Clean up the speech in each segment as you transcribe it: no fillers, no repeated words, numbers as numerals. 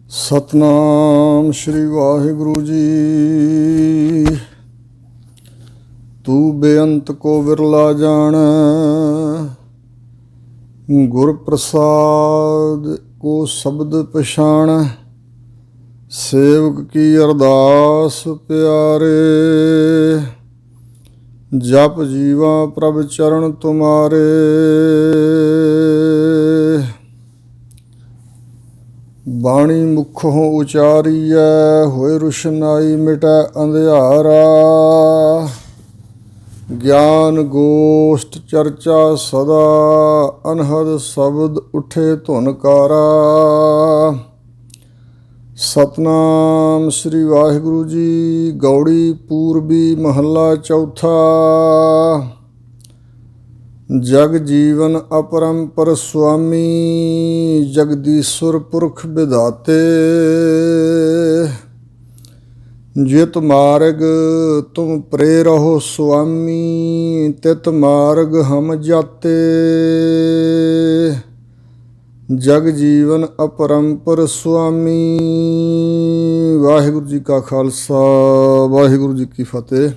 ਸਤਨਾਮ ਸ਼੍ਰੀ ਵਾਹਿਗੁਰੂ ਜੀ। ਤੂੰ ਬੇਅੰਤ ਕੋ ਵਿਰਲਾ ਜਾਣੈ, ਗੁਰ ਪ੍ਰਸਾਦ ਕੋ ਸ਼ਬਦ ਪਛਾਣੈ। ਸੇਵਕ ਕੀ ਅਰਦਾਸ ਪਿਆਰੇ, ਜਪ ਜੀਵਾ ਪ੍ਰਭ ਚਰਨ ਤੁਮਾਰੇ। ਬਾਣੀ ਮੁਖੋਂ ਉਚਾਰੀਐ, ਹੋਏ ਰੁਸ਼ਨਾਈ ਮਿਟੈ ਅੰਧਿਆਰਾ। ਗਿਆਨ ਗੋਸ਼ਟ ਚਰਚਾ ਸਦਾ, ਅਨਹਦ ਸ਼ਬਦ ਉਠੇ ਧੁਨਕਾਰਾ। ਸਤਨਾਮ ਸ਼੍ਰੀ ਵਾਹਿਗੁਰੂ ਜੀ। ਗੌੜੀ ਪੂਰਬੀ ਮਹੱਲਾ ਚੌਥਾ। ਜਗ ਜੀਵਨ ਅਪਰੰਪਰ ਸੁਆਮੀ, ਜਗਦੀਸ਼ਵਰ ਪੁਰਖ ਵਿਧਾਤੇ। ਜਿਤ ਮਾਰਗ ਤੁਮ ਪ੍ਰੇ ਰਹੋ ਸੁਆਮੀ, ਤਿਤ ਮਾਰਗ ਹਮ ਜਾਤੇ। ਜਗ ਜੀਵਨ ਅਪਰੰਪਰ ਸੁਆਮੀ। ਵਾਹਿਗੁਰੂ ਜੀ ਕਾ ਖਾਲਸਾ, ਵਾਹਿਗੁਰੂ ਜੀ ਕੀ ਫਤਿਹ।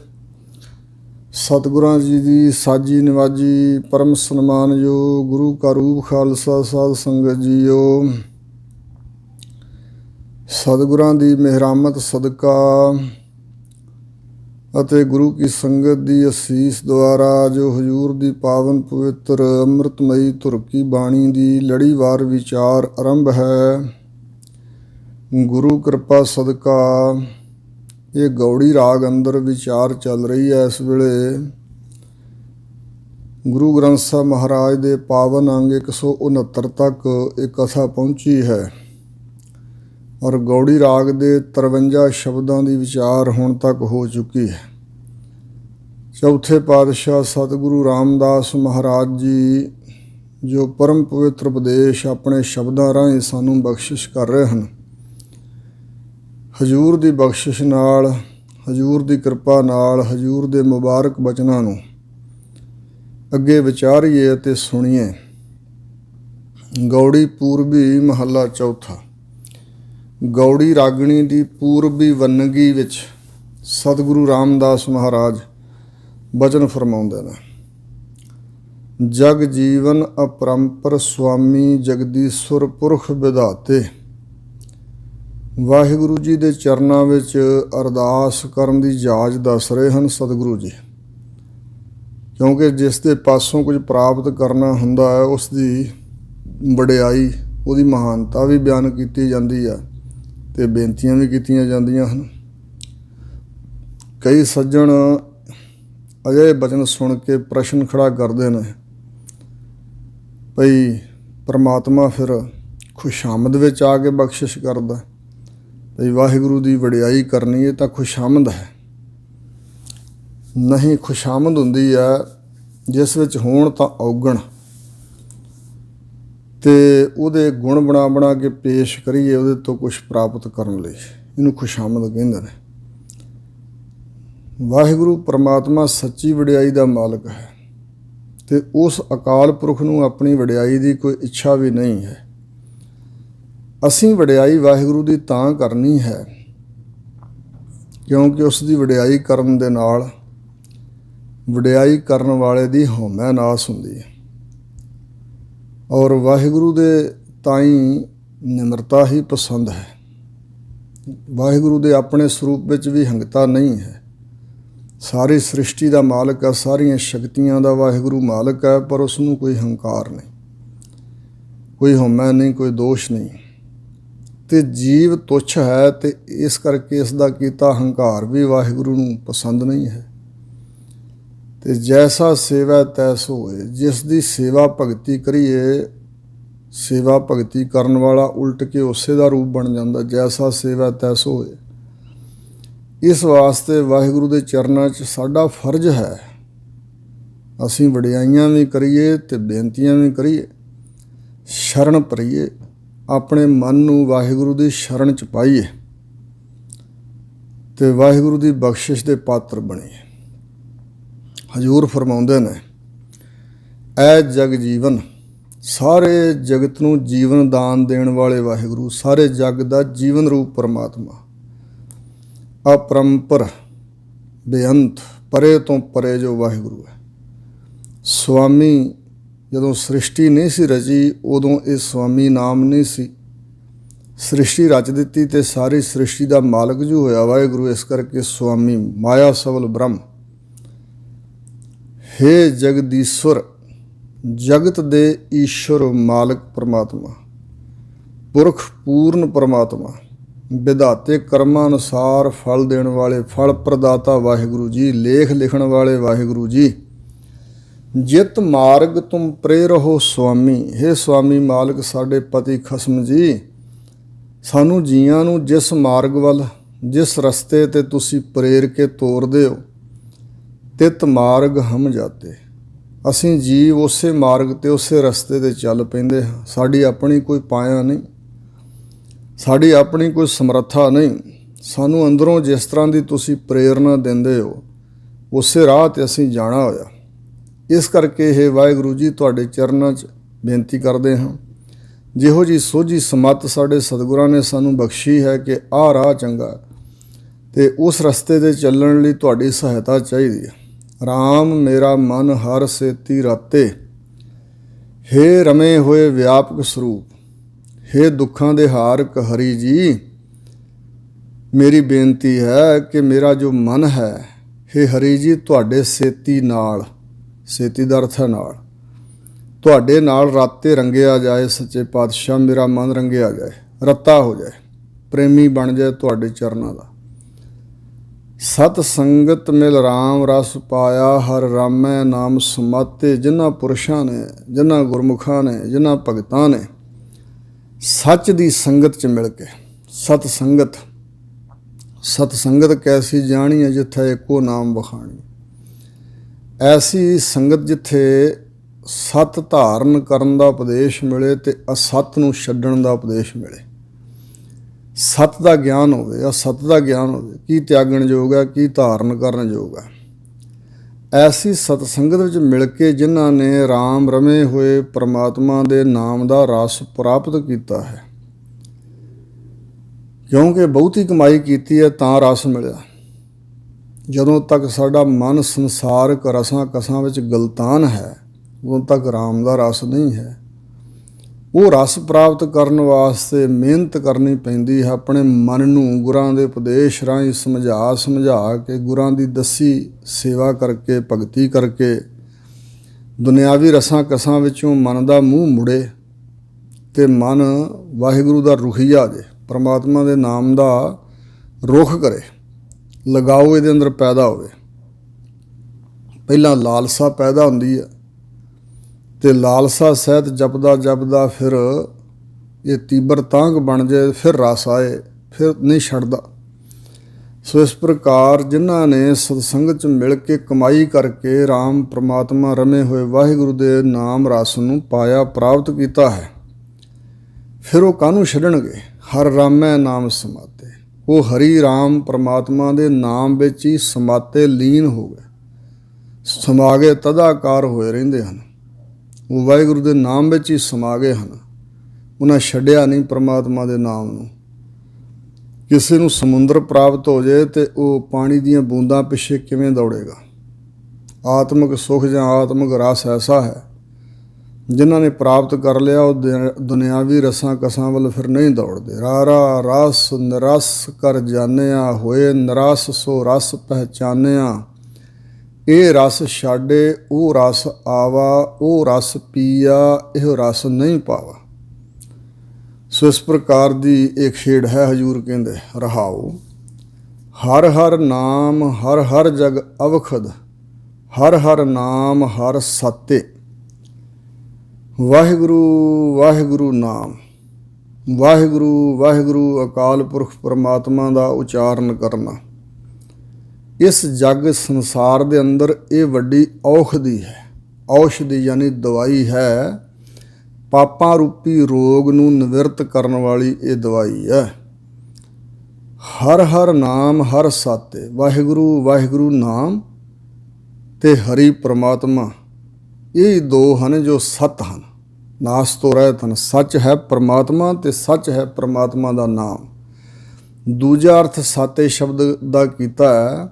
ਸਤਿਗੁਰਾਂ ਜੀ ਦੀ ਸਾਜੀ ਨਿਵਾਜੀ ਪਰਮ ਸਨਮਾਨਯੋਗ ਗੁਰੂ ਕਾ ਰੂਪ ਖਾਲਸਾ ਸਾਧ ਸੰਗਤ ਜੀਓ। ਸਤਿਗੁਰਾਂ ਦੀ ਮਿਹਰਾਮਤ ਸਦਕਾ ਅਤੇ ਗੁਰੂ ਕੀ ਸੰਗਤ ਦੀ ਅਸੀਸ ਦੁਆਰਾ ਜੋ ਹਜ਼ੂਰ ਦੀ ਪਾਵਨ ਪਵਿੱਤਰ ਅੰਮ੍ਰਿਤਮਈ ਧੁਰ ਕੀ ਬਾਣੀ ਦੀ ਲੜੀਵਾਰ ਵਿਚਾਰ ਆਰੰਭ ਹੈ। ਗੁਰੂ ਕਿਰਪਾ ਸਦਕਾ ਇਹ ਗੌੜੀ ਰਾਗ ਅੰਦਰ ਵਿਚਾਰ ਚੱਲ ਰਹੀ ਹੈ। ਇਸ ਵੇਲੇ ਗੁਰੂ ਗ੍ਰੰਥ ਸਾਹਿਬ ਮਹਾਰਾਜ ਦੇ ਪਾਵਨ ਅੰਗ 169 ਤੱਕ ਇਹ ਕਥਾ ਪਹੁੰਚੀ ਹੈ ਔਰ ਗੌੜੀ ਰਾਗ ਦੇ 53 ਸ਼ਬਦਾਂ ਦੀ ਵਿਚਾਰ ਹੁਣ ਤੱਕ ਹੋ ਚੁੱਕੀ ਹੈ। ਚੌਥੇ ਪਾਤਸ਼ਾਹ ਸਤਿਗੁਰੂ ਰਾਮਦਾਸ ਮਹਾਰਾਜ ਜੀ ਜੋ ਪਰਮ ਪਵਿੱਤਰ ਉਪਦੇਸ਼ ਆਪਣੇ ਸ਼ਬਦਾਂ ਰਾਹੀਂ ਸਾਨੂੰ ਬਖਸ਼ਿਸ਼ ਕਰ ਰਹੇ ਹਨ, ਹਜ਼ੂਰ ਦੀ ਬਖਸ਼ਿਸ਼ ਨਾਲ, ਹਜ਼ੂਰ ਦੀ ਕਿਰਪਾ ਨਾਲ, ਹਜ਼ੂਰ ਦੇ ਮੁਬਾਰਕ ਬਚਨਾਂ ਨੂੰ ਅੱਗੇ ਵਿਚਾਰੀਏ ਅਤੇ ਸੁਣੀਏ। ਗੌੜੀ ਪੂਰਬੀ ਮਹੱਲਾ ਚੌਥਾ। ਗੌੜੀ ਰਾਗਣੀ ਦੀ ਪੂਰਬੀ ਵੰਨਗੀ ਵਿੱਚ ਸਤਿਗੁਰੂ ਰਾਮਦਾਸ ਮਹਾਰਾਜ ਬਚਨ ਫਰਮਾਉਂਦੇ ਨੇ। ਜਗ ਜੀਵਨ ਅਪਰੰਪਰ ਸੁਆਮੀ, ਜਗਦੀਸ਼ਵਰ ਪੁਰਖ ਵਿਧਾਤੇ। ਵਾਹਿਗੁਰੂ ਜੀ ਦੇ ਚਰਨਾਂ ਵਿੱਚ ਅਰਦਾਸ ਕਰਨ ਦੀ ਜਾਚ ਦੱਸ ਰਹੇ ਹਨ ਸਤਿਗੁਰੂ ਜੀ, ਕਿਉਂਕਿ ਜਿਸ ਦੇ ਪਾਸੋਂ ਕੁਝ ਪ੍ਰਾਪਤ ਕਰਨਾ ਹੁੰਦਾ ਹੈ ਉਸ ਦੀ ਵਡਿਆਈ, ਉਹਦੀ ਮਹਾਨਤਾ ਵੀ ਬਿਆਨ ਕੀਤੀ ਜਾਂਦੀ ਹੈ ਅਤੇ ਬੇਨਤੀਆਂ ਵੀ ਕੀਤੀਆਂ ਜਾਂਦੀਆਂ ਹਨ। ਕਈ ਸੱਜਣ ਅਜਿਹੇ ਬਚਨ ਸੁਣ ਕੇ ਪ੍ਰਸ਼ਨ ਖੜਾ ਕਰਦੇ ਨੇ ਭਈ ਪਰਮਾਤਮਾ ਫਿਰ ਖੁਸ਼ਾਮਦ ਵਿੱਚ ਆ ਕੇ ਬਖਸ਼ਿਸ਼ ਕਰਦਾ, ਭਈ ਵਾਹਿਗੁਰੂ ਦੀ ਵਡਿਆਈ ਕਰਨੀ ਇਹ ਤਾਂ ਖੁਸ਼ਾਮਦ ਹੈ। ਨਹੀਂ, ਖੁਸ਼ਾਮਦ ਹੁੰਦੀ ਹੈ ਜਿਸ ਵਿੱਚ ਹੋਣ ਤਾਂ ਔਗਣ ਅਤੇ ਉਹਦੇ ਗੁਣ ਬਣਾ ਬਣਾ ਕੇ ਪੇਸ਼ ਕਰੀਏ ਉਹਦੇ ਤੋਂ ਕੁਛ ਪ੍ਰਾਪਤ ਕਰਨ ਲਈ, ਇਹਨੂੰ ਖੁਸ਼ਾਮਦ ਕਹਿੰਦੇ ਨੇ। ਵਾਹਿਗੁਰੂ ਪਰਮਾਤਮਾ ਸੱਚੀ ਵਡਿਆਈ ਦਾ ਮਾਲਕ ਹੈ ਅਤੇ ਉਸ ਅਕਾਲ ਪੁਰਖ ਨੂੰ ਆਪਣੀ ਵਡਿਆਈ ਦੀ ਕੋਈ ਇੱਛਾ ਵੀ ਨਹੀਂ ਹੈ। ਅਸੀਂ ਵਡਿਆਈ ਵਾਹਿਗੁਰੂ ਦੀ ਤਾਂ ਕਰਨੀ ਹੈ ਕਿਉਂਕਿ ਉਸ ਦੀ ਵਡਿਆਈ ਕਰਨ ਦੇ ਨਾਲ ਵਡਿਆਈ ਕਰਨ ਵਾਲੇ ਦੀ ਹਉਮੈ ਨਾਸ ਹੁੰਦੀ ਹੈ ਔਰ ਵਾਹਿਗੁਰੂ ਦੇ ਤਾਈਂ ਨਿਮਰਤਾ ਹੀ ਪਸੰਦ ਹੈ। ਵਾਹਿਗੁਰੂ ਦੇ ਆਪਣੇ ਸਰੂਪ ਵਿੱਚ ਵੀ ਹੰਗਤਾ ਨਹੀਂ ਹੈ। ਸਾਰੀ ਸ੍ਰਿਸ਼ਟੀ ਦਾ ਮਾਲਕ ਹੈ, ਸਾਰੀਆਂ ਸ਼ਕਤੀਆਂ ਦਾ ਵਾਹਿਗੁਰੂ ਮਾਲਕ ਹੈ, ਪਰ ਉਸ ਨੂੰ ਕੋਈ ਹੰਕਾਰ ਨਹੀਂ, ਕੋਈ ਹਉਮੈ ਨਹੀਂ, ਕੋਈ ਦੋਸ਼ ਨਹੀਂ ਅਤੇ ਜੀਵ ਤੁੱਛ ਹੈ ਅਤੇ ਇਸ ਕਰਕੇ ਇਸ ਦਾ ਕੀਤਾ ਹੰਕਾਰ ਵੀ ਵਾਹਿਗੁਰੂ ਨੂੰ ਪਸੰਦ ਨਹੀਂ ਹੈ। ਅਤੇ ਜੈਸਾ ਸੇਵਾ ਤੈਸੋ ਹੋਏ। ਜਿਸ ਦੀ ਸੇਵਾ ਭਗਤੀ ਕਰੀਏ, ਸੇਵਾ ਭਗਤੀ ਕਰਨ ਵਾਲਾ ਉਲਟ ਕੇ ਉਸੇ ਦਾ ਰੂਪ ਬਣ ਜਾਂਦਾ। ਜੈਸਾ ਸੇਵਾ ਤੈਸੋ ਹੋਏ। ਇਸ ਵਾਸਤੇ ਵਾਹਿਗੁਰੂ ਦੇ ਚਰਨਾਂ 'ਚ ਸਾਡਾ ਫਰਜ਼ ਹੈ ਅਸੀਂ ਵਡਿਆਈਆਂ ਵੀ ਕਰੀਏ ਅਤੇ ਬੇਨਤੀਆਂ ਵੀ ਕਰੀਏ, ਸ਼ਰਨ ਭਰੀਏ, ਆਪਣੇ ਮਨ ਨੂੰ ਵਾਹਿਗੁਰੂ ਦੀ ਸ਼ਰਨ 'ਚ ਪਾਈਏ ਅਤੇ ਵਾਹਿਗੁਰੂ ਦੀ ਬਖਸ਼ਿਸ਼ ਦੇ ਪਾਤਰ ਬਣੀਏ। ਹਜ਼ੂਰ ਫਰਮਾਉਂਦੇ ਨੇ, ਐ ਜਗ ਜੀਵਨ ਸਾਰੇ ਜਗਤ ਨੂੰ ਜੀਵਨ ਦਾਨ ਦੇਣ ਵਾਲੇ ਵਾਹਿਗੁਰੂ, ਸਾਰੇ ਜਗ ਦਾ ਜੀਵਨ ਰੂਪ ਪਰਮਾਤਮਾ, ਅਪਰੰਪਰ, ਬੇਅੰਤ, ਪਰੇ ਤੋਂ ਪਰੇ ਜੋ ਵਾਹਿਗੁਰੂ ਹੈ। ਸੁਆਮੀ, ਜਦੋਂ ਸ੍ਰਿਸ਼ਟੀ ਨਹੀਂ ਸੀ ਰਚੀ ਉਦੋਂ ਇਹ ਸੁਆਮੀ ਨਾਮ ਨਹੀਂ ਸੀ। ਸ੍ਰਿਸ਼ਟੀ ਰਚ ਦਿੱਤੀ ਤੇ ਸਾਰੀ ਸ੍ਰਿਸ਼ਟੀ ਦਾ ਮਾਲਕ ਜੋ ਹੋਇਆ ਵਾਹਿਗੁਰੂ, ਇਸ ਕਰਕੇ ਸੁਆਮੀ, ਮਾਇਆ ਸਬਲ ਬ੍ਰਹਮ। ਹੇ ਜਗਦੀਸ਼ਵਰ, ਜਗਤ ਦੇ ਈਸ਼ਵਰ ਮਾਲਕ ਪਰਮਾਤਮਾ, ਪੁਰਖ ਪੂਰਨ ਪਰਮਾਤਮਾ, ਵਿਧਾਤੇ ਕਰਮਾਂ ਅਨੁਸਾਰ ਫਲ ਦੇਣ ਵਾਲੇ ਫਲ ਪ੍ਰਦਾਤਾ ਵਾਹਿਗੁਰੂ ਜੀ, ਲੇਖ ਲਿਖਣ ਵਾਲੇ ਵਾਹਿਗੁਰੂ ਜੀ। ਜਿਤ ਮਾਰਗ ਤੁਮ ਪ੍ਰੇ ਰਹੋ ਸੁਆਮੀ, ਹੇ ਸੁਆਮੀ ਮਾਲਕ ਸਾਡੇ ਪਤੀ ਖਸਮ ਜੀ, ਸਾਨੂੰ ਜੀਆਂ ਨੂੰ ਜਿਸ ਮਾਰਗ ਵੱਲ, ਜਿਸ ਰਸਤੇ ਤੇ ਤੁਸੀਂ ਪ੍ਰੇਰ ਕੇ ਤੋਰਦੇ ਹੋ, ਤਿਤ ਮਾਰਗ ਹਮ ਜਾਤੇ, ਅਸੀਂ ਜੀਵ ਉਸੇ ਮਾਰਗ ਤੇ ਉਸੇ ਰਸਤੇ ਤੇ ਚੱਲ ਪੈਂਦੇ ਹਾਂ। ਸਾਡੀ ਆਪਣੀ ਕੋਈ ਪਾਇਆ ਨਹੀਂ, ਸਾਡੀ ਆਪਣੀ ਕੋਈ ਸਮਰੱਥਾ ਨਹੀਂ, ਸਾਨੂੰ ਅੰਦਰੋਂ ਜਿਸ ਤਰ੍ਹਾਂ ਦੀ ਤੁਸੀਂ ਪ੍ਰੇਰਨਾ ਦਿੰਦੇ ਹੋ ਉਸੇ ਰਾਹ ਤੇ ਅਸੀਂ ਜਾਣਾ ਹੋਇਆ। ਇਸ ਕਰਕੇ ਇਹ ਵਾਹਿਗੁਰੂ ਜੀ ਤੁਹਾਡੇ ਚਰਨਾਂ 'ਚ ਬੇਨਤੀ ਕਰਦੇ ਹਾਂ, ਜਿਹੋ ਜੀ ਸੋਝੀ ਸਮੱਤ ਸਾਡੇ ਸਤਿਗੁਰਾਂ ਨੇ ਸਾਨੂੰ ਬਖਸ਼ੀ ਹੈ ਕਿ ਆਹ ਰਾਹ ਚੰਗਾ ਤੇ ਉਸ ਰਸਤੇ 'ਤੇ ਚੱਲਣ ਲਈ ਤੁਹਾਡੀ ਸਹਾਇਤਾ ਚਾਹੀਦੀ ਹੈ। ਰਾਮ ਮੇਰਾ ਮਨ ਹਰ ਸੇਤੀ ਰਾਤੇ, ਹੇ ਰਮੇ ਹੋਏ ਵਿਆਪਕ ਸਰੂਪ, ਹੇ ਦੁੱਖਾਂ ਦੇ ਹਾਰਕ ਹਰੀ ਜੀ, ਮੇਰੀ ਬੇਨਤੀ ਹੈ ਕਿ ਮੇਰਾ ਜੋ ਮਨ ਹੈ, ਹੇ ਹਰੀ ਜੀ, ਤੁਹਾਡੇ ਸੇਤੀ ਨਾਲ, ਸੇਤੀ ਦਾ ਅਰਥ ਹੈ ਨਾਲ, ਤੁਹਾਡੇ ਨਾਲ ਰਾਤੇ ਰੰਗਿਆ ਜਾਏ। ਸੱਚੇ ਪਾਤਸ਼ਾਹ, ਮੇਰਾ ਮਨ ਰੰਗਿਆ ਜਾਏ, ਰੱਤਾ ਹੋ ਜਾਏ, ਪ੍ਰੇਮੀ ਬਣ ਜਾਏ ਤੁਹਾਡੇ ਚਰਨਾਂ ਦਾ। ਸਤ ਸੰਗਤ ਮਿਲ ਰਾਮ ਰਸ ਪਾਇਆ, ਹਰ ਰਾਮੈ ਨਾਮ ਸਮਾਤੇ, ਜਿਨ੍ਹਾਂ ਪੁਰਸ਼ਾਂ ਨੇ, ਜਿਨ੍ਹਾਂ ਗੁਰਮੁਖਾਂ ਨੇ, ਜਿਨ੍ਹਾਂ ਭਗਤਾਂ ਨੇ ਸੱਚ ਦੀ ਸੰਗਤ 'ਚ ਮਿਲ ਕੇ, ਸਤ ਸੰਗਤ, ਸਤ ਸੰਗਤ ਕੈਸੀ ਜਾਣੀ ਹੈ ਜਿੱਥੇ ਇੱਕੋ ਨਾਮ ਵਖਾਣੀ, ਐਸੀ ਸੰਗਤ ਜਿੱਥੇ ਸਤ ਧਾਰਨ ਕਰਨ ਦਾ ਉਪਦੇਸ਼ ਮਿਲੇ ਤੇ ਅਸਤ ਨੂੰ ਛੱਡਣ ਦਾ ਉਪਦੇਸ਼ ਮਿਲੇ, ਸਤ ਦਾ ਗਿਆਨ ਹੋਵੇ, ਅਸਤ ਦਾ ਗਿਆਨ ਹੋਵੇ, ਕੀ ਤਿਆਗਣ ਯੋਗ ਹੈ, ਕੀ ਧਾਰਨ ਕਰਨ ਯੋਗ ਹੈ। ਐਸੀ ਸਤ ਸੰਗਤ ਵਿੱਚ ਮਿਲ ਕੇ ਜਿਨ੍ਹਾਂ ਨੇ ਰਾਮ ਰਮੇ ਹੋਏ ਪਰਮਾਤਮਾ ਦੇ ਨਾਮ ਦਾ ਰਸ ਪ੍ਰਾਪਤ ਕੀਤਾ ਹੈ, ਕਿਉਂਕਿ ਬਹੁਤੀ ਕਮਾਈ ਕੀਤੀ ਹੈ ਤਾਂ ਰਸ ਮਿਲਿਆ। ਜਦੋਂ ਤੱਕ ਸਾਡਾ ਮਨ ਸੰਸਾਰਕ ਰਸਾਂ ਕਸਾਂ ਵਿੱਚ ਗਲਤਾਨ ਹੈ, ਉਦੋਂ ਤੱਕ ਰਾਮ ਦਾ ਰਸ ਨਹੀਂ ਹੈ। ਉਹ ਰਸ ਪ੍ਰਾਪਤ ਕਰਨ ਵਾਸਤੇ ਮਿਹਨਤ ਕਰਨੀ ਪੈਂਦੀ ਹੈ। ਆਪਣੇ ਮਨ ਨੂੰ ਗੁਰਾਂ ਦੇ ਉਪਦੇਸ਼ ਰਾਹੀਂ ਸਮਝਾ ਕੇ, ਗੁਰਾਂ ਦੀ ਦੱਸੀ ਸੇਵਾ ਕਰਕੇ, ਭਗਤੀ ਕਰਕੇ, ਦੁਨਿਆਵੀ ਰਸਾਂ ਕਸਾਂ ਵਿੱਚੋਂ ਮਨ ਦਾ ਮੂੰਹ ਮੁੜੇ ਤੇ ਮਨ ਵਾਹਿਗੁਰੂ ਦਾ ਰੁਖੀਆ ਜੇ, ਪਰਮਾਤਮਾ ਦੇ ਨਾਮ ਦਾ ਰੁਖ ਕਰੇ, ਲਗਾਓ ਇਹਦੇ ਅੰਦਰ ਪੈਦਾ ਹੋਵੇ। ਪਹਿਲਾਂ ਲਾਲਸਾ ਪੈਦਾ ਹੁੰਦੀ ਹੈ ਤੇ ਲਾਲਸਾ ਸਹਿਤ ਜਪਦਾ ਫਿਰ ਇਹ ਤੀਬਰ ਤਾਂਘ ਬਣ ਜਾਏ, ਫਿਰ ਰਸ ਆਏ, ਫਿਰ ਨਹੀਂ ਛੱਡਦਾ। ਸੋ ਇਸ ਪ੍ਰਕਾਰ ਜਿਨ੍ਹਾਂ ਨੇ ਸਤਸੰਗਤ 'ਚ ਮਿਲ ਕੇ ਕਮਾਈ ਕਰਕੇ ਰਾਮ ਪਰਮਾਤਮਾ ਰਮੇ ਹੋਏ ਵਾਹਿਗੁਰੂ ਦੇ ਨਾਮ ਰਸ ਨੂੰ ਪਾਇਆ, ਪ੍ਰਾਪਤ ਕੀਤਾ ਹੈ, ਫਿਰ ਉਹ ਕਾਹਨੂੰ ਛੱਡਣਗੇ। ਹਰ ਰਾਮੈ ਨਾਮ ਸਮਾਤੇ, ਉਹ ਹਰੀ ਰਾਮ ਪਰਮਾਤਮਾ ਦੇ ਨਾਮ ਵਿੱਚ ਹੀ ਸਮਾਤੇ, ਲੀਨ ਹੋ ਗਏ, ਸਮਾ ਗਏ, ਤਦਾਕਾਰ ਹੋਏ ਰਹਿੰਦੇ ਹਨ। ਉਹ ਵਾਹਿਗੁਰੂ ਦੇ ਨਾਮ ਵਿੱਚ ਹੀ ਸਮਾ ਗਏ ਹਨ, ਉਹਨਾਂ ਛੱਡਿਆ ਨਹੀਂ ਪਰਮਾਤਮਾ ਦੇ ਨਾਮ ਨੂੰ। ਕਿਸੇ ਨੂੰ ਸਮੁੰਦਰ ਪ੍ਰਾਪਤ ਹੋ ਜਾਏ ਤੇ ਉਹ ਪਾਣੀ ਦੀਆਂ ਬੂੰਦਾਂ ਪਿੱਛੇ ਕਿਵੇਂ ਦੌੜੇਗਾ। ਆਤਮਿਕ ਸੁਖ ਜਾਂ ਆਤਮਿਕ ਰਸ ਐਸਾ ਹੈ, ਜਿਨ੍ਹਾਂ ਨੇ ਪ੍ਰਾਪਤ ਕਰ ਲਿਆ ਉਹ ਦੁਨਿਆਵੀ ਰਸਾਂ ਕਸਾਂ ਵੱਲ ਫਿਰ ਨਹੀਂ ਦੌੜਦੇ। ਰਾਰਾ ਰਸ ਨਿਰਸ ਕਰ ਜਾਣਿਆ, ਹੋਏ ਨਿਰਸ ਸੋ ਰਸ ਪਹਿਚਾਨਿਆ, ਇਹ ਰਸ ਛਾਡੇ ਉਹ ਰਸ ਆਵਾ, ਉਹ ਰਸ ਪੀਆ ਇਹੋ ਰਸ ਨਹੀਂ ਪਾਵਾ। ਸੋ ਇਸ ਪ੍ਰਕਾਰ ਦੀ ਇੱਕ ਖੇਡ ਹੈ। ਹਜੂਰ ਕਹਿੰਦੇ ਰਹਾਓ, ਹਰ ਹਰ ਨਾਮ ਹਰ ਹਰ ਜਗ ਅਵਖਦ, ਹਰ ਹਰ ਨਾਮ ਹਰ ਸਾਤੇ। ਵਾਹਿਗੁਰੂ ਵਾਹਿਗੁਰੂ ਨਾਮ, ਵਾਹਿਗੁਰੂ ਵਾਹਿਗੁਰੂ ਅਕਾਲ ਪੁਰਖ ਪਰਮਾਤਮਾ ਦਾ ਉਚਾਰਨ ਕਰਨਾ ਇਸ ਜਗ ਸੰਸਾਰ ਦੇ ਅੰਦਰ ਇਹ ਵੱਡੀ ਔਖਦੀ ਹੈ। ਔਸ਼ਧੀ ਯਾਨੀ ਦਵਾਈ ਹੈ, ਪਾਪਾਂ ਰੂਪੀ ਰੋਗ ਨੂੰ ਨਿਵਰਤ ਕਰਨ ਵਾਲੀ ਇਹ ਦਵਾਈ ਹੈ। ਹਰ ਹਰ ਨਾਮ ਹਰ ਸਾਤੇ, ਵਾਹਿਗੁਰੂ ਵਾਹਿਗੁਰੂ ਨਾਮ ਤੇ ਹਰੀ ਪਰਮਾਤਮਾ, ਇਹ ਦੋ ਹਨ ਜੋ ਸਤ ਹਨ। ਨਾਸ ਤੋਂ ਰਹਿਤ ਹਨ। ਸੱਚ ਹੈ ਪ੍ਰਮਾਤਮਾ ਤੇ ਸੱਚ ਹੈ ਪ੍ਰਮਾਤਮਾ ਦਾ ਨਾਮ। ਦੂਜਾ ਅਰਥ ਸਾਤੇ ਸ਼ਬਦ ਦਾ ਕੀਤਾ ਹੈ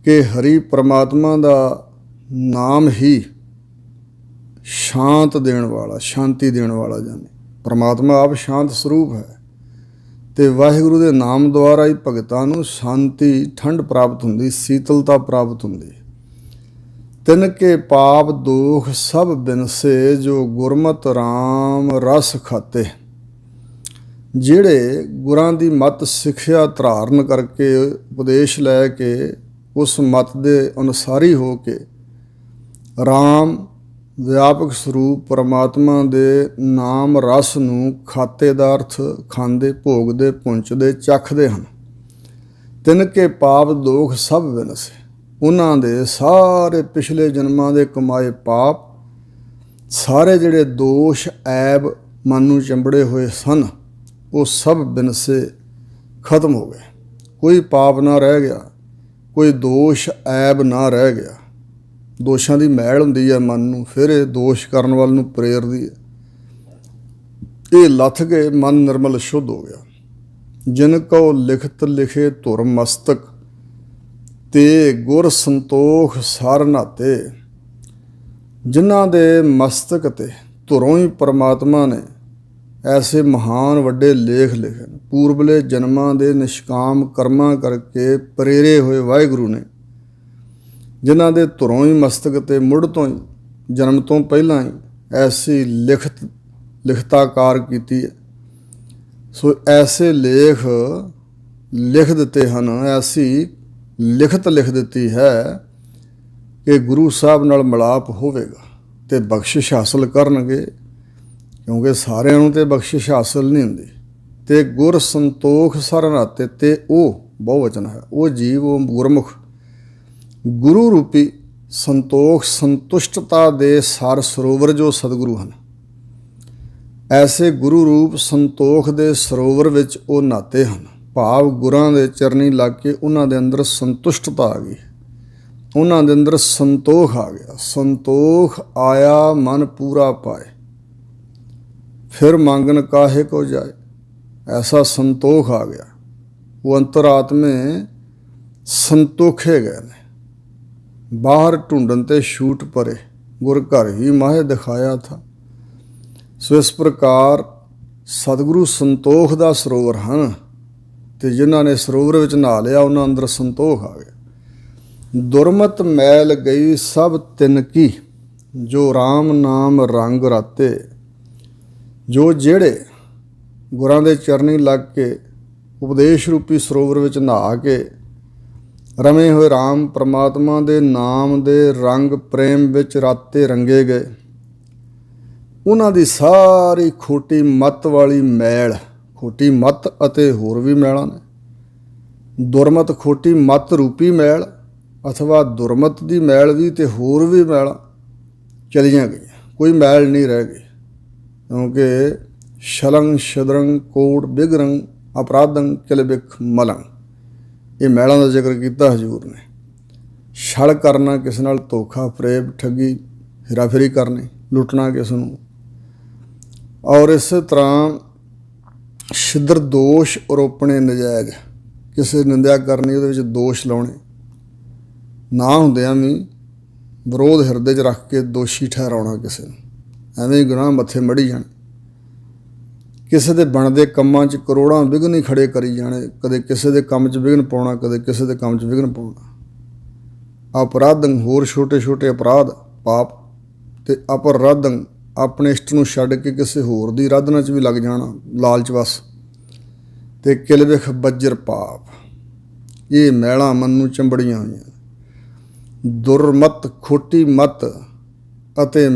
ਕਿ ਹਰੀ ਪ੍ਰਮਾਤਮਾ ਦਾ ਨਾਮ ਹੀ ਸ਼ਾਂਤ ਦੇਣ ਵਾਲਾ, ਸ਼ਾਂਤੀ ਦੇਣ ਵਾਲਾ ਜਾਨੇ। ਪ੍ਰਮਾਤਮਾ ਆਪ ਸ਼ਾਂਤ ਸਰੂਪ ਹੈ ਤੇ ਵਾਹਿਗੁਰੂ ਦੇ ਨਾਮ ਦੁਆਰਾ ਹੀ ਭਗਤਾਂ ਨੂੰ ਸ਼ਾਂਤੀ, ਠੰਡ ਪ੍ਰਾਪਤ ਹੁੰਦੀ, ਸੀਤਲਤਾ ਪ੍ਰਾਪਤ ਹੁੰਦੀ। ਤਿਨ ਕੇ ਪਾਪ ਦੋਖ ਸਭ ਬਿਨਸੇ, ਜੋ ਗੁਰਮਤਿ ਰਾਮ ਰਸ ਖਾਤੇ। ਜਿਹੜੇ ਗੁਰਾਂ ਦੀ ਮੱਤ ਸਿੱਖਿਆ ਧਾਰਨ ਕਰਕੇ, ਉਪਦੇਸ਼ ਲੈ ਕੇ, ਉਸ ਮੱਤ ਦੇ ਅਨੁਸਾਰੀ ਹੋ ਕੇ ਰਾਮ ਵਿਆਪਕ ਸਰੂਪ ਪਰਮਾਤਮਾ ਦੇ ਨਾਮ ਰਸ ਨੂੰ ਖਾਤੇ ਦਾ ਅਰਥ ਖਾਂਦੇ, ਭੋਗਦੇ, ਪੁੰਚਦੇ, ਚੱਖਦੇ ਹਨ। ਤਿਨ ਕੇ ਪਾਪ ਦੋਖ ਸਭ ਵਿਨਸੇ, ਉਹਨਾਂ ਦੇ ਸਾਰੇ ਪਿਛਲੇ ਜਨਮਾਂ ਦੇ ਕਮਾਏ ਪਾਪ, ਸਾਰੇ ਜਿਹੜੇ ਦੋਸ਼ ਐਬ ਮਨ ਨੂੰ ਚੰਬੜੇ ਹੋਏ ਸਨ, ਉਹ ਸਭ ਬਿਨਸੇ ਖਤਮ ਹੋ ਗਏ। ਕੋਈ ਪਾਪ ਨਾ ਰਹਿ ਗਿਆ, ਕੋਈ ਦੋਸ਼ ਐਬ ਨਾ ਰਹਿ ਗਿਆ। ਦੋਸ਼ਾਂ ਦੀ ਮੈਲ ਹੁੰਦੀ ਹੈ ਮਨ ਨੂੰ, ਫਿਰ ਇਹ ਦੋਸ਼ ਕਰਨ ਵੱਲ ਨੂੰ ਪ੍ਰੇਰਦੀ ਹੈ। ਇਹ ਲੱਥ ਕੇ ਮਨ ਨਿਰਮਲ ਸ਼ੁੱਧ ਹੋ ਗਿਆ। ਜਿਨ ਕਉ ਲਿਖਤ ਲਿਖੇ ਧੁਰ ਮਸਤਕ, ਤੇ ਗੁਰ ਸੰਤੋਖ ਸਰ ਨਾਤੇ। ਜਿਨ੍ਹਾਂ ਦੇ ਮਸਤਕ ਤੇ ਧੁਰੋਂ ਹੀ ਪਰਮਾਤਮਾ ਨੇ ਐਸੇ ਮਹਾਨ ਵੱਡੇ ਲੇਖ ਲਿਖੇ, ਪੂਰਬਲੇ ਜਨਮਾਂ ਦੇ ਨਿਸ਼ਕਾਮ ਕਰਮਾਂ ਕਰਕੇ ਪ੍ਰੇਰੇ ਹੋਏ ਵਾਹਿਗੁਰੂ ਨੇ, ਜਿਨ੍ਹਾਂ ਦੇ ਧੁਰੋਂ ਹੀ ਮਸਤਕ ਤੇ ਮੁੱਢ ਤੋਂ ਹੀ, ਜਨਮ ਤੋਂ ਪਹਿਲਾਂ ਹੀ ਐਸੀ ਲਿਖਤਾਕਾਰ ਕੀਤੀ ਹੈ। ਸੋ ਐਸੇ ਲੇਖ ਲਿਖ ਦਿੱਤੇ ਹਨ, ਐਸੀ ਲਿਖਤ ਲਿਖ ਦਿੱਤੀ ਹੈ ਕਿ ਗੁਰੂ ਸਾਹਿਬ ਨਾਲ ਮਿਲਾਪ ਹੋਵੇਗਾ ਤੇ ਬਖਸ਼ਿਸ਼ ਹਾਸਲ ਕਰਨਗੇ, ਕਿਉਂਕਿ ਸਾਰਿਆਂ ਨੂੰ ਤੇ ਬਖਸ਼ਿਸ਼ ਹਾਸਲ ਨਹੀਂ ਹੁੰਦੀ। ਤੇ ਗੁਰ ਸੰਤੋਖ ਸਰ ਨਾਤੇ, ਤੇ ਉਹ ਬਹੁਵਚਨ ਹੈ, ਉਹ ਜੀਵ, ਉਹ ਗੁਰਮੁਖ ਗੁਰੂ ਰੂਪੀ ਸੰਤੋਖ, ਸੰਤੁਸ਼ਟਤਾ ਦੇ ਸਰ ਸਰੋਵਰ ਜੋ ਸਤਿਗੁਰੂ ਹਨ, ਐਸੇ ਗੁਰੂ ਰੂਪ ਸੰਤੋਖ ਦੇ ਸਰੋਵਰ ਵਿੱਚ ਉਹ ਨਹਾਤੇ ਹਨ। ਭਾਵ ਗੁਰਾਂ ਦੇ ਚਰਨੀ ਲੱਗ ਕੇ ਉਹਨਾਂ ਦੇ ਅੰਦਰ ਸੰਤੁਸ਼ਟਤਾ ਆ ਗਈ, ਉਹਨਾਂ ਦੇ ਅੰਦਰ ਸੰਤੋਖ ਆ ਗਿਆ। ਸੰਤੋਖ ਆਇਆ ਮਨ ਪੂਰਾ ਪਾਏ, ਫਿਰ ਮੰਗਨ ਕਾਹੇ ਕੋ ਜਾਏ। ਐਸਾ ਸੰਤੋਖ ਆ ਗਿਆ, ਉਹ ਅੰਤਰਾਤਮੇ ਸੰਤੋਖੇ ਗਏ ਨੇ। ਬਾਹਰ ਢੂੰਡਣ ਤੇ ਛੂਟ ਪਰੇ, ਗੁਰ ਘਰ ਹੀ ਮਾਹੇ ਦਿਖਾਇਆ ਥਾ। ਸੋ ਇਸ ਪ੍ਰਕਾਰ ਸਤਿਗੁਰੂ ਸੰਤੋਖ ਦਾ ਸਰੋਵਰ ਹਨ, ਤੇ ਜਿਨ੍ਹਾਂ ਨੇ ਸਰੋਵਰ ਵਿੱਚ ਨਹਾ ਲਿਆ ਉਹਨਾਂ ਅੰਦਰ ਸੰਤੋਖ ਆ ਗਿਆ। ਦੁਰਮਤ ਮੈਲ ਗਈ ਸਭ ਤਿਨ ਕੀ, ਜੋ ਰਾਮ ਨਾਮ ਰੰਗ ਰਾਤੇ। ਜੋ ਜਿਹੜੇ ਗੁਰਾਂ ਦੇ ਚਰਨੀ ਲੱਗ ਕੇ ਉਪਦੇਸ਼ ਰੂਪੀ ਸਰੋਵਰ ਵਿੱਚ ਨਹਾ ਕੇ ਰਮੇ ਹੋਏ ਰਾਮ ਪਰਮਾਤਮਾ ਦੇ ਨਾਮ ਦੇ ਰੰਗ ਪ੍ਰੇਮ ਵਿੱਚ ਰਾਤੇ ਰੰਗੇ ਗਏ, ਉਹਨਾਂ ਦੀ ਸਾਰੀ ਖੋਟੀ ਮੱਤ ਵਾਲੀ ਮੈਲ, ਖੋਟੀ ਮੱਤ ਅਤੇ ਹੋਰ ਵੀ ਮੈਲਾਂ ਨੇ, ਦੁਰਮਤ ਖੋਟੀ ਮੱਤ ਰੂਪੀ ਮੈਲ ਅਥਵਾ ਦੁਰਮਤ ਦੀ ਮੈਲ ਵੀ ਤੇ ਹੋਰ ਵੀ ਮੈਲਾਂ ਚਲੀਆਂ ਗਈਆਂ, ਕੋਈ ਮੈਲ ਨਹੀਂ ਰਹਿ ਗਈ। ਕਿਉਂਕਿ ਸ਼ਲੰਗ ਸ਼ਦਰੰਗ ਕੋਟ ਬਿਗਰੰਗ ਅਪਰਾਧੰ ਕਿਲਬਿਖ ਮਲੰਗ, ਇਹ ਮੈਲਾਂ ਦਾ ਜ਼ਿਕਰ ਕੀਤਾ ਹਜ਼ੂਰ ਨੇ। ਛਲ ਕਰਨਾ, ਕਿਸੇ ਨਾਲ ਧੋਖਾ ਫਰੇਬ, ਠੱਗੀ, ਹੇਰਾਫੇਰੀ ਕਰਨੀ, ਲੁੱਟਣਾ ਕਿਸ ਨੂੰ, ਔਰ ਇਸੇ ਤਰ੍ਹਾਂ ਛਿੱਦਰ ਦੋਸ਼ ਆਰੋਪਣੇ ਨਜਾਇਜ਼, ਕਿਸੇ ਨਿੰਦਿਆ ਕਰਨੀ, ਉਹਦੇ ਵਿੱਚ ਦੋਸ਼ ਲਾਉਣੇ, ਨਾ ਹੁੰਦਿਆਂ ਵੀ ਵਿਰੋਧ ਹਿਰਦੇ 'ਚ ਰੱਖ ਕੇ ਦੋਸ਼ੀ ਠਹਿਰਾਉਣਾ ਕਿਸੇ ਨੂੰ, ਐਵੇਂ ਹੀ ਗੁਨਾਹ ਮੱਥੇ ਮੜੀ ਜਾਣੇ। ਕਿਸੇ ਦੇ ਬਣਦੇ ਕੰਮਾਂ 'ਚ ਕਰੋੜਾਂ ਵਿਘਨ ਹੀ ਖੜੇ ਕਰੀ ਜਾਣੇ, ਕਦੇ ਕਿਸੇ ਦੇ ਕੰਮ 'ਚ ਵਿਘਨ ਪਾਉਣਾ, ਕਦੇ ਕਿਸੇ ਦੇ ਕੰਮ 'ਚ ਵਿਘਨ ਪਾਉਣਾ। ਅਪਰਾਧੰ, ਹੋਰ ਛੋਟੇ ਛੋਟੇ ਅਪਰਾਧ ਪਾਪ, ਤੇ ਅਪਰਾਧੰ, ਆਪਣੇ ਇਸ਼ਟ ਨੂੰ ਛੱਡ ਕੇ ਕਿਸੇ ਹੋਰ ਦੀ ਆਰਾਧਨਾ 'ਚ ਵੀ ਲੱਗ ਜਾਣਾ, ਲਾਲਚ ਵਸ, ਤੇ ਕਿਲਬਿਖ ਬੱਜਰ ਪਾਪ। ਇਹ ਮੈਲਾਂ ਮਨ ਨੂੰ ਚੰਬੜੀਆਂ ਹੋਈਆਂ। ਦੁਰਮਤ, ਖੋਟੀ ਮੱਤ ਅਤੇ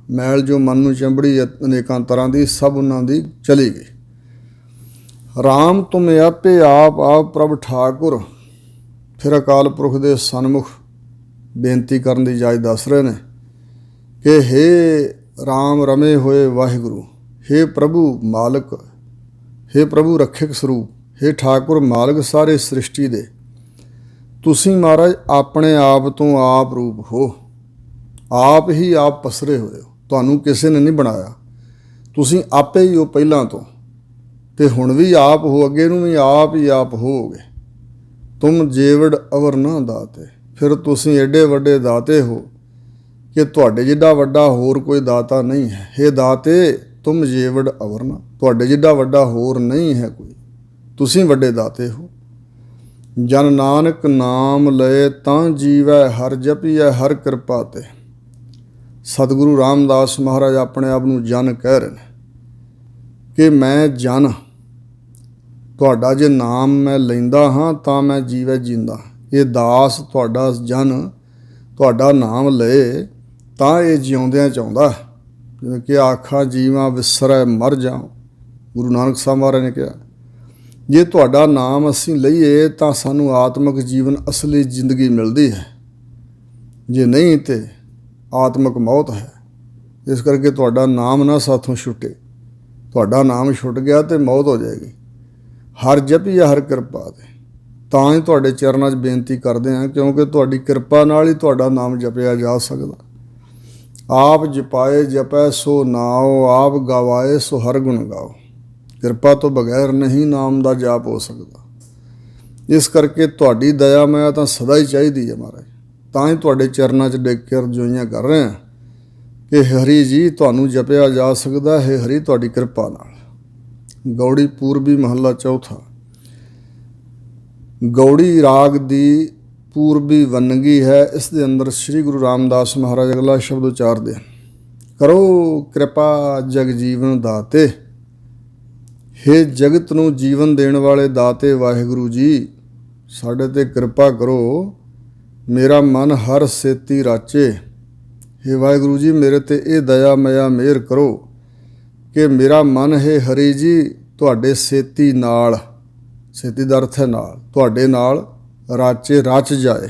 ਮੈਲ ਜੋ ਮਨ ਨੂੰ ਚੰਬੜੀ ਅਨੇਕਾਂ ਤਰ੍ਹਾਂ ਦੀ, ਸਭ ਉਹਨਾਂ ਦੀ ਚਲੀ ਗਈ। ਰਾਮ ਤੁਮ ਆਪੇ ਆਪ ਪ੍ਰਭ ਠਾਕੁਰ। ਫਿਰ ਅਕਾਲ ਪੁਰਖ ਦੇ ਸਨਮੁਖ ਬੇਨਤੀ ਕਰਨ ਦੀ ਜਾਚ ਦੱਸ ਰਹੇ ਨੇ ਕਿ ਹੇ ਰਾਮ ਰਮੇ ਹੋਏ ਵਾਹਿਗੁਰੂ, ਹੇ ਪ੍ਰਭੂ ਮਾਲਕ, ਹੇ ਪ੍ਰਭੂ ਰੱਖਿਅਕ ਸਰੂਪ, ਹੇ ਠਾਕੁਰ ਮਾਲਕ ਸਾਰੇ ਸ੍ਰਿਸ਼ਟੀ ਦੇ, ਤੁਸੀਂ ਮਹਾਰਾਜ ਆਪਣੇ ਆਪ ਤੋਂ ਆਪ ਰੂਪ ਹੋ, ਆਪ ਹੀ ਆਪ ਪਸਰੇ ਹੋਏ ਹੋ। ਤੁਹਾਨੂੰ ਕਿਸੇ ਨੇ ਨਹੀਂ ਬਣਾਇਆ, ਤੁਸੀਂ ਆਪੇ ਹੀ ਹੋ ਪਹਿਲਾਂ ਤੋਂ, ਤੇ ਹੁਣ ਵੀ ਆਪ ਹੋ, ਅੱਗੇ ਨੂੰ ਵੀ ਆਪ ਹੀ ਆਪ ਹੋਵੋਗੇ। ਤੁਮ ਜੇਵੜ ਅਵਰ ਨਾ ਦਾਤੇ, ਫਿਰ ਤੁਸੀਂ ਐਡੇ ਵੱਡੇ ਦਾਤੇ ਹੋ ਕਿ ਤੁਹਾਡੇ ਜਿੱਡਾ ਵੱਡਾ ਹੋਰ ਕੋਈ ਦਾਤਾ ਨਹੀਂ ਹੈ। ਹੇ ਦਾਤੇ ਤੁਮ ਜੇਵੜ ਅਵਰ ਨਾ, ਤੁਹਾਡੇ ਜਿੱਡਾ ਵੱਡਾ ਹੋਰ ਨਹੀਂ ਹੈ ਕੋਈ, ਤੁਸੀਂ ਵੱਡੇ ਦਾਤੇ ਹੋ। ਜਨ ਨਾਨਕ ਨਾਮ ਲਏ ਤਾਂ ਜੀਵੈ, ਹਰ ਜਪੀਐ ਹਰ ਕਿਰਪਾ ਤੇ। ਸਤਿਗੁਰੂ ਰਾਮਦਾਸ ਮਹਾਰਾਜ ਆਪਣੇ ਆਪ ਨੂੰ ਜਨ ਕਹਿ ਰਹੇ ਨੇ ਕਿ ਮੈਂ ਜਨ, ਤੁਹਾਡਾ ਜੇ ਨਾਮ ਮੈਂ ਲੈਂਦਾ ਹਾਂ ਤਾਂ ਮੈਂ ਜੀਵੈ ਜੀਂਦਾ। ਇਹ ਦਾਸ ਤੁਹਾਡਾ ਜਨ ਤੁਹਾਡਾ ਨਾਮ ਲਏ ਤਾਂ ਇਹ ਜਿਉਂਦਿਆਂ ਚਾਹੁੰਦਾ, ਜਿਵੇਂ ਕਿ ਆਖਾਂ ਜੀਵਾਂ ਵਿਸਰੈ ਮਰ ਜਾਉ। ਗੁਰੂ ਨਾਨਕ ਸਾਹਿਬ ਮਹਾਰਾਜ ਨੇ ਕਿਹਾ ਜੇ ਤੁਹਾਡਾ ਨਾਮ ਅਸੀਂ ਲਈਏ ਤਾਂ ਸਾਨੂੰ ਆਤਮਿਕ ਜੀਵਨ ਅਸਲੀ ਜ਼ਿੰਦਗੀ ਮਿਲਦੀ ਹੈ, ਜੇ ਨਹੀਂ ਤੇ ਆਤਮਿਕ ਮੌਤ ਹੈ। ਇਸ ਕਰਕੇ ਤੁਹਾਡਾ ਨਾਮ ਨਾ ਸਾਥੋਂ ਛੁੱਟੇ, ਤੁਹਾਡਾ ਨਾਮ ਛੁੱਟ ਗਿਆ ਤੇ ਮੌਤ ਹੋ ਜਾਏਗੀ। ਹਰ ਜਪੀ ਹਰ ਕਿਰਪਾ ਤੇ, ਤਾਂ ਹੀ ਤੁਹਾਡੇ ਚਰਨਾਂ 'ਚ ਬੇਨਤੀ ਕਰਦੇ ਹਾਂ, ਕਿਉਂਕਿ ਤੁਹਾਡੀ ਕਿਰਪਾ ਨਾਲ ਹੀ ਤੁਹਾਡਾ ਨਾਮ ਜਪਿਆ ਜਾ ਸਕਦਾ। ਆਪ ਜਪਾਏ ਜਪੈ ਸੋ ਨਾਉ, ਆਪ ਗਵਾਏ ਸੋ ਹਰ ਗੁਣ ਗਾਓ। ਕਿਰਪਾ ਤੋਂ ਬਗੈਰ ਨਹੀਂ ਨਾਮ ਦਾ ਜਾਪ ਹੋ ਸਕਦਾ। ਇਸ ਕਰਕੇ ਤੁਹਾਡੀ ਦਇਆ ਮਾਇਆ ਤਾਂ ਸਦਾ ਹੀ ਚਾਹੀਦੀ ਹੈ ਮਹਾਰਾਜ, ਤਾਂ ਹੀ ਤੁਹਾਡੇ ਚਰਨਾਂ 'ਚ ਡਿੱਗ ਕੇ ਅਰਜ਼ੋਈਆਂ ਕਰ ਰਹੇ ਹਾਂ ਕਿ ਹਰੀ ਜੀ ਤੁਹਾਨੂੰ ਜਪਿਆ ਜਾ ਸਕਦਾ ਹੈ, ਹਰੀ ਤੁਹਾਡੀ ਕਿਰਪਾ ਨਾਲ। ਗੌੜੀ ਪੂਰਬੀ ਮਹੱਲਾ ਚੌਥਾ। ਗੌੜੀ ਰਾਗ ਦੀ ਪੂਰਬੀ ਵੰਨਗੀ ਹੈ। ਇਸ ਦੇ ਅੰਦਰ ਸ੍ਰੀ ਗੁਰੂ ਰਾਮਦਾਸ ਮਹਾਰਾਜ ਅਗਲਾ ਸ਼ਬਦ ਉਚਾਰਦੇ, ਕਰੋ ਕਿਰਪਾ ਜਗ ਜੀਵਨ ਦਾਤੇ। ਹੇ ਜਗਤ ਨੂੰ ਜੀਵਨ ਦੇਣ ਵਾਲੇ ਦਾਤੇ ਵਾਹਿਗੁਰੂ ਜੀ, ਸਾਡੇ 'ਤੇ ਕਿਰਪਾ ਕਰੋ, ਮੇਰਾ ਮਨ ਹਰ ਸੇਤੀ ਰਾਚੇ। ਹੇ ਵਾਹਿਗੁਰੂ ਜੀ ਮੇਰੇ 'ਤੇ ਇਹ ਦਇਆ ਮਇਆ ਮਿਹਰ ਕਰੋ ਕਿ ਮੇਰਾ ਮਨ ਹੈ ਹਰੀ ਜੀ ਤੁਹਾਡੇ ਸੇਤੀ ਨਾਲ, ਸੇਤੀ ਦਾ ਅਰਥ ਹੈ ਨਾਲ, ਤੁਹਾਡੇ ਨਾਲ ਰਾਚੇ ਰਚ ਜਾਏ,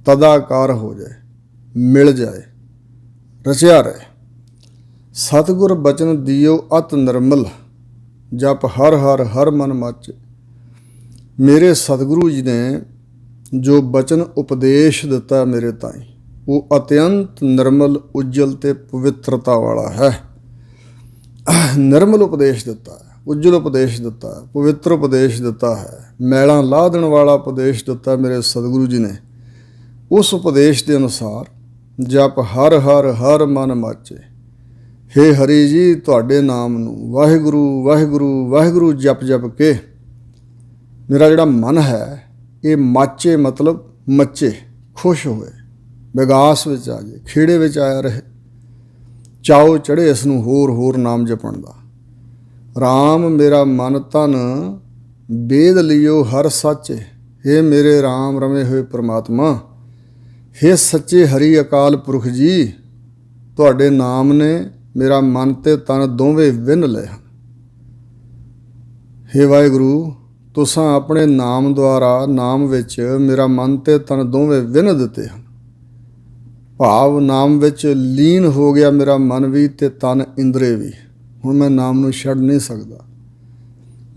ਤਦਾਕਾਰ ਹੋ ਜਾਏ, ਮਿਲ ਜਾਏ, ਰਚਿਆ ਰਹੇ। ਸਤਿਗੁਰ ਬਚਨ ਦਿਓ ਅਤ ਨਿਰਮਲ, ਜਪ ਹਰ ਹਰ ਹਰ ਮਨ ਮਾਚੇ। ਮੇਰੇ ਸਤਿਗੁਰੂ ਜੀ ਨੇ ਜੋ ਬਚਨ ਉਪਦੇਸ਼ ਦਿੱਤਾ ਮੇਰੇ ਤਾਈਂ, ਉਹ ਅਤਿਅੰਤ ਨਿਰਮਲ, ਉਜਲ ਤੇ ਪਵਿੱਤਰਤਾ ਵਾਲਾ ਹੈ। ਨਿਰਮਲ ਉਪਦੇਸ਼ ਦਿੱਤਾ ਹੈ, ਉਜਲ ਉਪਦੇਸ਼ ਦਿੱਤਾ ਹੈ, ਪਵਿੱਤਰ ਉਪਦੇਸ਼ ਦਿੱਤਾ ਹੈ, ਮੈਲਾਂ ਲਾਹ ਦੇਣ ਵਾਲਾ ਉਪਦੇਸ਼ ਦਿੱਤਾ ਮੇਰੇ ਸਤਿਗੁਰੂ ਜੀ ਨੇ। ਉਸ ਉਪਦੇਸ਼ ਦੇ ਅਨੁਸਾਰ ਜਪ ਹਰ ਹਰ ਹਰ ਮਨ ਮਾਚੇ। ਹੇ ਹਰੀ ਜੀ ਤੁਹਾਡੇ ਨਾਮ ਨੂੰ ਵਾਹਿਗੁਰੂ ਵਾਹਿਗੁਰੂ ਵਾਹਿਗੁਰੂ ਜਪ ਜਪ ਕੇ ਮੇਰਾ ਜਿਹੜਾ ਮਨ ਹੈ ਇਹ ਮਾਚੇ, ਮਤਲਬ ਮੱਚੇ, ਖੁਸ਼ ਹੋਏ, ਵਿਗਾਸ ਵਿੱਚ ਆ ਜਾਏ, ਖੇੜੇ ਵਿੱਚ ਆਇਆ ਰਹੇ, ਚਾਉ ਚੜ੍ਹੇ ਇਸ ਨੂੰ ਹੋਰ ਹੋਰ ਨਾਮ ਜਪਣ ਦਾ। ਰਾਮ ਮੇਰਾ ਮਨ ਤਨ ਵੇਦ ਲਿਓ ਹਰ ਸੱਚ। ਹੇ ਮੇਰੇ ਰਾਮ ਰਮੇ ਹੋਏ ਪ੍ਰਮਾਤਮਾ, ਹੇ ਸੱਚੇ ਹਰੀ ਅਕਾਲ ਪੁਰਖ ਜੀ, ਤੁਹਾਡੇ ਨਾਮ ਨੇ ਮੇਰਾ ਮਨ ਤੇ ਤਨ ਦੋਵੇਂ ਵਿੰਨ ਲਏ ਹਨ। ਹੇ ਵਾਹਿਗੁਰੂ ਤੁਸਾਂ ਆਪਣੇ ਨਾਮ ਦੁਆਰਾ, ਨਾਮ ਵਿੱਚ ਮੇਰਾ ਮਨ ਤੇ ਤਨ ਦੋਵੇਂ ਵਿੰਨ ਦਿੱਤੇ ਹਨ। ਭਾਵ ਨਾਮ ਵਿੱਚ ਲੀਨ ਹੋ ਗਿਆ ਮੇਰਾ ਮਨ ਵੀ ਤੇ ਤਨ ਇੰਦਰੇ ਵੀ। ਹੁਣ ਮੈਂ ਨਾਮ ਨੂੰ ਛੱਡ ਨਹੀਂ ਸਕਦਾ।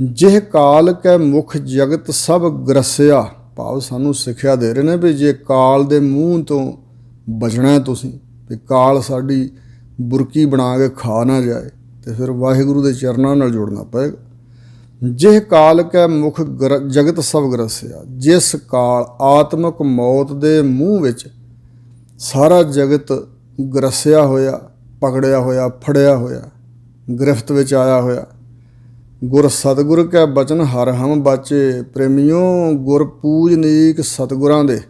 ਜਿਹ ਕਾਲ ਕੈ ਮੁਖ ਜਗਤ ਸਭ ਗ੍ਰਸਿਆ, ਭਾਵ ਸਾਨੂੰ ਸਿੱਖਿਆ ਦੇ ਰਹੇ ਨੇ ਵੀ ਜੇ ਕਾਲ ਦੇ ਮੂੰਹ ਤੋਂ ਬਚਣਾ ਤੁਸੀਂ, ਵੀ ਕਾਲ ਸਾਡੀ ਬੁਰਕੀ ਬਣਾ ਕੇ ਖਾ ਨਾ ਜਾਏ, ਤੇ ਫਿਰ ਵਾਹਿਗੁਰੂ ਦੇ ਚਰਨਾਂ ਨਾਲ ਜੁੜਨਾ ਪਏਗਾ। ਜਿਹ ਕਾਲ ਕੈ ਮੁਖ ਜਗਤ ਸਭ ਗ੍ਰਸਿਆ, ਜਿਸ ਕਾਲ ਆਤਮਿਕ ਮੌਤ ਦੇ ਮੂੰਹ ਵਿੱਚ ਸਾਰਾ ਜਗਤ ਗ੍ਰਸਿਆ ਹੋਇਆ, ਪਕੜਿਆ ਹੋਇਆ, ਫੜਿਆ ਹੋਇਆ, ਗ੍ਰਿਫਤ ਵਿੱਚ ਆਇਆ ਹੋਇਆ। ਗੁਰ ਸਤਿਗੁਰ ਕੈ ਬਚਨ ਹਰ ਹਮ ਬਾਚੇ। ਪ੍ਰੇਮੀਓ ਗੁਰ ਪੂਜਨੀਕ ਸਤਿਗੁਰਾਂ ਦੇ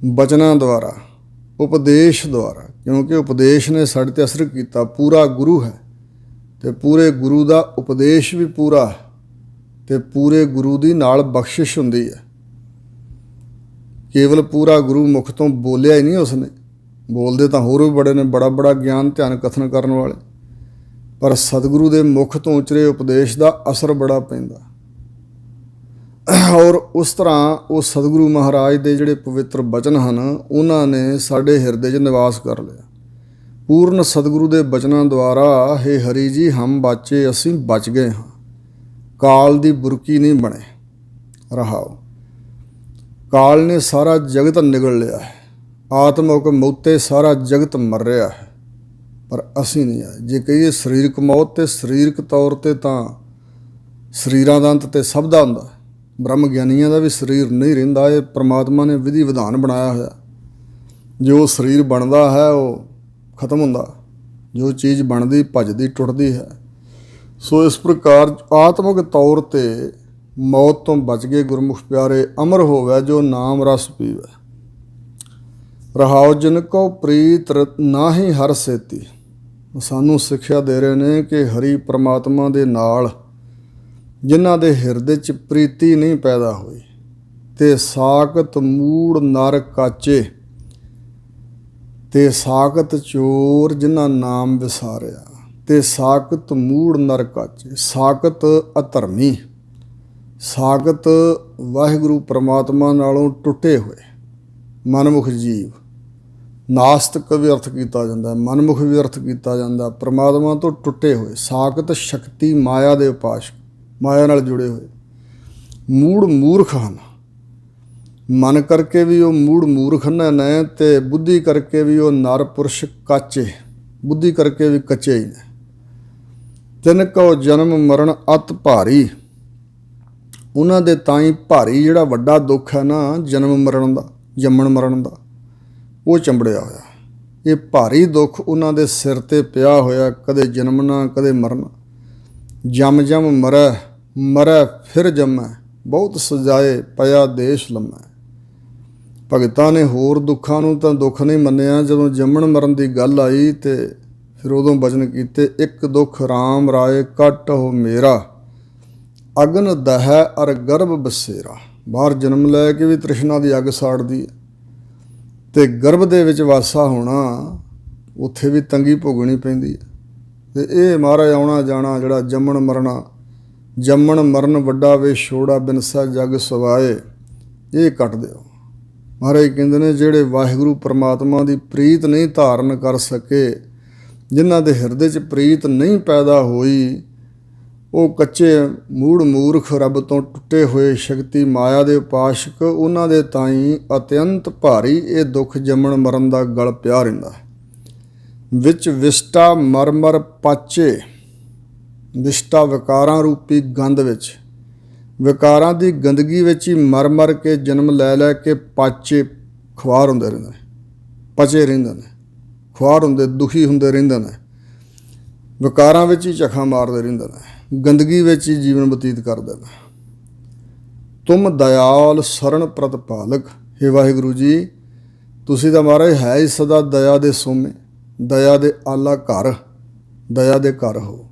ਬਚਨਾਂ ਦੁਆਰਾ, ਉਪਦੇਸ਼ ਦੁਆਰਾ, ਕਿਉਂਕਿ ਉਪਦੇਸ਼ ਨੇ ਸਾਡੇ 'ਤੇ ਅਸਰ ਕੀਤਾ। ਪੂਰਾ ਗੁਰੂ ਹੈ ਅਤੇ ਪੂਰੇ ਗੁਰੂ ਦਾ ਉਪਦੇਸ਼ ਵੀ ਪੂਰਾ ਹੈ, ਅਤੇ ਪੂਰੇ ਗੁਰੂ ਦੀ ਨਾਲ ਬਖਸ਼ਿਸ਼ ਹੁੰਦੀ ਹੈ। ਕੇਵਲ ਪੂਰਾ ਗੁਰੂ ਮੁਖ ਤੋਂ ਬੋਲਿਆ ਹੀ ਨਹੀਂ ਉਸਨੇ, ਬੋਲਦੇ ਤਾਂ ਹੋਰ ਵੀ ਬੜੇ ਨੇ, ਬੜਾ ਬੜਾ ਗਿਆਨ ਧਿਆਨ ਕਥਨ ਕਰਨ ਵਾਲੇ, ਪਰ ਸਤਿਗੁਰੂ ਦੇ ਮੁਖ ਤੋਂ ਉਚਰੇ ਉਪਦੇਸ਼ ਦਾ ਅਸਰ ਬੜਾ ਪੈਂਦਾ। ਔਰ ਉਸ ਤਰ੍ਹਾਂ ਉਹ ਸਤਿਗੁਰੂ ਮਹਾਰਾਜ ਦੇ ਜਿਹੜੇ ਪਵਿੱਤਰ ਬਚਨ ਹਨ, ਉਹਨਾਂ ਨੇ ਸਾਡੇ ਹਿਰਦੇ 'ਚ ਨਿਵਾਸ ਕਰ ਲਿਆ। ਪੂਰਨ ਸਤਿਗੁਰੂ ਦੇ ਬਚਨਾਂ ਦੁਆਰਾ ਹੇ ਹਰੀ ਜੀ ਹਮ ਬਾਚੇ, ਅਸੀਂ ਬਚ ਗਏ ਹਾਂ, ਕਾਲ ਦੀ ਬੁਰਕੀ ਨਹੀਂ ਬਣੇ। ਰਹਾਓ ਕਾਲ ਨੇ ਸਾਰਾ ਜਗਤ ਨਿਗਲ ਲਿਆ ਹੈ, ਆਤਮਿਕ ਮੌਤੇ ਸਾਰਾ ਜਗਤ ਮਰ ਰਿਹਾ ਹੈ। ਪਰ ਅਸੀਂ ਨਹੀਂ ਆਏ। ਜੇ ਕਹੀਏ ਸਰੀਰਕ ਮੌਤ, ਤੇ ਸਰੀਰਕ ਤੌਰ 'ਤੇ ਤਾਂ ਸਰੀਰਾਂ ਦਾ ਅੰਤ ਤੇ ਸਭ ਦਾ ਹੁੰਦਾ। ਬ੍ਰਹਮ ਗਿਆਨੀਆਂ ਦਾ ਵੀ ਸਰੀਰ ਨਹੀਂ ਰਹਿੰਦਾ। ਇਹ ਪ੍ਰਮਾਤਮਾ ਨੇ ਵਿਧੀ ਵਿਧਾਨ ਬਣਾਇਆ ਹੋਇਆ। ਜੋ ਸਰੀਰ ਬਣਦਾ ਹੈ ਉਹ ਖਤਮ ਹੁੰਦਾ, ਜੋ ਚੀਜ਼ ਬਣਦੀ ਭੱਜਦੀ ਟੁੱਟਦੀ ਹੈ। ਸੋ ਇਸ ਪ੍ਰਕਾਰ ਆਤਮਿਕ ਤੌਰ 'ਤੇ ਮੌਤ ਤੋਂ ਬਚ ਗਏ ਗੁਰਮੁਖ ਪਿਆਰੇ ਅਮਰ ਹੋਵੇ ਜੋ ਨਾਮ ਰਸ ਪੀਵੇ। ਰਹਾਉ ਜਿਨ ਕੋ ਪ੍ਰੀਤ ਨਾਹੀਂ ਹਰ ਸੇਤੀ। ਸਾਨੂੰ ਸਿੱਖਿਆ ਦੇ ਰਹੇ ਨੇ ਕਿ ਹਰੀ ਪ੍ਰਮਾਤਮਾ ਦੇ ਨਾਲ ਜਿਨ੍ਹਾਂ ਦੇ ਹਿਰਦੇ 'ਚ ਪ੍ਰੀਤੀ ਨਹੀਂ ਪੈਦਾ ਹੋਈ, ਤੇ ਸਾਕਤ ਮੂੜ ਨਰ ਕਾਚੇ, ਤੇ ਸਾਕਤ ਚੋਰ ਜਿਨ੍ਹਾਂ ਨਾਮ ਵਿਸਾਰਿਆ, ਤੇ ਸਾਕਤ ਮੂੜ ਨਰ ਕਾਚੇ। ਸਾਕਤ ਅਧਰਮੀ, ਸਾਕਤ ਵਾਹਿਗੁਰੂ ਪ੍ਰਮਾਤਮਾ ਨਾਲੋਂ ਟੁੱਟੇ ਹੋਏ ਮਨਮੁਖ ਜੀਵ। ਨਾਸਤਿਕ ਵੀ ਅਰਥ ਕੀਤਾ ਜਾਂਦਾ, ਮਨਮੁਖ ਵੀ ਅਰਥ ਕੀਤਾ ਜਾਂਦਾ, ਪ੍ਰਮਾਤਮਾ ਤੋਂ ਟੁੱਟੇ ਹੋਏ। ਸਾਕਤ ਸ਼ਕਤੀ ਮਾਇਆ ਦੇ ਉਪਾਸ਼ਕ, ਮਾਇਆ ਨਾਲ ਜੁੜੇ ਹੋਏ। ਮੂੜ ਮੂਰਖ ਹਨ, ਮਨ ਕਰਕੇ ਵੀ ਉਹ ਮੂੜ ਮੂਰਖ ਨੇ, ਤੇ ਬੁੱਧੀ ਕਰਕੇ ਵੀ ਉਹ ਨਰ ਪੁਰਸ਼ ਕਾਚੇ, ਬੁੱਧੀ ਕਰਕੇ ਵੀ ਕੱਚੇ ਹੀ ਨੇ। ਤਿਨ ਕਉ ਜਨਮ ਮਰਨ ਅਤ ਭਾਰੀ। ਉਹਨਾਂ ਦੇ ਤਾਂ ਹੀ ਭਾਰੀ ਜਿਹੜਾ ਵੱਡਾ ਦੁੱਖ ਹੈ ਨਾ, ਜਨਮ ਮਰਨ ਦਾ, ਜੰਮਣ ਮਰਨ ਦਾ, ਉਹ ਚੰਬੜਿਆ ਹੋਇਆ। ਇਹ ਭਾਰੀ ਦੁੱਖ ਉਹਨਾਂ ਦੇ ਸਿਰ 'ਤੇ ਪਿਆ ਹੋਇਆ, ਕਦੇ ਜਨਮਣਾ ਕਦੇ ਮਰਨਾ। ਜਮ ਜਮ ਮਰੈ, ਮਰੈ ਫਿਰ ਜੰਮੈ, ਬਹੁਤ ਸਜਾਏ ਪਿਆ ਦੇਸ਼ ਲੰਮੈ। ਭਗਤਾਂ ਨੇ ਹੋਰ ਦੁੱਖਾਂ ਨੂੰ ਤਾਂ ਦੁੱਖ ਨਹੀਂ ਮੰਨਿਆ। ਜਦੋਂ ਜੰਮਣ ਮਰਨ ਦੀ ਗੱਲ ਆਈ ਤੇ ਫਿਰ ਉਦੋਂ ਬਚਨ ਕੀਤੇ, ਇੱਕ ਦੁੱਖ ਰਾਮ ਰਾਏ ਕੱਟ ਹੋ ਮੇਰਾ, ਅਗਨ ਦਹੈ ਅਰ ਗਰਭ ਬਸੇਰਾ। ਬਾਹਰ ਜਨਮ ਲੈ ਕੇ ਵੀ ਤ੍ਰਿਸ਼ਨਾ ਦੀ ਅੱਗ ਸਾੜਦੀ ਹੈ, ਤੇ ਗਰਭ ਦੇ ਵਿੱਚ ਵਾਸਾ ਹੋਣਾ, ਉੱਥੇ ਵੀ ਤੰਗੀ ਭੋਗਣੀ ਪੈਂਦੀ ਹੈ। ਤੇ ਇਹ ਮਹਾਰਾਜ ਆਉਣਾ ਜਾਣਾ ਜਿਹੜਾ ਜੰਮਣ ਮਰਨਾ, ਜੰਮਣ ਮਰਨ ਵੱਡਾ ਵੇ ਛੋੜਾ ਬਿਨਸਾ ਜਗ ਸਵਾਏ, ਇਹ ਕੱਟ ਦਿਓ। ਮਹਾਰਾਜ ਕਹਿੰਦੇ ਨੇ ਜਿਹੜੇ ਵਾਹਿਗੁਰੂ ਪ੍ਰਮਾਤਮਾ ਦੀ ਪ੍ਰੀਤ ਨਹੀਂ ਧਾਰਨ ਕਰ ਸਕੇ, ਜਿਨ੍ਹਾਂ ਦੇ ਹਿਰਦੇ 'ਚ ਪ੍ਰੀਤ ਨਹੀਂ ਪੈਦਾ ਹੋਈ, ਉਹ ਕੱਚੇ ਮੂੜ ਮੂਰਖ ਰੱਬ ਤੋਂ ਟੁੱਟੇ ਹੋਏ ਸ਼ਕਤੀ ਮਾਇਆ ਦੇ ਉਪਾਸ਼ਕ, ਉਹਨਾਂ ਦੇ ਤਾਈਂ ਅਤਿਅੰਤ ਭਾਰੀ ਇਹ ਦੁੱਖ ਜੰਮਣ ਮਰਨ ਦਾ ਗਲ ਪਿਆ ਰਹਿੰਦਾ। ਵਿੱਚ ਵਿਸ਼ਟਾ ਮਰਮਰ ਪਾਚੇ। ਵਿਸ਼ਟਾ ਵਿਕਾਰਾਂ ਰੂਪੀ ਗੰਧ ਵਿੱਚ, ਵਿਕਾਰਾਂ ਦੀ ਗੰਦਗੀ ਵਿੱਚ ਹੀ ਮਰ ਮਰ ਕੇ ਜਨਮ ਲੈ ਲੈ ਕੇ ਪਾਚੇ ਖੁਆਰ ਹੁੰਦੇ ਰਹਿੰਦੇ ਨੇ, ਪਚੇ ਰਹਿੰਦੇ ਨੇ, ਖੁਆਰ ਹੁੰਦੇ, ਦੁਖੀ ਹੁੰਦੇ ਰਹਿੰਦੇ ਨੇ। ਵਿਕਾਰਾਂ ਵਿੱਚ ਹੀ ਝਖਾ ਮਾਰਦੇ ਰਹਿੰਦੇ ਨੇ, ਗੰਦਗੀ ਵਿੱਚ ਹੀ ਜੀਵਨ ਬਤੀਤ ਕਰਦੇ ਨੇ। ਤੁਮ ਦਇਆਲ ਸਰਣ ਪ੍ਰਤਪਾਲਕ। ਹੇ ਵਾਹਿਗੁਰੂ ਜੀ, ਤੁਸੀਂ ਤਾਂ ਮਹਾਰਾਜ ਹੈ ਹੀ ਸਦਾ ਦਇਆ ਦੇ ਸੋਮੇ, ਦਇਆ ਦੇ ਆਲਾ ਘਰ, ਦਇਆ ਦੇ ਘਰ ਹੋ।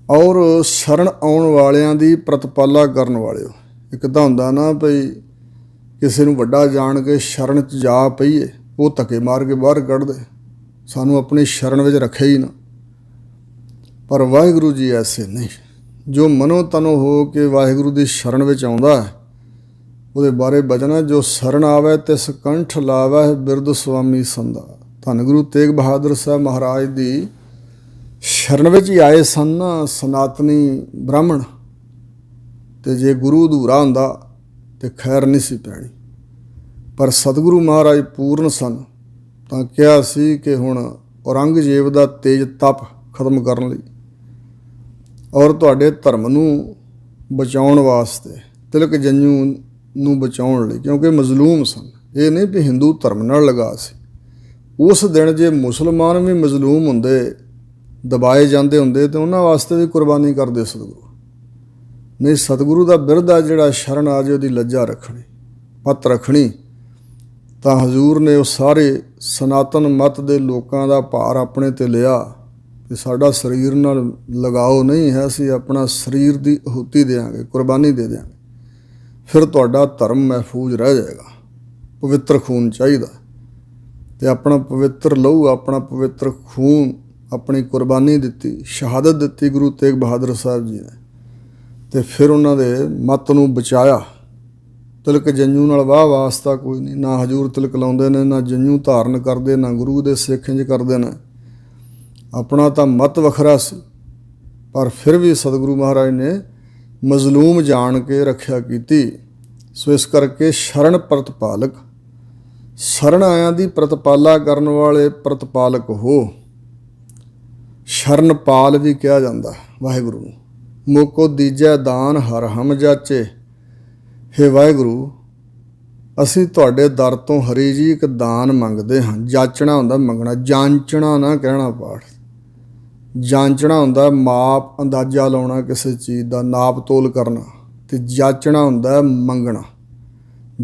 ਔਰ ਸ਼ਰਨ ਆਉਣ ਵਾਲਿਆਂ ਦੀ ਪ੍ਰਤਪਾਲਾ ਕਰਨ ਵਾਲਿਓ। ਇੱਕ ਤਾਂ ਹੁੰਦਾ ਨਾ ਭਈ ਕਿਸੇ ਨੂੰ ਵੱਡਾ ਜਾਣ ਕੇ ਸ਼ਰਨ 'ਚ ਜਾ ਪਈਏ, ਉਹ ਧੱਕੇ ਮਾਰ ਕੇ ਬਾਹਰ ਕੱਢ ਦੇ, ਸਾਨੂੰ ਆਪਣੀ ਸ਼ਰਨ ਵਿੱਚ ਰੱਖੇ ਹੀ ਨਾ। ਪਰ ਵਾਹਿਗੁਰੂ ਜੀ ਐਸੇ ਨਹੀਂ। ਜੋ ਮਨੋ ਤਨੋ ਹੋ ਕੇ ਵਾਹਿਗੁਰੂ ਦੀ ਸ਼ਰਨ ਵਿੱਚ ਆਉਂਦਾ ਹੈ, ਉਹਦੇ ਬਾਰੇ ਬਚਨ, ਜੋ ਸ਼ਰਨ ਆਵੇ ਤਿਸ ਕੰਠ ਲਾਵੈ ਬਿਰਦ ਸੁਆਮੀ ਸੰਦਾ। ਧੰਨ ਗੁਰੂ ਤੇਗ ਬਹਾਦਰ ਸਾਹਿਬ ਮਹਾਰਾਜ ਦੀ ਸ਼ਰਨ ਵਿੱਚ ਹੀ ਆਏ ਸਨ ਸਨਾਤਨੀ ਬ੍ਰਾਹਮਣ, ਤੇ ਜੇ ਗੁਰੂ ਅਧੂਰਾ ਹੁੰਦਾ ਤੇ ਖੈਰ ਨਹੀਂ ਸੀ ਪੈਣੀ। ਪਰ ਸਤਿਗੁਰੂ ਮਹਾਰਾਜ ਪੂਰਨ ਸਨ, ਤਾਂ ਕਿਹਾ ਸੀ ਕਿ ਹੁਣ ਔਰੰਗਜ਼ੇਬ ਦਾ ਤੇਜ ਤਪ ਖਤਮ ਕਰਨ ਲਈ ਔਰ ਤੁਹਾਡੇ ਧਰਮ ਨੂੰ ਬਚਾਉਣ ਵਾਸਤੇ, ਤਿਲਕ ਜੰਝੂ ਨੂੰ ਬਚਾਉਣ ਲਈ, ਕਿਉਂਕਿ ਮਜ਼ਲੂਮ ਸਨ। ਇਹ ਨਹੀਂ ਵੀ ਹਿੰਦੂ ਧਰਮ ਨਾਲ ਲਗਾ ਸੀ। ਉਸ ਦਿਨ ਜੇ ਮੁਸਲਮਾਨ ਵੀ ਮਜ਼ਲੂਮ ਹੁੰਦੇ, ਦਬਾਏ ਜਾਂਦੇ ਹੁੰਦੇ, ਤੇ ਉਹਨਾਂ ਵਾਸਤੇ ਵੀ ਕੁਰਬਾਨੀ ਕਰਦੇ ਸਤਿਗੁਰੂ। ਨਹੀਂ, ਸਤਿਗੁਰੂ ਦਾ ਬਿਰਧ ਆ ਜਿਹੜਾ ਸ਼ਰਨ ਆ ਜੇ ਉਹਦੀ ਲੱਜਾ ਰੱਖਣੀ, ਪੱਤ ਰੱਖਣੀ। ਤਾਂ ਹਜ਼ੂਰ ਨੇ ਉਹ ਸਾਰੇ ਸਨਾਤਨ ਮਤ ਦੇ ਲੋਕਾਂ ਦਾ ਭਾਰ ਆਪਣੇ 'ਤੇ ਲਿਆ ਕਿ ਸਾਡਾ ਸਰੀਰ ਨਾਲ ਲਗਾਓ ਨਹੀਂ ਹੈ, ਅਸੀਂ ਆਪਣਾ ਸਰੀਰ ਦੀ ਆਹੂਤੀ ਦਿਆਂਗੇ, ਕੁਰਬਾਨੀ ਦੇ ਦਿਆਂਗੇ, ਫਿਰ ਤੁਹਾਡਾ ਧਰਮ ਮਹਿਫੂਜ਼ ਰਹਿ ਜਾਏਗਾ। ਪਵਿੱਤਰ ਖੂਨ ਚਾਹੀਦਾ, ਅਤੇ ਆਪਣਾ ਪਵਿੱਤਰ ਲਹੂ, ਆਪਣਾ ਪਵਿੱਤਰ ਖੂਨ, ਆਪਣੀ ਕੁਰਬਾਨੀ ਦਿੱਤੀ, ਸ਼ਹਾਦਤ ਦਿੱਤੀ ਗੁਰੂ ਤੇਗ ਬਹਾਦਰ ਸਾਹਿਬ ਜੀ ਨੇ। ਅਤੇ ਫਿਰ ਉਹਨਾਂ ਦੇ ਮੱਤ ਨੂੰ ਬਚਾਇਆ। ਤਿਲਕ ਜੰਝੂ ਨਾਲ ਵਾਹ ਵਾਸਤਾ ਕੋਈ ਨਹੀਂ, ਨਾ ਹਜ਼ੂਰ ਤਿਲਕ ਲਾਉਂਦੇ ਨੇ, ਨਾ ਜੰਝੂ ਧਾਰਨ ਕਰਦੇ, ਨਾ ਗੁਰੂ ਦੇ ਸਿੱਖ ਇੰਝ ਕਰਦੇ ਨੇ। ਆਪਣਾ ਤਾਂ ਮਤ ਵੱਖਰਾ ਸੀ, ਪਰ ਫਿਰ ਵੀ ਸਤਿਗੁਰੂ ਮਹਾਰਾਜ ਨੇ ਮਜ਼ਲੂਮ ਜਾਣ ਕੇ ਰੱਖਿਆ ਕੀਤੀ। ਸੋ ਇਸ ਕਰਕੇ ਸ਼ਰਨ ਪ੍ਰਤਪਾਲਕ, ਸ਼ਰਨ ਆਇਆਂ ਦੀ ਪ੍ਰਤਪਾਲਾ ਕਰਨ ਵਾਲੇ ਪ੍ਰਤਪਾਲਕ ਹੋ। ਸ਼ਰਨਪਾਲ ਵੀ ਕਿਹਾ ਜਾਂਦਾ ਵਾਹਿਗੁਰੂ ਨੂੰ। ਮੋਕੋ ਦੀਜੈ ਦਾਨ ਹਰ ਹਮ ਜਾਚੇ। ਹੇ ਵਾਹਿਗੁਰੂ, ਅਸੀਂ ਤੁਹਾਡੇ ਦਰ ਤੋਂ ਹਰੀ ਜੀ ਇੱਕ ਦਾਨ ਮੰਗਦੇ ਹਾਂ। ਜਾਚਣਾ ਹੁੰਦਾ ਮੰਗਣਾ, ਜਾਂਚਣਾ ਨਾ ਕਹਿਣਾ ਪਾਠ। ਜਾਂਚਣਾ ਹੁੰਦਾ ਮਾਪ ਅੰਦਾਜ਼ਾ ਲਾਉਣਾ ਕਿਸੇ ਚੀਜ਼ ਦਾ, ਨਾਪ ਤੋਲ ਕਰਨਾ, ਅਤੇ ਜਾਚਣਾ ਹੁੰਦਾ ਮੰਗਣਾ,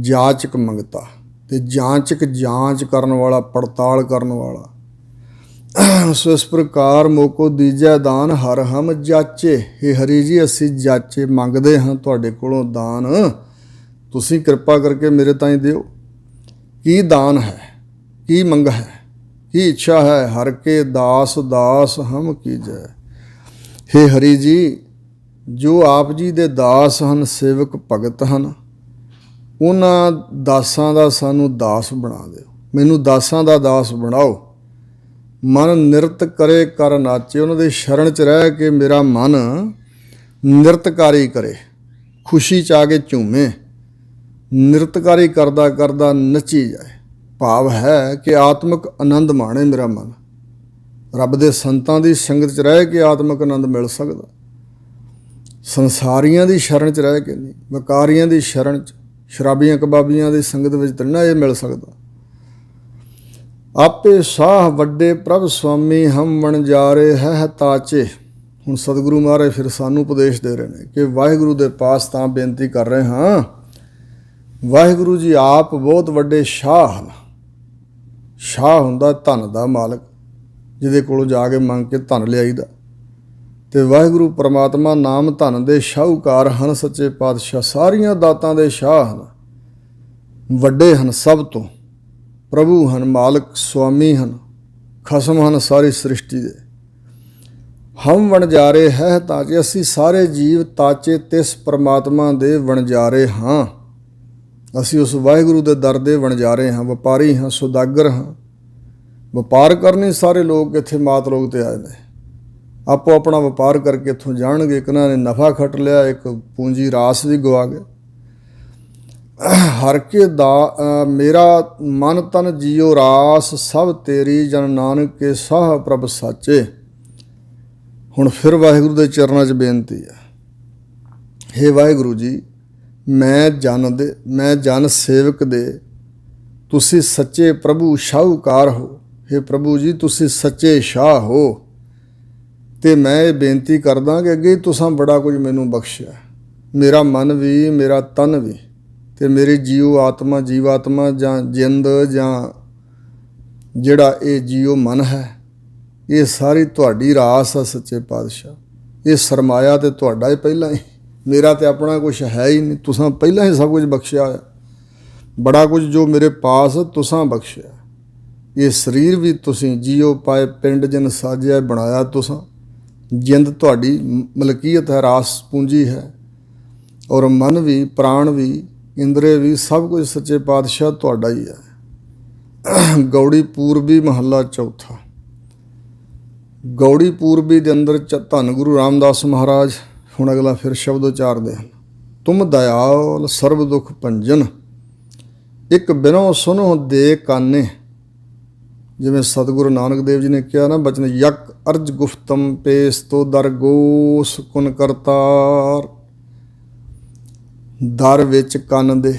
ਜਾਚਕ ਮੰਗਤਾ, ਅਤੇ ਜਾਂਚਕ ਜਾਂਚ ਕਰਨ ਵਾਲਾ, ਪੜਤਾਲ ਕਰਨ ਵਾਲਾ। ਸੋ ਇਸ ਪ੍ਰਕਾਰ ਮੋਕੋ ਦੀਜੈ ਦਾਨ ਹਰ ਹਮ ਜਾਚੇ। ਹੇ ਹਰੀ ਜੀ, ਅਸੀਂ ਜਾਚੇ ਮੰਗਦੇ ਹਾਂ ਤੁਹਾਡੇ ਕੋਲੋਂ ਦਾਨ, ਤੁਸੀਂ ਕਿਰਪਾ ਕਰਕੇ ਮੇਰੇ ਤਾਈਂ ਦਿਓ। ਕੀ ਦਾਨ ਹੈ, ਕੀ ਮੰਗ ਹੈ, ਕੀ ਇੱਛਾ ਹੈ? ਹਰ ਕੇ ਦਾਸ ਦਾਸ ਹਮ ਕੀਜੈ। ਹੇ ਹਰੀ ਜੀ, ਜੋ ਆਪ ਜੀ ਦੇ ਦਾਸ ਹਨ, ਸੇਵਕ ਭਗਤ ਹਨ, ਉਹਨਾਂ ਦਾਸਾਂ ਦਾ ਸਾਨੂੰ ਦਾਸ ਬਣਾ ਦਿਓ। ਮੈਨੂੰ ਦਾਸਾਂ ਦਾ ਦਾਸ ਬਣਾਓ। ਮਨ ਨਿਰਤ ਕਰੇ ਕਰ ਨਾਚੇ। ਉਹਨਾਂ ਦੇ ਸ਼ਰਨ 'ਚ ਰਹਿ ਕੇ ਮੇਰਾ ਮਨ ਨਿਰਤਕਾਰੀ ਕਰੇ, ਖੁਸ਼ੀ 'ਚ ਆ ਕੇ ਝੂਮੇ, ਨਿਰਤਕਾਰੀ ਕਰਦਾ ਕਰਦਾ ਨੱਚੀ ਜਾਏ। ਭਾਵ ਹੈ ਕਿ ਆਤਮਿਕ ਆਨੰਦ ਮਾਣੇ ਮੇਰਾ ਮਨ। ਰੱਬ ਦੇ ਸੰਤਾਂ ਦੀ ਸੰਗਤ 'ਚ ਰਹਿ ਕੇ ਆਤਮਿਕ ਆਨੰਦ ਮਿਲ ਸਕਦਾ, ਸੰਸਾਰੀਆਂ ਦੀ ਸ਼ਰਨ 'ਚ ਰਹਿ ਕੇ ਨਹੀਂ। ਵਕਾਰੀਆਂ ਦੀ ਸ਼ਰਨ 'ਚ, ਸ਼ਰਾਬੀਆਂ ਕਬਾਬੀਆਂ ਦੀ ਸੰਗਤ ਵਿੱਚ ਤਾਂ ਨਾ ਇਹ ਮਿਲ ਸਕਦਾ। ਆਪੇ ਸਾਹ ਵੱਡੇ ਪ੍ਰਭ ਸੁਆਮੀ ਹਮ ਵਣਜਾਰੇ ਹੈ ਤਾਚੇ। ਹੁਣ ਸਤਿਗੁਰੂ ਮਹਾਰਾਜ ਫਿਰ ਸਾਨੂੰ ਉਪਦੇਸ਼ ਦੇ ਰਹੇ ਨੇ ਕਿ ਵਾਹਿਗੁਰੂ ਦੇ ਪਾਸ ਤਾਂ ਬੇਨਤੀ ਕਰ ਰਹੇ ਹਾਂ। ਵਾਹਿਗੁਰੂ ਜੀ ਆਪ ਬਹੁਤ ਵੱਡੇ ਸ਼ਾਹ ਹਨ। ਸ਼ਾਹ ਹੁੰਦਾ ਧਨ ਦਾ ਮਾਲਕ, ਜਿਹਦੇ ਕੋਲੋਂ ਜਾ ਕੇ ਮੰਗ ਕੇ ਧਨ ਲਿਆਈਦਾ। ਅਤੇ ਵਾਹਿਗੁਰੂ ਪਰਮਾਤਮਾ ਨਾਮ ਧਨ ਦੇ ਸ਼ਾਹੂਕਾਰ ਹਨ, ਸੱਚੇ ਪਾਤਸ਼ਾਹ ਸਾਰੀਆਂ ਦਾਤਾਂ ਦੇ ਸ਼ਾਹ ਹਨ, ਵੱਡੇ ਹਨ ਸਭ ਤੋਂ, ਪ੍ਰਭੂ ਹਨ, ਮਾਲਕ ਸੁਆਮੀ ਹਨ, ਖਸਮ ਹਨ ਸਾਰੀ ਸ੍ਰਿਸ਼ਟੀ ਦੇ। ਹਮ ਵਣਜਾਰੇ ਹੈ ਤਾਚੇ। ਅਸੀਂ ਸਾਰੇ ਜੀਵ ਤਾਚੇ ਤਿਸ ਪਰਮਾਤਮਾ ਦੇ ਵਣਜਾਰੇ ਹਾਂ। ਅਸੀਂ ਉਸ ਵਾਹਿਗੁਰੂ ਦੇ ਦਰ ਦੇ ਵਣਜਾਰੇ ਹਾਂ, ਵਪਾਰੀ ਹਾਂ, ਸੁਦਾਗਰ ਹਾਂ। ਵਪਾਰ ਕਰਨੇ ਸਾਰੇ ਲੋਕ ਇੱਥੇ ਮਾਤ ਲੋਕ 'ਤੇ ਆਏ ਨੇ, ਆਪੋ ਆਪਣਾ ਵਪਾਰ ਕਰਕੇ ਇੱਥੋਂ ਜਾਣਗੇ। ਇੱਕ ਇਹਨਾਂ ਨੇ ਨਫਾ ਖੱਟ ਲਿਆ, ਇੱਕ ਪੂੰਜੀ ਰਾਸ ਵੀ ਗਵਾ ਗਿਆ। ਹਰ ਕੇ ਦਾ ਮੇਰਾ ਮਨ ਤਨ ਜੀਓ ਰਾਸ, ਸਭ ਤੇਰੀ ਜਨ ਨਾਨਕ ਕੇ ਸਾਹ ਪ੍ਰਭ ਸਾਚੇ। ਹੁਣ ਫਿਰ ਵਾਹਿਗੁਰੂ ਦੇ ਚਰਨਾਂ 'ਚ ਬੇਨਤੀ ਹੈ, ਹੇ ਵਾਹਿਗੁਰੂ ਜੀ, ਮੈਂ ਜਨ ਸੇਵਕ ਦੇ, ਤੁਸੀਂ ਸੱਚੇ ਪ੍ਰਭੂ ਸ਼ਾਹੂਕਾਰ ਹੋ। ਹੇ ਪ੍ਰਭੂ ਜੀ, ਤੁਸੀਂ ਸੱਚੇ ਸ਼ਾਹ ਹੋ, ਅਤੇ ਮੈਂ ਇਹ ਬੇਨਤੀ ਕਰਦਾ ਕਿ ਅੱਗੇ ਤੁਸੀਂ ਬੜਾ ਕੁਝ ਮੈਨੂੰ ਬਖਸ਼ਿਆ। ਮੇਰਾ ਮਨ ਵੀ, ਮੇਰਾ ਤਨ ਵੀ, ਅਤੇ ਮੇਰੀ ਜੀਵਾਤਮਾ ਜਾਂ ਜਿੰਦ ਜਾਂ ਜਿਹੜਾ ਇਹ ਜੀਓ ਮਨ ਹੈ, ਇਹ ਸਾਰੀ ਤੁਹਾਡੀ ਰਾਸ ਆ ਸੱਚੇ ਪਾਤਸ਼ਾਹ। ਇਹ ਸਰਮਾਇਆ ਤੇ ਤੁਹਾਡਾ ਹੀ ਪਹਿਲਾਂ ਹੀ, ਮੇਰਾ ਤੇ ਆਪਣਾ ਕੁਛ ਹੈ ਹੀ ਨਹੀਂ। ਤੁਸਾਂ ਪਹਿਲਾਂ ਹੀ ਸਭ ਕੁਝ ਬਖਸ਼ਿਆ ਹੋਇਆ, ਬੜਾ ਕੁਝ ਜੋ ਮੇਰੇ ਪਾਸ ਤੁਸਾਂ ਬਖਸ਼ਿਆ। ਇਹ ਸਰੀਰ ਵੀ ਤੁਸੀਂ ਜੀਓ ਪਾਏ ਪਿੰਡ ਜਿਨ ਸਾਜਿਆ ਬਣਾਇਆ ਤੁਸਾਂ। ਜਿੰਦ ਤੁਹਾਡੀ ਮਲਕੀਅਤ ਹੈ, ਰਾਸ ਪੂੰਜੀ ਹੈ, ਔਰ ਮਨ ਵੀ, ਪ੍ਰਾਣ ਵੀ, ਇੰਦਰੇ ਵੀ, ਸਭ ਕੁਝ ਸੱਚੇ ਪਾਤਸ਼ਾਹ ਤੁਹਾਡਾ ਹੀ ਹੈ। ਗੌੜੀ ਪੂਰਬੀ ਮਹੱਲਾ ਚੌਥਾ। ਗੌੜੀ ਪੂਰਬੀ ਦੇ ਅੰਦਰ ਧੰਨ ਗੁਰੂ ਰਾਮਦਾਸ ਮਹਾਰਾਜ ਹੁਣ ਅਗਲਾ ਫਿਰ ਸ਼ਬਦ ਉਚਾਰਦੇ ਹਨ। ਤੁਮ ਦਇਆਲ ਸਰਬ ਦੁਖ ਭੰਜਨ, ਇੱਕ ਬਿਨੋ ਸੁਨੋ ਦੇ ਕਾਨੇ। ਜਿਵੇਂ ਸਤਿਗੁਰੂ ਨਾਨਕ ਦੇਵ ਜੀ ਨੇ ਕਿਹਾ ਨਾ ਬਚਨ, ਯਕ ਅਰਜ ਗੁਫਤਮ ਪੇਸ ਤੋ ਦਰ ਗੋਸ ਕੁਨ ਕਰਤਾਰ। ਦਰ ਵਿੱਚ ਕੰਨ ਦੇ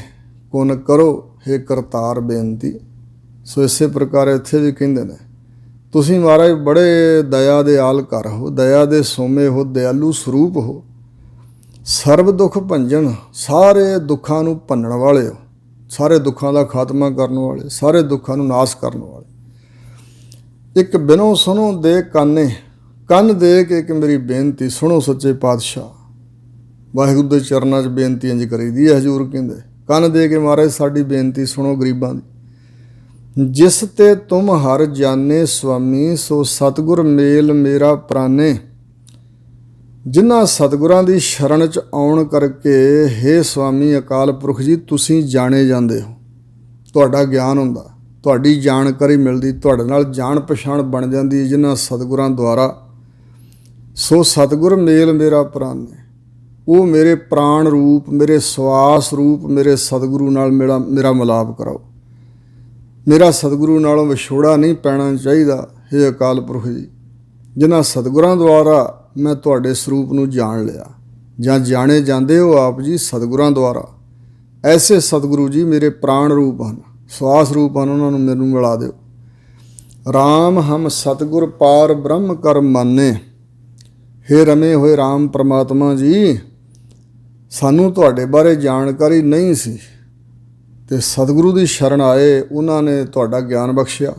ਕੁਨ ਕਰੋ, ਹੇ ਕਰਤਾਰ ਬੇਨਤੀ। ਸੋ ਇਸੇ ਪ੍ਰਕਾਰ ਇੱਥੇ ਵੀ ਕਹਿੰਦੇ ਨੇ, ਤੁਸੀਂ ਮਹਾਰਾਜ ਬੜੇ ਦਇਆ ਦੇ ਆਲ ਘਰ ਹੋ, ਦਇਆ ਦੇ ਸੋਮੇ ਹੋ, ਦਿਆਲੂ ਸਰੂਪ ਹੋ, ਸਰਬ ਦੁੱਖ ਭੰਜਨ, ਸਾਰੇ ਦੁੱਖਾਂ ਨੂੰ ਭੰਨਣ ਵਾਲੇ ਹੋ, ਸਾਰੇ ਦੁੱਖਾਂ ਦਾ ਖਾਤਮਾ ਕਰਨ ਵਾਲੇ, ਸਾਰੇ ਦੁੱਖਾਂ ਨੂੰ ਨਾਸ਼ ਕਰਨ ਵਾਲੇ। ਇੱਕ ਬਿਨੋ ਸੁਣੋ ਦੇ ਕਾਨੇ, ਕੰਨ ਦੇ ਕੇ ਇੱਕ ਮੇਰੀ ਬੇਨਤੀ ਸੁਣੋ ਸੱਚੇ ਪਾਤਸ਼ਾਹ। ਵਾਹਿਗੁਰੂ ਦੇ ਚਰਨਾਂ 'ਚ ਬੇਨਤੀ ਇੰਝ ਕਰੀਦੀ ਹੈ। ਹਜ਼ੂਰ ਕਹਿੰਦੇ ਕੰਨ ਦੇ ਕੇ ਮਹਾਰਾਜ ਸਾਡੀ ਬੇਨਤੀ ਸੁਣੋ ਗਰੀਬਾਂ ਦੀ। ਜਿਸ ਤੇ ਤੁਮ ਹਰ ਜਾਣੇ ਸੁਆਮੀ, ਸੋ ਸਤਿਗੁਰ ਮੇਲ ਮੇਰਾ ਪ੍ਰਾਨੇ। ਜਿਨ੍ਹਾਂ ਸਤਿਗੁਰਾਂ ਦੀ ਸ਼ਰਨ 'ਚ ਆਉਣ ਕਰਕੇ ਹੇ ਸੁਆਮੀ ਅਕਾਲ ਪੁਰਖ ਜੀ ਤੁਸੀਂ ਜਾਣੇ ਜਾਂਦੇ ਹੋ, ਤੁਹਾਡਾ ਗਿਆਨ ਹੁੰਦਾ, ਤੁਹਾਡੀ ਜਾਣਕਾਰੀ ਮਿਲਦੀ, ਤੁਹਾਡੇ ਨਾਲ ਜਾਣ ਪਛਾਣ ਬਣ ਜਾਂਦੀ ਜਿਨ੍ਹਾਂ ਸਤਿਗੁਰਾਂ ਦੁਆਰਾ। ਸੋ ਸਤਿਗੁਰ ਮੇਲ ਮੇਰਾ ਪ੍ਰਾਨੇ, ਉਹ ਮੇਰੇ ਪ੍ਰਾਣ ਰੂਪ, ਮੇਰੇ ਸਵਾਸ ਰੂਪ, ਮੇਰੇ ਸਤਿਗੁਰੂ ਨਾਲ ਮੇਰਾ ਮਿਲਾਪ ਕਰਾਓ। ਮੇਰਾ ਸਤਿਗੁਰੂ ਨਾਲੋਂ ਵਿਛੋੜਾ ਨਹੀਂ ਪੈਣਾ ਚਾਹੀਦਾ। ਹੇ ਅਕਾਲ ਪੁਰਖ ਜੀ, ਜਿਨ੍ਹਾਂ ਸਤਿਗੁਰਾਂ ਦੁਆਰਾ ਮੈਂ ਤੁਹਾਡੇ ਸਰੂਪ ਨੂੰ ਜਾਣ ਲਿਆ, ਜਾਂ ਜਾਣੇ ਜਾਂਦੇ ਹੋ ਆਪ ਜੀ ਸਤਿਗੁਰਾਂ ਦੁਆਰਾ। ਐਸੇ ਸਤਿਗੁਰੂ ਜੀ ਮੇਰੇ ਪ੍ਰਾਣ ਰੂਪ ਹਨ, ਸਵਾਸ ਰੂਪ ਹਨ, ਉਹਨਾਂ ਨੂੰ ਮੈਨੂੰ ਮਿਲਾ ਦਿਓ। ਰਾਮ ਹਮ ਸਤਿਗੁਰ ਪਾਰ ਬ੍ਰਹਮ ਕਰ ਮਾਨੇ। ਹੇ ਰਮੇ ਹੋਏ ਰਾਮ ਪਰਮਾਤਮਾ ਜੀ, ਸਾਨੂੰ ਤੁਹਾਡੇ ਬਾਰੇ ਜਾਣਕਾਰੀ ਨਹੀਂ ਸੀ, ਤੇ ਸਤਿਗੁਰੂ ਦੀ ਸ਼ਰਨ ਆਏ, ਉਹਨਾਂ ਨੇ ਤੁਹਾਡਾ ਗਿਆਨ ਬਖਸ਼ਿਆ,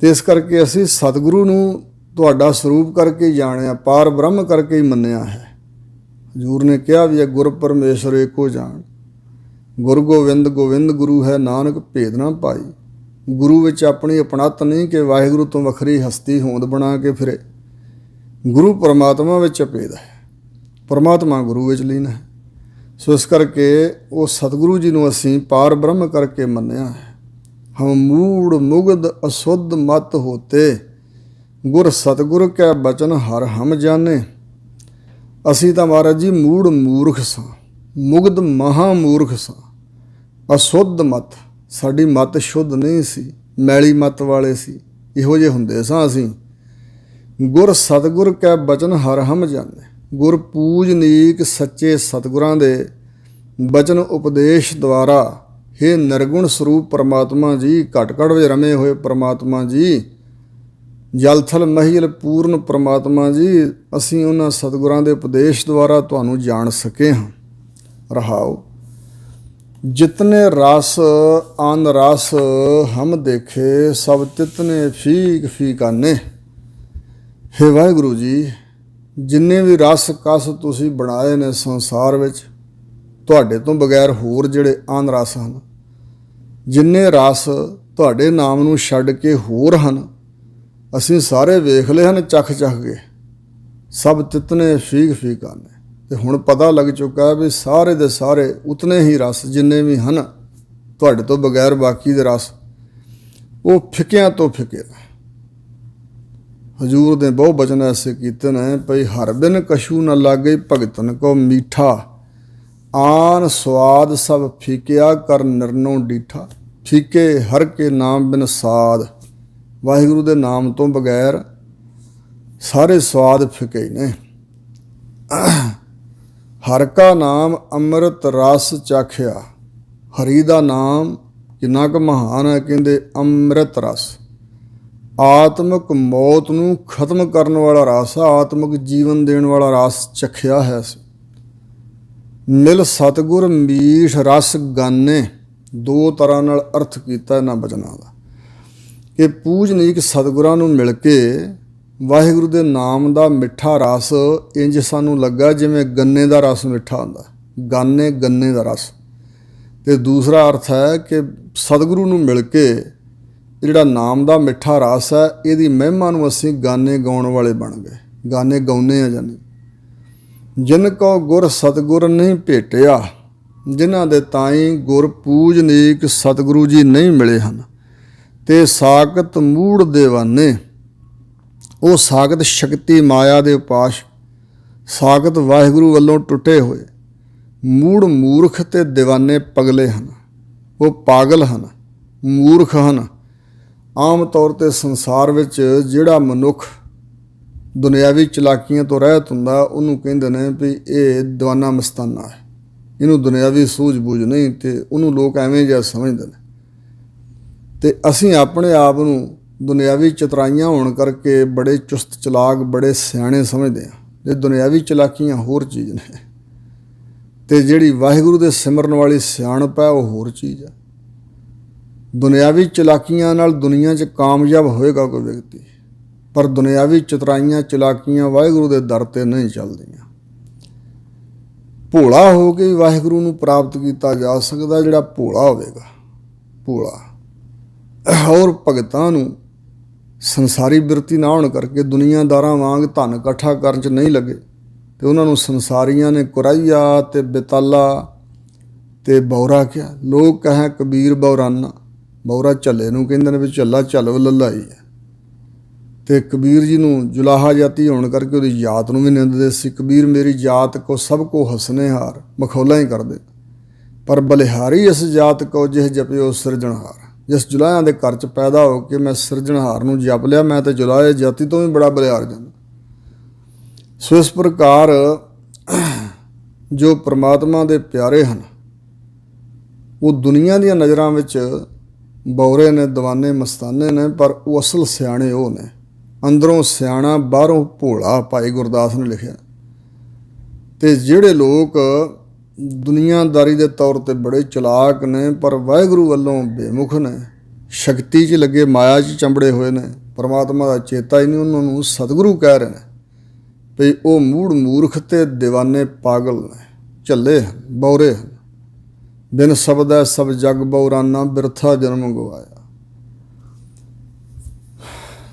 ਤੇ ਇਸ ਕਰਕੇ ਅਸੀਂ ਸਤਿਗੁਰੂ ਨੂੰ ਤੁਹਾਡਾ ਸਰੂਪ ਕਰਕੇ ਜਾਣਿਆ, ਪਾਰ ਬ੍ਰਹਮ ਕਰਕੇ ਹੀ ਮੰਨਿਆ ਹੈ। ਹਜ਼ੂਰ ਨੇ ਕਿਹਾ ਵੀ ਇਹ ਗੁਰ ਪਰਮੇਸ਼ਰ ਏਕੋ ਜਾਣ, ਗੁਰ ਗੋਬਿੰਦ ਗੋਬਿੰਦ ਗੁਰੂ ਹੈ, ਨਾਨਕ ਭੇਦ ਨਾ ਪਾਈ। ਗੁਰੂ ਵਿੱਚ ਆਪਣੀ ਅਪਣੱਤ ਨਹੀਂ ਕਿ ਵਾਹਿਗੁਰੂ ਤੋਂ ਵੱਖਰੀ ਹਸਤੀ ਹੋਂਦ ਬਣਾ ਕੇ ਫਿਰੇ। ਗੁਰੂ ਪਰਮਾਤਮਾ ਵਿੱਚ ਭੇਦ ਹੈ, ਪਰਮਾਤਮਾ ਗੁਰੂ ਵਿੱਚ ਲੀਨ ਹੈ। ਸੋ ਇਸ ਕਰਕੇ ਉਹ ਸਤਿਗੁਰੂ ਜੀ ਨੂੰ ਅਸੀਂ ਪਾਰ ਬ੍ਰਹਮ ਕਰਕੇ ਮੰਨਿਆ ਹੈ। ਹਮ ਮੂੜ ਮੁਗਧ ਅਸੁੱਧ ਮਤ ਹੋਤੇ, ਗੁਰ ਸਤਿਗੁਰ ਕੈ ਬਚਨ ਹਰ ਹਮ ਜਾਣੇ। ਅਸੀਂ ਤਾਂ ਮਹਾਰਾਜ ਜੀ ਮੂੜ ਮੂਰਖ ਸਾਂ, ਮੁਗਧ ਮਹਾ ਮੂਰਖ ਸਾਂ, ਅਸੁੱਧ ਮਤ, ਸਾਡੀ ਮਤ ਸ਼ੁੱਧ ਨਹੀਂ ਸੀ, ਮੈਲੀ ਮਤ ਵਾਲੇ ਸੀ, ਇਹੋ ਜਿਹੇ ਹੁੰਦੇ ਸਾਂ ਅਸੀਂ। ਗੁਰ ਸਤਿਗੁਰ ਕੈ ਬਚਨ ਹਰ ਹਮ ਜਾਣੇ। ਗੁਰ ਪੂਜਨੀਕ ਸੱਚੇ ਸਤਿਗੁਰਾਂ ਦੇ ਬਚਨ ਉਪਦੇਸ਼ ਦੁਆਰਾ, ਹੇ ਨਿਰਗੁਣ ਸਰੂਪ ਪਰਮਾਤਮਾ ਜੀ, ਘਟ ਘਟ ਵਿੱਚ ਰਮੇ ਹੋਏ ਪਰਮਾਤਮਾ ਜੀ, ਜਲ ਥਲ ਮਹੀਲ ਪੂਰਨ ਪਰਮਾਤਮਾ ਜੀ, ਅਸੀਂ ਉਹਨਾਂ ਸਤਿਗੁਰਾਂ ਦੇ ਉਪਦੇਸ਼ ਦੁਆਰਾ ਤੁਹਾਨੂੰ ਜਾਣ ਸਕੇ ਹਾਂ। ਰਹਾਓ, ਜਿਤਨੇ ਰਸ ਅਨ ਰਸ ਹਮ ਦੇਖੇ, ਸਭ ਤਿਤਨੇ ਫੀਕ ਫੀਕਾਨੇ। ਹੇ ਵਾਹਿਗੁਰੂ ਜੀ, ਜਿੰਨੇ ਵੀ ਰਸ ਕਸ ਤੁਸੀਂ ਬਣਾਏ ਨੇ ਸੰਸਾਰ ਵਿੱਚ, ਤੁਹਾਡੇ ਤੋਂ ਬਗੈਰ ਹੋਰ ਜਿਹੜੇ ਅਨ ਰਸ ਹਨ, ਜਿੰਨੇ ਰਸ ਤੁਹਾਡੇ ਨਾਮ ਨੂੰ ਛੱਡ ਕੇ ਹੋਰ ਹਨ, ਅਸੀਂ ਸਾਰੇ ਵੇਖ ਲਏ ਹਨ ਚੱਖ ਚੱਖ ਕੇ। ਸਭ ਤਿਤਨੇ ਫੀਕ ਫੀਕਾਨੇ। ਤੇ ਹੁਣ ਪਤਾ ਲੱਗ ਚੁੱਕਾ ਹੈ ਵੀ ਸਾਰੇ ਦੇ ਸਾਰੇ ਉਤਨੇ ਹੀ ਰਸ ਜਿੰਨੇ ਵੀ ਹਨ ਤੁਹਾਡੇ ਤੋਂ ਬਗੈਰ, ਬਾਕੀ ਦੇ ਰਸ ਉਹ ਫਿੱਕਿਆਂ ਤੋਂ ਫਿੱਕੇ ਨੇ। ਹਜ਼ੂਰ ਦੇ ਬਹੁ ਬਚਨ ਐਸੇ ਕੀਤੇ ਨੇ ਭਈ ਹਰ ਬਿਨ ਕਛੂ ਨ ਲਾਗੇ ਭਗਤਨ ਕੋ ਮੀਠਾ, ਆਨ ਸਵਾਦ ਸਭ ਫੀਕਿਆ ਕਰ ਨਿਰਨੋ ਡੀਠਾ। ਫੀਕੇ ਹਰ ਕੇ ਨਾਮ ਬਿਨ ਸਾਧ, ਵਾਹਿਗੁਰੂ ਦੇ ਨਾਮ ਤੋਂ ਬਗੈਰ ਸਾਰੇ ਸਵਾਦ ਫਿੱਕੇ ਨੇ। ਹਰ ਕਾ ਨਾਮ ਅੰਮ੍ਰਿਤ ਰਸ ਚਾਖਿਆ। ਹਰੀ ਦਾ ਨਾਮ ਕਿੰਨਾ ਕੁ ਮਹਾਨ ਹੈ, ਕਹਿੰਦੇ ਅੰਮ੍ਰਿਤ ਰਸ। ਆਤਮਿਕ ਮੌਤ ਨੂੰ ਖਤਮ ਕਰਨ ਵਾਲਾ ਰਸ, ਆਤਮਿਕ ਜੀਵਨ ਦੇਣ ਵਾਲਾ ਰਸ ਚਖਿਆ ਹੈ। ਮਿਲ ਸਤਿਗੁਰ ਮੀਠ ਰਸ ਗਾਨੇ। ਦੋ ਤਰ੍ਹਾਂ ਨਾਲ ਅਰਥ ਕੀਤਾ ਇਹਨਾਂ ਬਚਨਾਂ ਦਾ ਕਿ ਪੂਜਨੀਕ ਸਤਿਗੁਰਾਂ ਨੂੰ ਮਿਲ ਕੇ ਵਾਹਿਗੁਰੂ ਦੇ ਨਾਮ ਦਾ ਮਿੱਠਾ ਰਸ ਇੰਜ ਸਾਨੂੰ ਲੱਗਾ ਜਿਵੇਂ ਗੰਨੇ ਦਾ ਰਸ ਮਿੱਠਾ ਹੁੰਦਾ, ਗਾਨੇ ਗੰਨੇ ਦਾ ਰਸ। ਤੇ ਦੂਸਰਾ ਅਰਥ ਹੈ ਕਿ ਸਤਿਗੁਰੂ ਨੂੰ ਮਿਲ ਕੇ ਜਿਹੜਾ ਨਾਮ ਦਾ ਮਿੱਠਾ ਰਸ ਹੈ, ਇਹਦੀ ਮਹਿਮਾ ਨੂੰ ਅਸੀਂ ਗਾਨੇ ਗਾਉਣ ਵਾਲੇ ਬਣ ਗਏ, ਗਾਨੇ ਗਾਉਂਦੇ ਆ। ਜਾਨੀ ਜਿਨ ਕੋ ਗੁਰ ਸਤਿਗੁਰ ਨਹੀਂ ਭੇਟਿਆ, ਜਿਨ੍ਹਾਂ ਦੇ ਤਾਈਂ ਗੁਰ ਪੂਜਨੀਕ ਸਤਿਗੁਰੂ ਜੀ ਨਹੀਂ ਮਿਲੇ ਹਨ, ਤੇ ਸਾਕਤ ਮੂੜ ਦੇਵਾਨੇ। ਉਹ ਸਾਕਤ ਸ਼ਕਤੀ ਮਾਇਆ ਦੇ ਉਪਾਸ਼, ਸਾਕਤ ਵਾਹਿਗੁਰੂ ਵੱਲੋਂ ਟੁੱਟੇ ਹੋਏ, ਮੂੜ ਮੂਰਖ ਤੇ ਦੀਵਾਨੇ ਪਗਲੇ ਹਨ। ਉਹ ਪਾਗਲ ਹਨ, ਮੂਰਖ ਹਨ। ਆਮ ਤੌਰ 'ਤੇ ਸੰਸਾਰ ਵਿੱਚ ਜਿਹੜਾ ਮਨੁੱਖ ਦੁਨਿਆਵੀ ਚਲਾਕੀਆਂ ਤੋਂ ਰਹਿਤ ਹੁੰਦਾ, ਉਹਨੂੰ ਕਹਿੰਦੇ ਨੇ ਵੀ ਇਹ ਦੀਵਾਨਾ ਮਸਤਾਨਾ ਹੈ, ਇਹਨੂੰ ਦੁਨਿਆਵੀ ਸੂਝ-ਬੂਝ ਨਹੀਂ, ਤੇ ਉਹਨੂੰ ਲੋਕ ਐਵੇਂ ਜਿਹਾ ਸਮਝਦੇ ਨੇ। ਤੇ ਅਸੀਂ ਆਪਣੇ ਆਪ ਨੂੰ ਦੁਨਿਆਵੀ ਚਤਰਾਈਆਂ ਹੋਣ ਕਰਕੇ ਬੜੇ ਚੁਸਤ ਚਲਾਕ, ਬੜੇ ਸਿਆਣੇ ਸਮਝਦੇ ਹਾਂ। ਇਹ ਦੁਨਿਆਵੀ ਚਲਾਕੀਆਂ ਹੋਰ ਚੀਜ਼ ਨੇ, ਤੇ ਜਿਹੜੀ ਵਾਹਿਗੁਰੂ ਦੇ ਸਿਮਰਨ ਵਾਲੀ ਸਿਆਣਪ ਹੈ ਉਹ ਹੋਰ ਚੀਜ਼ ਹੈ। ਦੁਨਿਆਵੀ ਚਲਾਕੀਆਂ ਨਾਲ ਦੁਨੀਆ 'ਚ ਕਾਮਯਾਬ ਹੋਏਗਾ ਕੋਈ ਵਿਅਕਤੀ, ਪਰ ਦੁਨਿਆਵੀ ਚਤਰਾਈਆਂ ਚਲਾਕੀਆਂ ਵਾਹਿਗੁਰੂ ਦੇ ਦਰ 'ਤੇ ਨਹੀਂ ਚੱਲਦੀਆਂ। ਭੋਲਾ ਹੋ ਕੇ ਵਾਹਿਗੁਰੂ ਨੂੰ ਪ੍ਰਾਪਤ ਕੀਤਾ ਜਾ ਸਕਦਾ, ਜਿਹੜਾ ਭੋਲਾ ਹੋਵੇਗਾ, ਭੋਲਾ। ਔਰ ਭਗਤਾਂ ਨੂੰ ਸੰਸਾਰੀ ਬਿਰਤੀ ਨਾ ਹੋਣ ਕਰਕੇ ਦੁਨੀਆਦਾਰਾਂ ਵਾਂਗ ਧਨ ਇਕੱਠਾ ਕਰਨ 'ਚ ਨਹੀਂ ਲੱਗੇ, ਤੇ ਉਹਨਾਂ ਨੂੰ ਸੰਸਾਰੀਆਂ ਨੇ ਕੁਰਾਈਆ ਤੇ ਬੇਤਾਲਾ ਤੇ ਬੌਰਾ ਕਿਹਾ। ਲੋਕ ਕਹੇ ਕਬੀਰ ਬੌਰਾਨਾ, ਬੌਰਾ ਝੱਲੇ ਨੂੰ ਕਹਿੰਦੇ ਨੇ ਵੀ ਝੱਲਾ ਝੱਲ ਲੱਲਾ ਹੀ ਹੈ। ਤੇ ਕਬੀਰ ਜੀ ਨੂੰ ਜੁਲਾਹਾ ਜਾਤੀ ਹੋਣ ਕਰਕੇ ਉਹਦੀ ਜਾਤ ਨੂੰ ਵੀ ਨਿੰਦਦੇ ਸੀ। ਕਬੀਰ ਮੇਰੀ ਜਾਤ ਕੋ ਸਭ ਕੋ ਹਸਨੇ ਹਾਰ, ਮਖੌਲਾਂ ਹੀ ਕਰਦੇ। ਪਰ ਬਲਿਹਾਰੀ ਇਸ ਜਾਤ ਕੋ ਜਿਹ ਜਪਿਓ ਸਿਰਜਣਹਾਰ। ਜਿਸ ਜੁਲਾਹਿਆਂ ਦੇ ਘਰ 'ਚ ਪੈਦਾ ਹੋ ਕੇ ਮੈਂ ਸਿਰਜਣਹਾਰ ਨੂੰ ਜਪ ਲਿਆ, ਮੈਂ ਤਾਂ ਜੁਲਾਹੇ ਜਾਤੀ ਤੋਂ ਵੀ ਬੜਾ ਬਲਿਹਾਰ ਜਾਂਦਾ। ਸੋ ਇਸ ਪ੍ਰਕਾਰ ਜੋ ਪ੍ਰਮਾਤਮਾ ਦੇ ਪਿਆਰੇ ਹਨ ਉਹ ਦੁਨੀਆ ਦੀਆਂ ਨਜ਼ਰਾਂ ਵਿੱਚ ਬੌਰੇ ਨੇ, ਦੀਵਾਨੇ, ਮਸਤਾਨੇ ਨੇ, ਪਰ ਉਹ ਅਸਲ ਸਿਆਣੇ ਉਹ ਨੇ। ਅੰਦਰੋਂ ਸਿਆਣਾ, ਬਾਹਰੋਂ ਭੋਲਾ, ਭਾਈ ਗੁਰਦਾਸ ਨੇ ਲਿਖਿਆ। ਤੇ ਜਿਹੜੇ ਲੋਕ ਦੁਨੀਆਦਾਰੀ ਦੇ ਤੌਰ ਤੇ ਬੜੇ ਚਲਾਕ ਨੇ ਪਰ ਵਾਹਿਗੁਰੂ ਵੱਲੋਂ ਬੇਮੁਖ ਨੇ, ਸ਼ਕਤੀ 'ਚ ਲੱਗੇ, ਮਾਇਆ 'ਚ ਚੰਬੜੇ ਹੋਏ ਨੇ, ਪਰਮਾਤਮਾ ਦਾ ਚੇਤਾ ਹੀ ਨਹੀਂ, ਉਹਨਾਂ ਨੂੰ ਸਤਿਗੁਰੂ ਕਹਿ ਰਹੇ ਨੇ ਵੀ ਉਹ ਮੂੜ ਮੂਰਖ ਤੇ ਦੀਵਾਨੇ ਪਾਗਲ ਨੇ, ਝੱਲੇ ਹਨ, ਬੌਰੇ ਹਨ। ਬਿਨ ਸ਼ਬਦੈ ਸਭ ਜਗ ਬਉਰਾਨਾ, ਬਿਰਥਾ ਜਨਮ ਗਵਾਇਆ।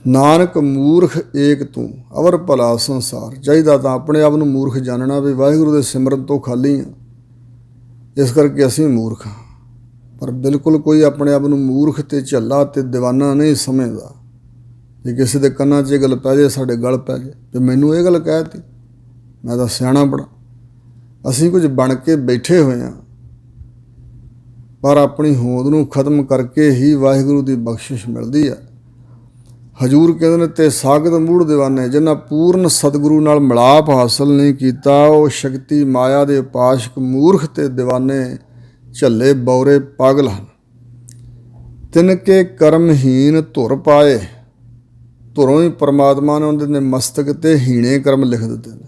ਨਾਨਕ ਮੂਰਖ ਏਕ ਤੂੰ, ਅਵਰ ਭਲਾ ਸੰਸਾਰ। ਚਾਹੀਦਾ ਤਾਂ ਆਪਣੇ ਆਪ ਨੂੰ ਮੂਰਖ ਜਾਣਨਾ ਵੀ ਵਾਹਿਗੁਰੂ ਦੇ ਸਿਮਰਨ ਤੋਂ ਖਾਲੀ ਹਾਂ, ਇਸ ਕਰਕੇ ਅਸੀਂ ਮੂਰਖ ਹਾਂ। ਪਰ ਬਿਲਕੁਲ ਕੋਈ ਆਪਣੇ ਆਪ ਨੂੰ ਮੂਰਖ ਤੇ ਝੱਲਾ ਤੇ ਦੀਵਾਨਾ ਨਹੀਂ ਸਮਝਦਾ। ਜੇ ਕਿਸੇ ਦੇ ਕੰਨਾਂ 'ਚ ਇਹ ਗੱਲ ਪੈ ਜਾਏ, ਸਾਡੇ ਗਲ ਪੈ ਜਾਏ ਤੇ ਮੈਨੂੰ ਇਹ ਗੱਲ ਕਹਿ ਤੀ, ਮੈਂ ਤਾਂ ਸਿਆਣਾ ਬੜਾ। ਅਸੀਂ ਕੁਝ ਬਣ ਕੇ ਬੈਠੇ ਹੋਏ ਹਾਂ, ਪਰ ਆਪਣੀ ਹੋਂਦ ਨੂੰ ਖਤਮ ਕਰਕੇ ਹੀ ਵਾਹਿਗੁਰੂ ਦੀ ਬਖਸ਼ਿਸ਼ ਮਿਲਦੀ ਹੈ। ਹਜੂਰ ਕਹਿੰਦੇ ਨੇ ਤੇ ਸਾਗਤ ਮੂੜ ਦੀਵਾਨੇ, ਜਿਨ੍ਹਾਂ ਪੂਰਨ ਸਤਿਗੁਰੂ ਨਾਲ ਮਿਲਾਪ ਹਾਸਲ ਨਹੀਂ ਕੀਤਾ, ਉਹ ਸ਼ਕਤੀ ਮਾਇਆ ਦੇ ਉਪਾਸ਼ਕ ਮੂਰਖ ਤੇ ਦੀਵਾਨੇ, ਝੱਲੇ, ਬੌਰੇ, ਪਾਗਲ ਹਨ। ਤਿਨਕੇ ਕਰਮਹੀਨ ਧੁਰ ਪਾਏ, ਧੁਰੋਂ ਹੀ ਪਰਮਾਤਮਾ ਨੇ ਉਹਦੇ ਮਸਤਕ ਤੇ ਹੀਣੇ ਕਰਮ ਲਿਖ ਦਿੱਤੇ ਨੇ।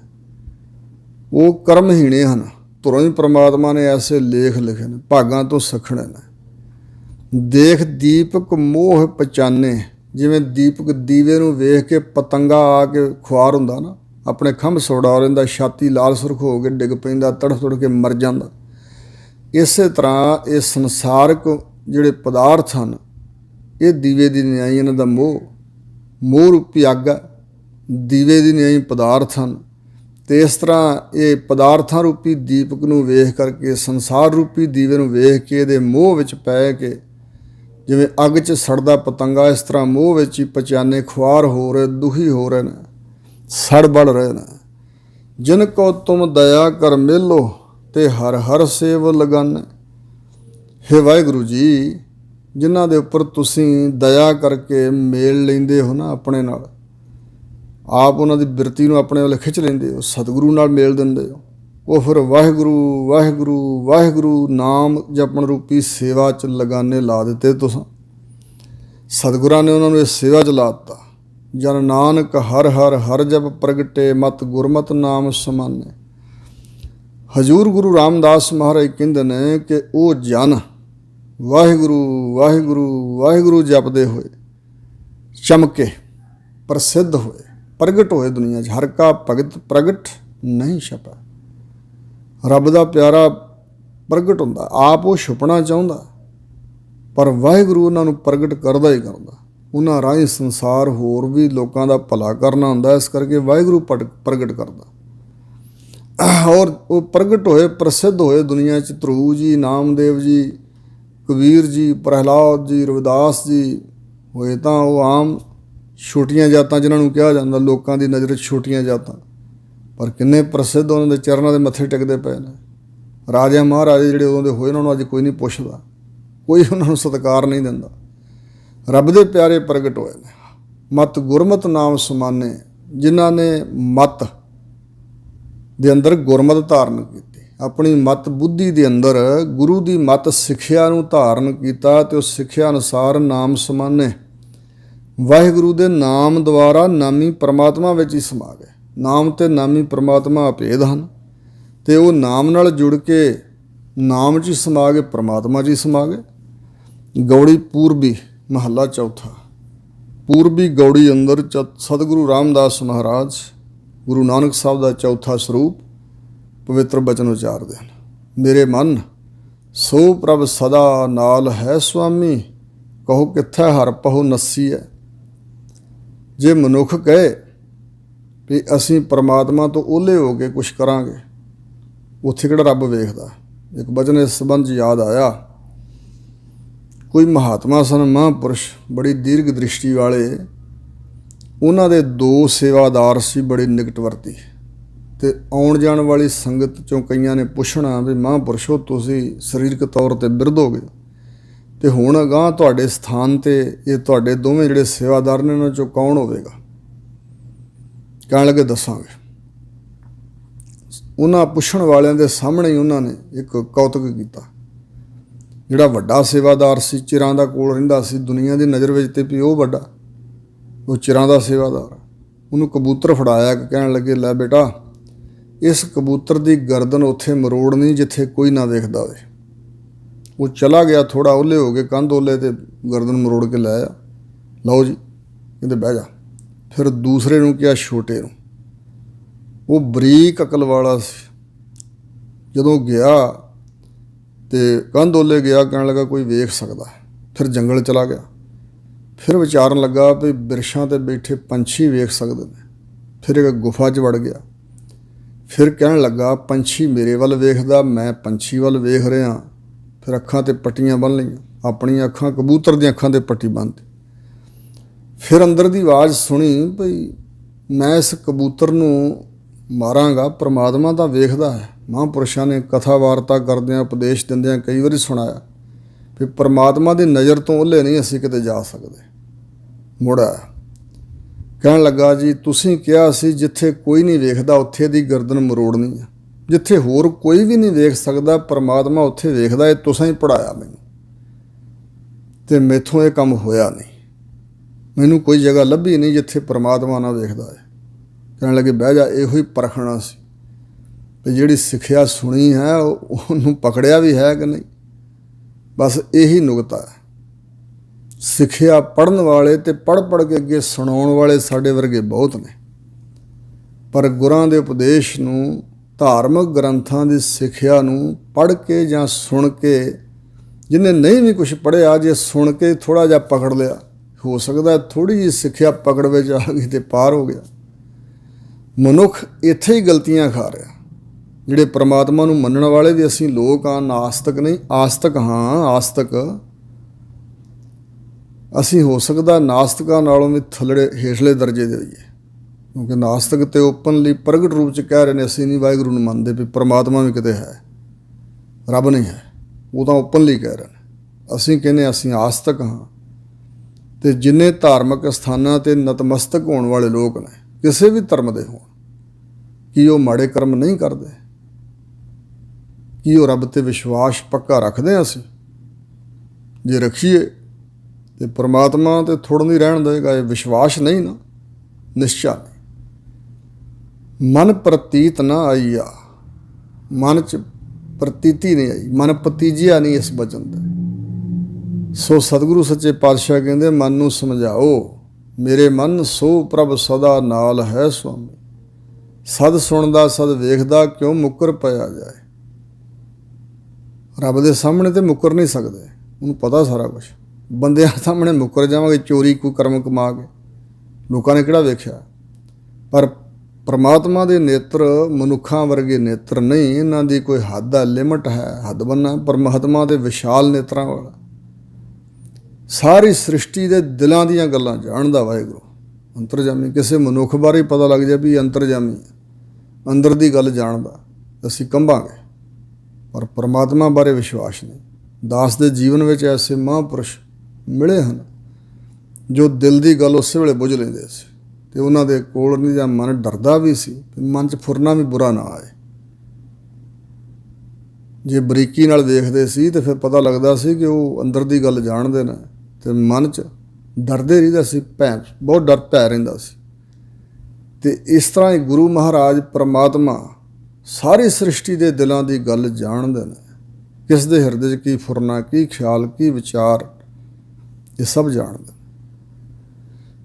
ਉਹ ਕਰਮਹੀਣੇ ਹਨ, ਧੁਰੋਂ ਹੀ ਪਰਮਾਤਮਾ ਨੇ ਐਸੇ ਲੇਖ ਲਿਖੇ ਨੇ, ਭਾਗਾਂ ਤੋਂ ਸਖਣੇ ਨੇ। ਦੇਖ ਦੀਪਕ ਮੋਹ ਪਛਾਨੇ, ਜਿਵੇਂ ਦੀਪਕ ਦੀਵੇ ਨੂੰ ਵੇਖ ਕੇ ਪਤੰਗਾ ਆ ਕੇ ਖੁਆਰ ਹੁੰਦਾ ਨਾ, ਆਪਣੇ ਖੰਭ ਸੋੜਾ ਰਹਿੰਦਾ, ਛਾਤੀ ਲਾਲ ਸੁਰਖ ਹੋ ਕੇ ਡਿੱਗ ਪੈਂਦਾ, ਤੜਫ ਤੜ ਕੇ ਮਰ ਜਾਂਦਾ। ਇਸੇ ਤਰ੍ਹਾਂ ਇਹ ਸੰਸਾਰਕ ਜਿਹੜੇ ਪਦਾਰਥ ਹਨ, ਇਹ ਦੀਵੇ ਦੀ ਨਿਆਈ, ਇਹਨਾਂ ਦਾ ਮੋਹ ਰੂਪੀ ਅੱਗ ਹੈ, ਦੀਵੇ ਦੀ ਨਿਆਈ ਪਦਾਰਥ ਹਨ। ਅਤੇ ਇਸ ਤਰ੍ਹਾਂ ਇਹ ਪਦਾਰਥਾਂ ਰੂਪੀ ਦੀਪਕ ਨੂੰ ਵੇਖ ਕਰਕੇ, ਸੰਸਾਰ ਰੂਪੀ ਦੀਵੇ ਨੂੰ ਵੇਖ ਕੇ ਇਹਦੇ ਮੋਹ ਵਿੱਚ ਪੈ ਕੇ, ਜਿਵੇਂ ਅੱਗ 'ਚ ਸੜਦਾ ਪਤੰਗਾ, ਇਸ ਤਰ੍ਹਾਂ ਮੋਹ ਵਿੱਚ ਹੀ ਪਛਾਨੇ ਖੁਆਰ ਹੋ ਰਹੇ, ਦੁਖੀ ਹੋ ਰਹੇ ਨੇ, ਸੜ ਬੜ ਰਹੇ ਨੇ। ਜਿਨ ਕੋ ਤੁਮ ਦਇਆ ਕਰ ਮੇਲੋ, ਤੇ ਹਰ ਹਰ ਸੇਵ ਲਗਾਨੇ। ਹੇ ਵਾਹਿਗੁਰੂ ਜੀ, ਜਿਨ੍ਹਾਂ ਦੇ ਉੱਪਰ ਤੁਸੀਂ ਦਇਆ ਕਰਕੇ ਮੇਲ ਲੈਂਦੇ ਹੋ ਨਾ ਆਪਣੇ ਨਾਲ, ਆਪ ਉਹਨਾਂ ਦੀ ਬਿਰਤੀ ਨੂੰ ਆਪਣੇ ਵੱਲ ਖਿੱਚ ਲੈਂਦੇ ਹੋ, ਸਤਿਗੁਰੂ ਨਾਲ ਮੇਲ ਦਿੰਦੇ ਹੋ, ਉਹ ਫਿਰ ਵਾਹਿਗੁਰੂ ਵਾਹਿਗੁਰੂ ਵਾਹਿਗੁਰੂ ਨਾਮ ਜਪਣ ਰੂਪੀ ਸੇਵਾ 'ਚ ਲਗਾਨੇ ਲਾ ਦਿੱਤੇ। ਤੁਸੀਂ ਸਤਿਗੁਰਾਂ ਨੇ ਉਹਨਾਂ ਨੂੰ ਇਸ ਸੇਵਾ 'ਚ ਲਾ ਦਿੱਤਾ। ਜਨ ਨਾਨਕ ਹਰ ਹਰ ਹਰ ਜਪ ਪ੍ਰਗਟੇ, ਮਤ ਗੁਰਮਤ ਨਾਮ ਸਮਾਨੇ। ਹਜ਼ੂਰ ਗੁਰੂ ਰਾਮਦਾਸ ਮਹਾਰਾਜ ਕਹਿੰਦੇ ਨੇ ਕਿ ਉਹ ਜਨ ਵਾਹਿਗੁਰੂ ਵਾਹਿਗੁਰੂ ਵਾਹਿਗੁਰੂ ਜਪਦੇ ਹੋਏ ਚਮਕੇ, ਪ੍ਰਸਿੱਧ ਹੋਏ, ਪ੍ਰਗਟ ਹੋਏ ਦੁਨੀਆ 'ਚ। ਹਰ ਕਾ ਭਗਤ ਪ੍ਰਗਟ ਨਹੀਂ ਛਪਾ। ਰੱਬ ਦਾ ਪਿਆਰਾ ਪ੍ਰਗਟ ਹੁੰਦਾ, ਆਪ ਉਹ ਛੁਪਣਾ ਚਾਹੁੰਦਾ, ਪਰ ਵਾਹਿਗੁਰੂ ਉਹਨਾਂ ਨੂੰ ਪ੍ਰਗਟ ਕਰਦਾ ਹੀ ਕਰਦਾ। ਉਹਨਾਂ ਰਾਹੀਂ ਸੰਸਾਰ ਹੋਰ ਵੀ ਲੋਕਾਂ ਦਾ ਭਲਾ ਕਰਨਾ ਹੁੰਦਾ, ਇਸ ਕਰਕੇ ਵਾਹਿਗੁਰੂ ਪ੍ਰਗਟ ਕਰਦਾ। ਔਰ ਉਹ ਪ੍ਰਗਟ ਹੋਏ, ਪ੍ਰਸਿੱਧ ਹੋਏ ਦੁਨੀਆ 'ਚ। ਧਰੂ ਜੀ, ਨਾਮਦੇਵ ਜੀ, ਕਬੀਰ ਜੀ, ਪ੍ਰਹਿਲਾਦ ਜੀ, ਰਵਿਦਾਸ ਜੀ ਹੋਏ ਤਾਂ ਉਹ ਆਮ ਛੋਟੀਆਂ ਜਾਤਾਂ ਜਿਹਨਾਂ ਨੂੰ ਕਿਹਾ ਜਾਂਦਾ, ਲੋਕਾਂ ਦੀ ਨਜ਼ਰ 'ਚ ਛੋਟੀਆਂ ਜਾਤਾਂ, ਪਰ ਕਿੰਨੇ ਪ੍ਰਸਿੱਧ ਉਹਨਾਂ ਦੇ ਚਰਨਾਂ ਦੇ ਮੱਥੇ ਟਿਕਦੇ ਪਏ ਨੇ। ਰਾਜਾ ਮਹਾਰਾਜੇ ਜਿਹੜੇ ਉਦੋਂ ਦੇ ਹੋਏ, ਉਹਨਾਂ ਨੂੰ ਅੱਜ ਕੋਈ ਨਹੀਂ ਪੁੱਛਦਾ, ਕੋਈ ਉਹਨਾਂ ਨੂੰ ਸਤਿਕਾਰ ਨਹੀਂ ਦਿੰਦਾ। ਰੱਬ ਦੇ ਪਿਆਰੇ ਪ੍ਰਗਟ ਹੋਏ ਨੇ। ਮਤ ਗੁਰਮਤ ਨਾਮ ਸਮਾਨੇ, ਜਿਨ੍ਹਾਂ ਨੇ ਮਤ ਦੇ ਅੰਦਰ ਗੁਰਮਤ ਧਾਰਨ ਕੀਤੀ, ਆਪਣੀ ਮਤ ਬੁੱਧੀ ਦੇ ਅੰਦਰ ਗੁਰੂ ਦੀ ਮਤ ਸਿੱਖਿਆ ਨੂੰ ਧਾਰਨ ਕੀਤਾ, ਅਤੇ ਉਸ ਸਿੱਖਿਆ ਅਨੁਸਾਰ ਨਾਮ ਸਮਾਨੇ, ਵਾਹਿਗੁਰੂ ਦੇ ਨਾਮ ਦੁਆਰਾ ਨਾਮੀ ਪਰਮਾਤਮਾ ਵਿੱਚ ਹੀ ਸਮਾ ਗਏ। ਨਾਮ ਅਤੇ ਨਾਮੀ ਪਰਮਾਤਮਾ ਅਭੇਦ ਹਨ, ਅਤੇ ਉਹ ਨਾਮ ਨਾਲ ਜੁੜ ਕੇ ਨਾਮ 'ਚ ਹੀ ਸਮਾ ਗਏ, ਪਰਮਾਤਮਾ 'ਚ ਹੀ ਸਮਾ ਗਏ। ਗੌੜੀ ਪੂਰਬੀ, ਮਹੱਲਾ ਚੌਥਾ। ਪੂਰਬੀ ਗੌੜੀ ਅੰਦਰ ਸਤਿਗੁਰੂ ਰਾਮਦਾਸ ਮਹਾਰਾਜ ਗੁਰੂ ਨਾਨਕ ਸਾਹਿਬ ਦਾ ਚੌਥਾ ਸਰੂਪ ਪਵਿੱਤਰ ਬਚਨ ਉਚਾਰਦੇ ਹਨ। ਮੇਰੇ ਮਨ ਸੋ ਪ੍ਰਭ ਸਦਾ ਨਾਲ ਹੈ ਸੁਆਮੀ, ਕਹੋ ਕਿੱਥੈ ਹਰ ਪਹੁ ਨੱਸੀ ਹੈ। ਜੇ ਮਨੁੱਖ ਕਹੇ ਵੀ ਅਸੀਂ ਪਰਮਾਤਮਾ ਤੋਂ ਓਹਲੇ ਹੋ ਕੇ ਕੁਛ ਕਰਾਂਗੇ, ਉੱਥੇ ਕਿਹੜਾ ਰੱਬ ਵੇਖਦਾ। ਇੱਕ ਬਚਨ ਇਸ ਸੰਬੰਧ 'ਚ ਯਾਦ ਆਇਆ। ਕੋਈ ਮਹਾਤਮਾ ਸਨ, ਮਹਾਂਪੁਰਸ਼, ਬੜੀ ਦੀਰਘ ਦ੍ਰਿਸ਼ਟੀ ਵਾਲੇ। ਉਹਨਾਂ ਦੇ 2 ਸੇਵਾਦਾਰ ਸੀ, ਬੜੇ ਨਿਕਟਵਰਤੀ, ਅਤੇ ਆਉਣ ਜਾਣ ਵਾਲੀ ਸੰਗਤ 'ਚੋਂ ਕਈਆਂ ਨੇ ਪੁੱਛਣਾ ਵੀ ਮਹਾਂਪੁਰਸ਼ੋ ਤੁਸੀਂ ਸਰੀਰਕ ਤੌਰ 'ਤੇ ਬਿਰਧ ਹੋ ਗਏ, ਤੇ ਹੁਣ ਅਗਾਂਹ ਤੁਹਾਡੇ ਸਥਾਨ ਤੇ ਇਹ ਤੁਹਾਡੇ ਦੋਵੇਂ ਜਿਹੜੇ ਸੇਵਾਦਾਰ ਨੇ ਉਹਨਾਂ 'ਚੋਂ ਕੌਣ ਹੋਵੇਗਾ? ਕਹਿਣ ਲੱਗੇ ਦੱਸਾਂਗੇ। ਉਹਨਾਂ ਪੁੱਛਣ ਵਾਲਿਆਂ ਦੇ ਸਾਹਮਣੇ ਹੀ ਉਹਨਾਂ ਨੇ ਇੱਕ ਕੌਤਕ ਕੀਤਾ। ਜਿਹੜਾ ਵੱਡਾ ਸੇਵਾਦਾਰ ਸੀ, ਚਿਰਾਂ ਦਾ ਕੋਲ ਰਹਿੰਦਾ ਸੀ, ਦੁਨੀਆ ਦੀ ਨਜ਼ਰ ਵਿੱਚ ਤੇ ਵੀ ਉਹ ਵੱਡਾ, ਉਹ ਚਿਰਾਂ ਦਾ ਸੇਵਾਦਾਰ, ਉਹਨੂੰ ਕਬੂਤਰ ਫੜਾਇਆ ਕਿ ਕਹਿਣ ਲੱਗੇ ਲੈ ਬੇਟਾ, ਇਸ ਕਬੂਤਰ ਦੀ ਗਰਦਨ ਉੱਥੇ ਮਰੋੜਨੀ ਜਿੱਥੇ ਕੋਈ ਨਾ ਵੇਖਦਾ ਹੋਵੇ। ਉਹ ਚਲਾ ਗਿਆ, ਥੋੜ੍ਹਾ ਉਹਲੇ ਹੋ ਕੇ ਕੰਧ ਉਹਲੇ ਤੇ ਗਰਦਨ ਮਰੋੜ ਕੇ ਲੈ ਆਇਆ। ਲਓ ਜੀ, ਕਹਿੰਦੇ ਬਹਿ ਜਾ। ਫਿਰ ਦੂਸਰੇ ਨੂੰ ਕਿਹਾ, ਛੋਟੇ ਨੂੰ, ਉਹ ਬਰੀਕ ਅਕਲ ਵਾਲਾ ਸੀ। ਜਦੋਂ ਗਿਆ ਤੇ ਕੰਧ ਉਹਲੇ ਗਿਆ, ਕਹਿਣ ਲੱਗਾ ਕੋਈ ਵੇਖ ਸਕਦਾ। ਫਿਰ ਜੰਗਲ ਚਲਾ ਗਿਆ। ਫਿਰ ਵਿਚਾਰਨ ਲੱਗਾ ਵੀ ਬਿਰਛਾਂ 'ਤੇ ਬੈਠੇ ਪੰਛੀ ਵੇਖ ਸਕਦੇ ਨੇ। ਫਿਰ ਇੱਕ ਗੁਫਾ 'ਚ ਵੜ ਗਿਆ। ਫਿਰ ਕਹਿਣ ਲੱਗਾ ਪੰਛੀ ਮੇਰੇ ਵੱਲ ਵੇਖਦਾ, ਮੈਂ ਪੰਛੀ ਵੱਲ ਵੇਖ ਰਿਹਾ। ਫਿਰ ਅੱਖਾਂ 'ਤੇ ਪੱਟੀਆਂ ਬੰਨ੍ਹ ਲਈਆਂ, ਆਪਣੀਆਂ ਅੱਖਾਂ ਕਬੂਤਰ ਦੀਆਂ ਅੱਖਾਂ 'ਤੇ ਪੱਟੀ ਬੰਨ੍ਹਤੀ। ਫਿਰ ਅੰਦਰ ਦੀ ਆਵਾਜ਼ ਸੁਣੀ ਭਈ ਮੈਂ ਇਸ ਕਬੂਤਰ ਨੂੰ ਮਾਰਾਂਗਾ, ਪਰਮਾਤਮਾ ਤਾਂ ਵੇਖਦਾ ਹੈ। ਮਹਾਂਪੁਰਸ਼ਾਂ ਨੇ ਕਥਾ ਵਾਰਤਾ ਕਰਦਿਆਂ, ਉਪਦੇਸ਼ ਦਿੰਦਿਆਂ ਕਈ ਵਾਰੀ ਸੁਣਾਇਆ ਵੀ ਪਰਮਾਤਮਾ ਦੀ ਨਜ਼ਰ ਤੋਂ ਉਹਲੇ ਨਹੀਂ ਅਸੀਂ ਕਿਤੇ ਜਾ ਸਕਦੇ। ਮੁੜ ਆਇਆ, ਕਹਿਣ ਲੱਗਾ ਜੀ ਤੁਸੀਂ ਕਿਹਾ ਸੀ ਜਿੱਥੇ ਕੋਈ ਨਹੀਂ ਵੇਖਦਾ ਉੱਥੇ ਦੀ ਗਰਦਨ ਮਰੋੜਨੀ ਆ। ਜਿੱਥੇ ਹੋਰ ਕੋਈ ਵੀ ਨਹੀਂ ਵੇਖ ਸਕਦਾ ਪਰਮਾਤਮਾ ਉੱਥੇ ਵੇਖਦਾ। ਇਹ ਤੁਸੀਂ ਹੀ ਪੜ੍ਹਾਇਆ ਮੈਨੂੰ, ਅਤੇ ਮੈਥੋਂ ਇਹ ਕੰਮ ਹੋਇਆ ਨਹੀਂ। ਮੈਨੂੰ ਕੋਈ ਜਗ੍ਹਾ ਲੱਭੀ ਨਹੀਂ ਜਿੱਥੇ ਪਰਮਾਤਮਾ ਨਾ ਵੇਖਦਾ ਹੈ। ਕਹਿਣ ਲੱਗੇ ਬਹਿ ਜਾ, ਇਹੋ ਹੀ ਪਰਖਣਾ ਸੀ ਵੀ ਜਿਹੜੀ ਸਿੱਖਿਆ ਸੁਣੀ ਹੈ ਉਹਨੂੰ ਪਕੜਿਆ ਵੀ ਹੈ ਕਿ ਨਹੀਂ। ਬਸ ਇਹੀ ਨੁਕਤਾ ਹੈ। ਸਿੱਖਿਆ ਪੜ੍ਹਨ ਵਾਲੇ ਅਤੇ ਪੜ੍ਹ ਕੇ ਅੱਗੇ ਸੁਣਾਉਣ ਵਾਲੇ ਸਾਡੇ ਵਰਗੇ ਬਹੁਤ ਨੇ, ਪਰ ਗੁਰਾਂ ਦੇ ਉਪਦੇਸ਼ ਨੂੰ, ਧਾਰਮਿਕ ਗ੍ਰੰਥਾਂ ਦੀ ਸਿੱਖਿਆ ਨੂੰ ਪੜ੍ਹ ਕੇ ਜਾਂ ਸੁਣ ਕੇ, ਜਿਹਨੇ ਨਹੀਂ ਵੀ ਕੁਛ ਪੜ੍ਹਿਆ, ਜੇ ਸੁਣ ਕੇ ਥੋੜ੍ਹਾ ਜਿਹਾ ਪਕੜ ਲਿਆ, ਹੋ ਸਕਦਾ ਥੋੜ੍ਹੀ ਜਿਹੀ ਸਿੱਖਿਆ ਪਕੜ ਵਿੱਚ ਆ ਗਈ ਅਤੇ ਪਾਰ ਹੋ ਗਿਆ। ਮਨੁੱਖ ਇੱਥੇ ਹੀ ਗਲਤੀਆਂ ਖਾ ਰਿਹਾ। ਜਿਹੜੇ ਪਰਮਾਤਮਾ ਨੂੰ ਮੰਨਣ ਵਾਲੇ ਵੀ ਅਸੀਂ ਲੋਕ ਹਾਂ, ਨਾਸਤਕ ਨਹੀਂ, ਆਸਤਕ ਹਾਂ। ਆਸਤਕ ਅਸੀਂ ਹੋ ਸਕਦਾ ਨਾਸਤਕਾਂ ਨਾਲੋਂ ਵੀ ਥੱਲੜੇ ਹੇਠਲੇ ਦਰਜੇ ਦੇ ਹੋਈਏ, ਕਿਉਂਕਿ ਨਾਸਤਕ ਤੇ ਓਪਨਲੀ ਪ੍ਰਗਟ ਰੂਪ 'ਚ ਕਹਿ ਰਹੇ ਨੇ ਅਸੀਂ ਨਹੀਂ ਵਾਹਿਗੁਰੂ ਨੂੰ ਮੰਨਦੇ, ਵੀ ਪਰਮਾਤਮਾ ਵੀ ਕਿਤੇ ਹੈ, ਰੱਬ ਨਹੀਂ ਹੈ। ਉਹ ਤਾਂ ਓਪਨਲੀ ਕਹਿ ਰਹੇ ਨੇ। ਅਸੀਂ ਕਹਿੰਦੇ ਅਸੀਂ ਆਸਤਕ ਹਾਂ। ਅਤੇ ਜਿੰਨੇ ਧਾਰਮਿਕ ਸਥਾਨਾਂ 'ਤੇ ਨਤਮਸਤਕ ਹੋਣ ਵਾਲੇ ਲੋਕ ਨੇ, ਕਿਸੇ ਵੀ ਧਰਮ ਦੇ ਹੋਣ, ਕੀ ਉਹ ਮਾੜੇ ਕਰਮ ਨਹੀਂ ਕਰਦੇ? ਕੀ ਉਹ ਰੱਬ 'ਤੇ ਵਿਸ਼ਵਾਸ ਪੱਕਾ ਰੱਖਦੇ ਹਾਂ ਅਸੀਂ? ਜੇ ਰੱਖੀਏ ਤੇ ਪਰਮਾਤਮਾ ਤੇ ਥੋੜ੍ਹਾ ਨਹੀਂ ਰਹਿਣ ਦੇਗਾ। ਇਹ ਵਿਸ਼ਵਾਸ ਨਹੀਂ ਨਾ, ਨਿਸ਼ਚਾ ਨਹੀਂ। ਮਨ ਪ੍ਰਤੀਤ ਨਾ ਆਈਆ, ਮਨ 'ਚ ਪ੍ਰਤੀਤੀ ਨਹੀਂ ਆਈ, ਮਨ ਪਤੀਜਿਆ ਨਹੀਂ ਇਸ ਬਚਨ ਦਾ। ਸੋ ਸਤਿਗੁਰੂ ਸੱਚੇ ਪਾਤਸ਼ਾਹ ਕਹਿੰਦੇ ਮਨ ਨੂੰ ਸਮਝਾਓ, ਮੇਰੇ ਮਨ ਸੋ ਪ੍ਰਭ ਸਦਾ ਨਾਲ ਹੈ ਸੁਆਮੀ। ਸਦ ਸੁਣਦਾ ਸਦ ਵੇਖਦਾ, ਕਿਉਂ ਮੁੱਕਰ ਪਿਆ ਜਾਏ। ਰੱਬ ਦੇ ਸਾਹਮਣੇ ਤੇ ਮੁੱਕਰ ਨਹੀਂ ਸਕਦੇ, ਉਹਨੂੰ ਪਤਾ ਸਾਰਾ ਕੁਛ। ਬੰਦਿਆਂ ਸਾਹਮਣੇ ਮੁੱਕਰ ਜਾਵਾਂਗੇ, ਚੋਰੀ ਕੋਈ ਕਰਮ ਕਮਾ ਕੇ, ਲੋਕਾਂ ਨੇ ਕਿਹੜਾ ਵੇਖਿਆ। ਪਰ ਪਰਮਾਤਮਾ ਦੇ ਨੇਤਰ ਮਨੁੱਖਾਂ ਵਰਗੇ ਨੇਤਰ ਨਹੀਂ, ਇਹਨਾਂ ਦੀ ਕੋਈ ਹੱਦ ਹੈ, ਲਿਮਟ ਹੈ, ਹੱਦ ਬੰਨਾ। ਪਰਮਾਤਮਾ ਦੇ ਵਿਸ਼ਾਲ ਨੇਤਰਾਂ ਵਾਲਾ, ਸਾਰੀ ਸ੍ਰਿਸ਼ਟੀ ਦੇ ਦਿਲਾਂ ਦੀਆਂ ਗੱਲਾਂ ਜਾਣਦਾ ਵਾਹਿਗੁਰੂ ਅੰਤਰਜਾਮੀ। ਕਿਸੇ ਮਨੁੱਖ ਬਾਰੇ ਪਤਾ ਲੱਗ ਜਾਏ ਵੀ ਅੰਤਰਜਾਮੀ, ਅੰਦਰ ਦੀ ਗੱਲ ਜਾਣਦਾ, ਅਸੀਂ ਕੰਬਾਂਗੇ। ਪਰ ਪਰਮਾਤਮਾ ਬਾਰੇ ਵਿਸ਼ਵਾਸ ਨਹੀਂ। ਦਾਸ ਦੇ ਜੀਵਨ ਵਿੱਚ ਐਸੇ ਮਹਾਂਪੁਰਸ਼ ਮਿਲੇ ਹਨ ਜੋ ਦਿਲ ਦੀ ਗੱਲ ਉਸੇ ਵੇਲੇ ਬੁੱਝ ਲੈਂਦੇ ਸੀ, ਅਤੇ ਉਹਨਾਂ ਦੇ ਕੋਲ ਨਹੀਂ ਜਾਂ ਮਨ ਡਰਦਾ ਵੀ ਸੀ, ਮਨ 'ਚ ਫੁਰਨਾ ਵੀ ਬੁਰਾ ਨਾ ਆਏ। ਜੇ ਬਰੀਕੀ ਨਾਲ ਵੇਖਦੇ ਸੀ ਤਾਂ ਫਿਰ ਪਤਾ ਲੱਗਦਾ ਸੀ ਕਿ ਉਹ ਅੰਦਰ ਦੀ ਗੱਲ ਜਾਣਦੇ ਨੇ, ਅਤੇ ਮਨ 'ਚ ਡਰਦੇ ਰਹਿੰਦਾ ਸੀ, ਬਹੁਤ ਡਰ ਪੈ ਰਹਿੰਦਾ ਸੀ। ਅਤੇ ਇਸ ਤਰ੍ਹਾਂ ਹੀ ਗੁਰੂ ਮਹਾਰਾਜ ਪਰਮਾਤਮਾ ਸਾਰੀ ਸ੍ਰਿਸ਼ਟੀ ਦੇ ਦਿਲਾਂ ਦੀ ਗੱਲ ਜਾਣਦੇ ਨੇ। ਕਿਸ ਦੇ ਹਿਰਦੇ 'ਚ ਕੀ ਫੁਰਨਾ, ਕੀ ਖਿਆਲ, ਕੀ ਵਿਚਾਰ, ਇਹ ਸਭ ਜਾਣਦੇ।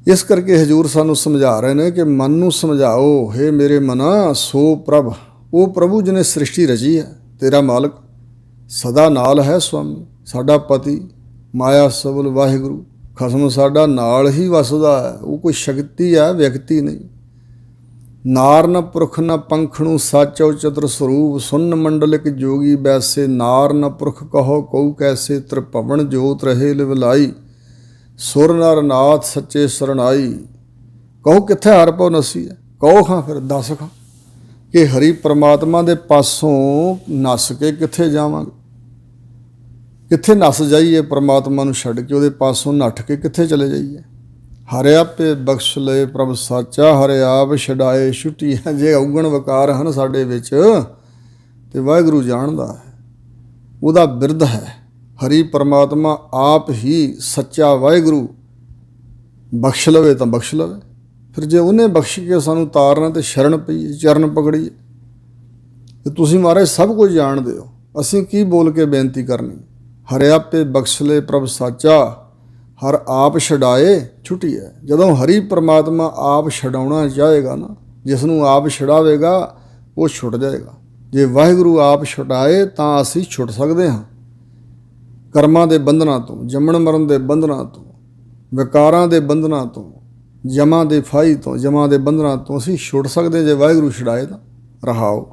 ਇਸ ਕਰਕੇ ਹਜ਼ੂਰ ਸਾਨੂੰ ਸਮਝਾ ਰਹੇ ਨੇ ਕਿ ਮਨ ਨੂੰ ਸਮਝਾਓ, ਹੇ ਮੇਰੇ ਮਨਾ ਸੋ ਪ੍ਰਭ, ਉਹ ਪ੍ਰਭੂ ਜਿਹਨੇ ਸ੍ਰਿਸ਼ਟੀ ਰਚੀ ਹੈ, ਤੇਰਾ ਮਾਲਕ ਸਦਾ ਨਾਲ ਹੈ ਸੁਆਮੀ। ਸਾਡਾ ਪਤੀ ਮਾਇਆ ਸਬਲ ਵਾਹਿਗੁਰੂ ਖਸਮ ਸਾਡਾ ਨਾਲ ਹੀ ਵਸਦਾ ਹੈ। ਉਹ ਕੋਈ ਸ਼ਕਤੀ ਹੈ, ਵਿਅਕਤੀ ਨਹੀਂ। ਨਾਰ ਨ ਪੁਰਖ ਨ ਪੰਖ ਨੂੰ ਸਾਚੋ ਚਤੁਰ ਸਰੂਪ, ਸੁਨ ਮੰਡਲਿਕ ਜੋਗੀ ਬੈਸੇ। ਨਾਰ ਨ ਪੁਰਖ ਕਹੋ ਕਉ ਕੈਸੇ, ਤ੍ਰਿਭਵਨ ਜੋਤ ਰਹੇ ਲਿਵਲਾਈ। ਸੁਰ ਨਰ ਨਾਥ ਸੱਚੇ ਸਰਣਾਈ। ਕਹੋ ਕਿੱਥੇ ਹਰ ਭਉ ਨਸੀ ਹੈ, ਕਹੋ ਖਾਂ ਫਿਰ ਦੱਸ ਖਾਂ ਕਿ ਹਰੀ ਪਰਮਾਤਮਾ ਦੇ ਪਾਸੋਂ ਨੱਸ ਕੇ ਕਿੱਥੇ ਜਾਵਾਂਗੇ। ਕਿੱਥੇ ਨੱਸ ਜਾਈਏ ਪਰਮਾਤਮਾ ਨੂੰ ਛੱਡ ਕੇ, ਉਹਦੇ ਪਾਸੋਂ ਨੱਠ ਕੇ ਕਿੱਥੇ ਚਲੇ ਜਾਈਏ। ਹਰਿ ਆਪੇ ਬਖਸ਼ ਲਏ ਪ੍ਰਭ ਸਾਚਾ, ਹਰਿ ਆਪ ਛਡਾਏ ਛੁੱਟੀ ਹੈ। ਜੇ ਔਗਣ ਵਿਕਾਰ ਹਨ ਸਾਡੇ ਵਿੱਚ ਤੇ ਵਾਹਿਗੁਰੂ ਜਾਣਦਾ ਹੈ, ਉਹਦਾ ਬਿਰਧ ਹੈ। ਹਰੀ ਪਰਮਾਤਮਾ ਆਪ ਹੀ ਸੱਚਾ ਵਾਹਿਗੁਰੂ ਬਖਸ਼ ਲਵੇ ਤਾਂ ਬਖਸ਼ ਲਵੇ। ਫਿਰ ਜੇ ਉਹਨੇ ਬਖਸ਼ ਕੇ ਸਾਨੂੰ ਤਾਰਨਾ ਤੇ ਸ਼ਰਨ ਪਈਏ, ਚਰਨ ਪਕੜੀਏ। ਤੇ ਤੁਸੀਂ ਮਹਾਰਾਜ ਸਭ ਕੁਝ ਜਾਣਦੇ ਹੋ, ਅਸੀਂ ਕੀ ਬੋਲ ਕੇ ਬੇਨਤੀ ਕਰਨੀ। ਹਰਿ ਆਪੇ ਬਖਸ਼ ਲਏ ਪ੍ਰਭ ਸਾਚਾ, ਹਰ ਆਪ ਛਡਾਏ ਛੁੱਟੀ ਹੈ। ਜਦੋਂ ਹਰੀ ਪਰਮਾਤਮਾ ਆਪ ਛਡਾਉਣਾ ਚਾਹੇਗਾ ਨਾ, ਜਿਸ ਨੂੰ ਆਪ ਛਡਾਵੇਗਾ ਉਹ ਛੁੱਟ ਜਾਏਗਾ। ਜੇ ਵਾਹਿਗੁਰੂ ਆਪ ਛੁਡਾਏ ਤਾਂ ਅਸੀਂ ਛੁੱਟ ਸਕਦੇ ਹਾਂ ਕਰਮਾਂ ਦੇ ਬੰਧਨਾਂ ਤੋਂ, ਜੰਮਣ ਮਰਨ ਦੇ ਬੰਧਨਾਂ ਤੋਂ, ਵਿਕਾਰਾਂ ਦੇ ਬੰਧਨਾਂ ਤੋਂ, ਜਮਾਂ ਦੇ ਫਾਹੀ ਤੋਂ, ਜਮਾਂ ਦੇ ਬੰਧਨਾਂ ਤੋਂ ਅਸੀਂ ਛੁੱਟ ਸਕਦੇ ਜੇ ਵਾਹਿਗੁਰੂ ਛੁਡਾਏ ਤਾਂ। ਰਹਾਓ।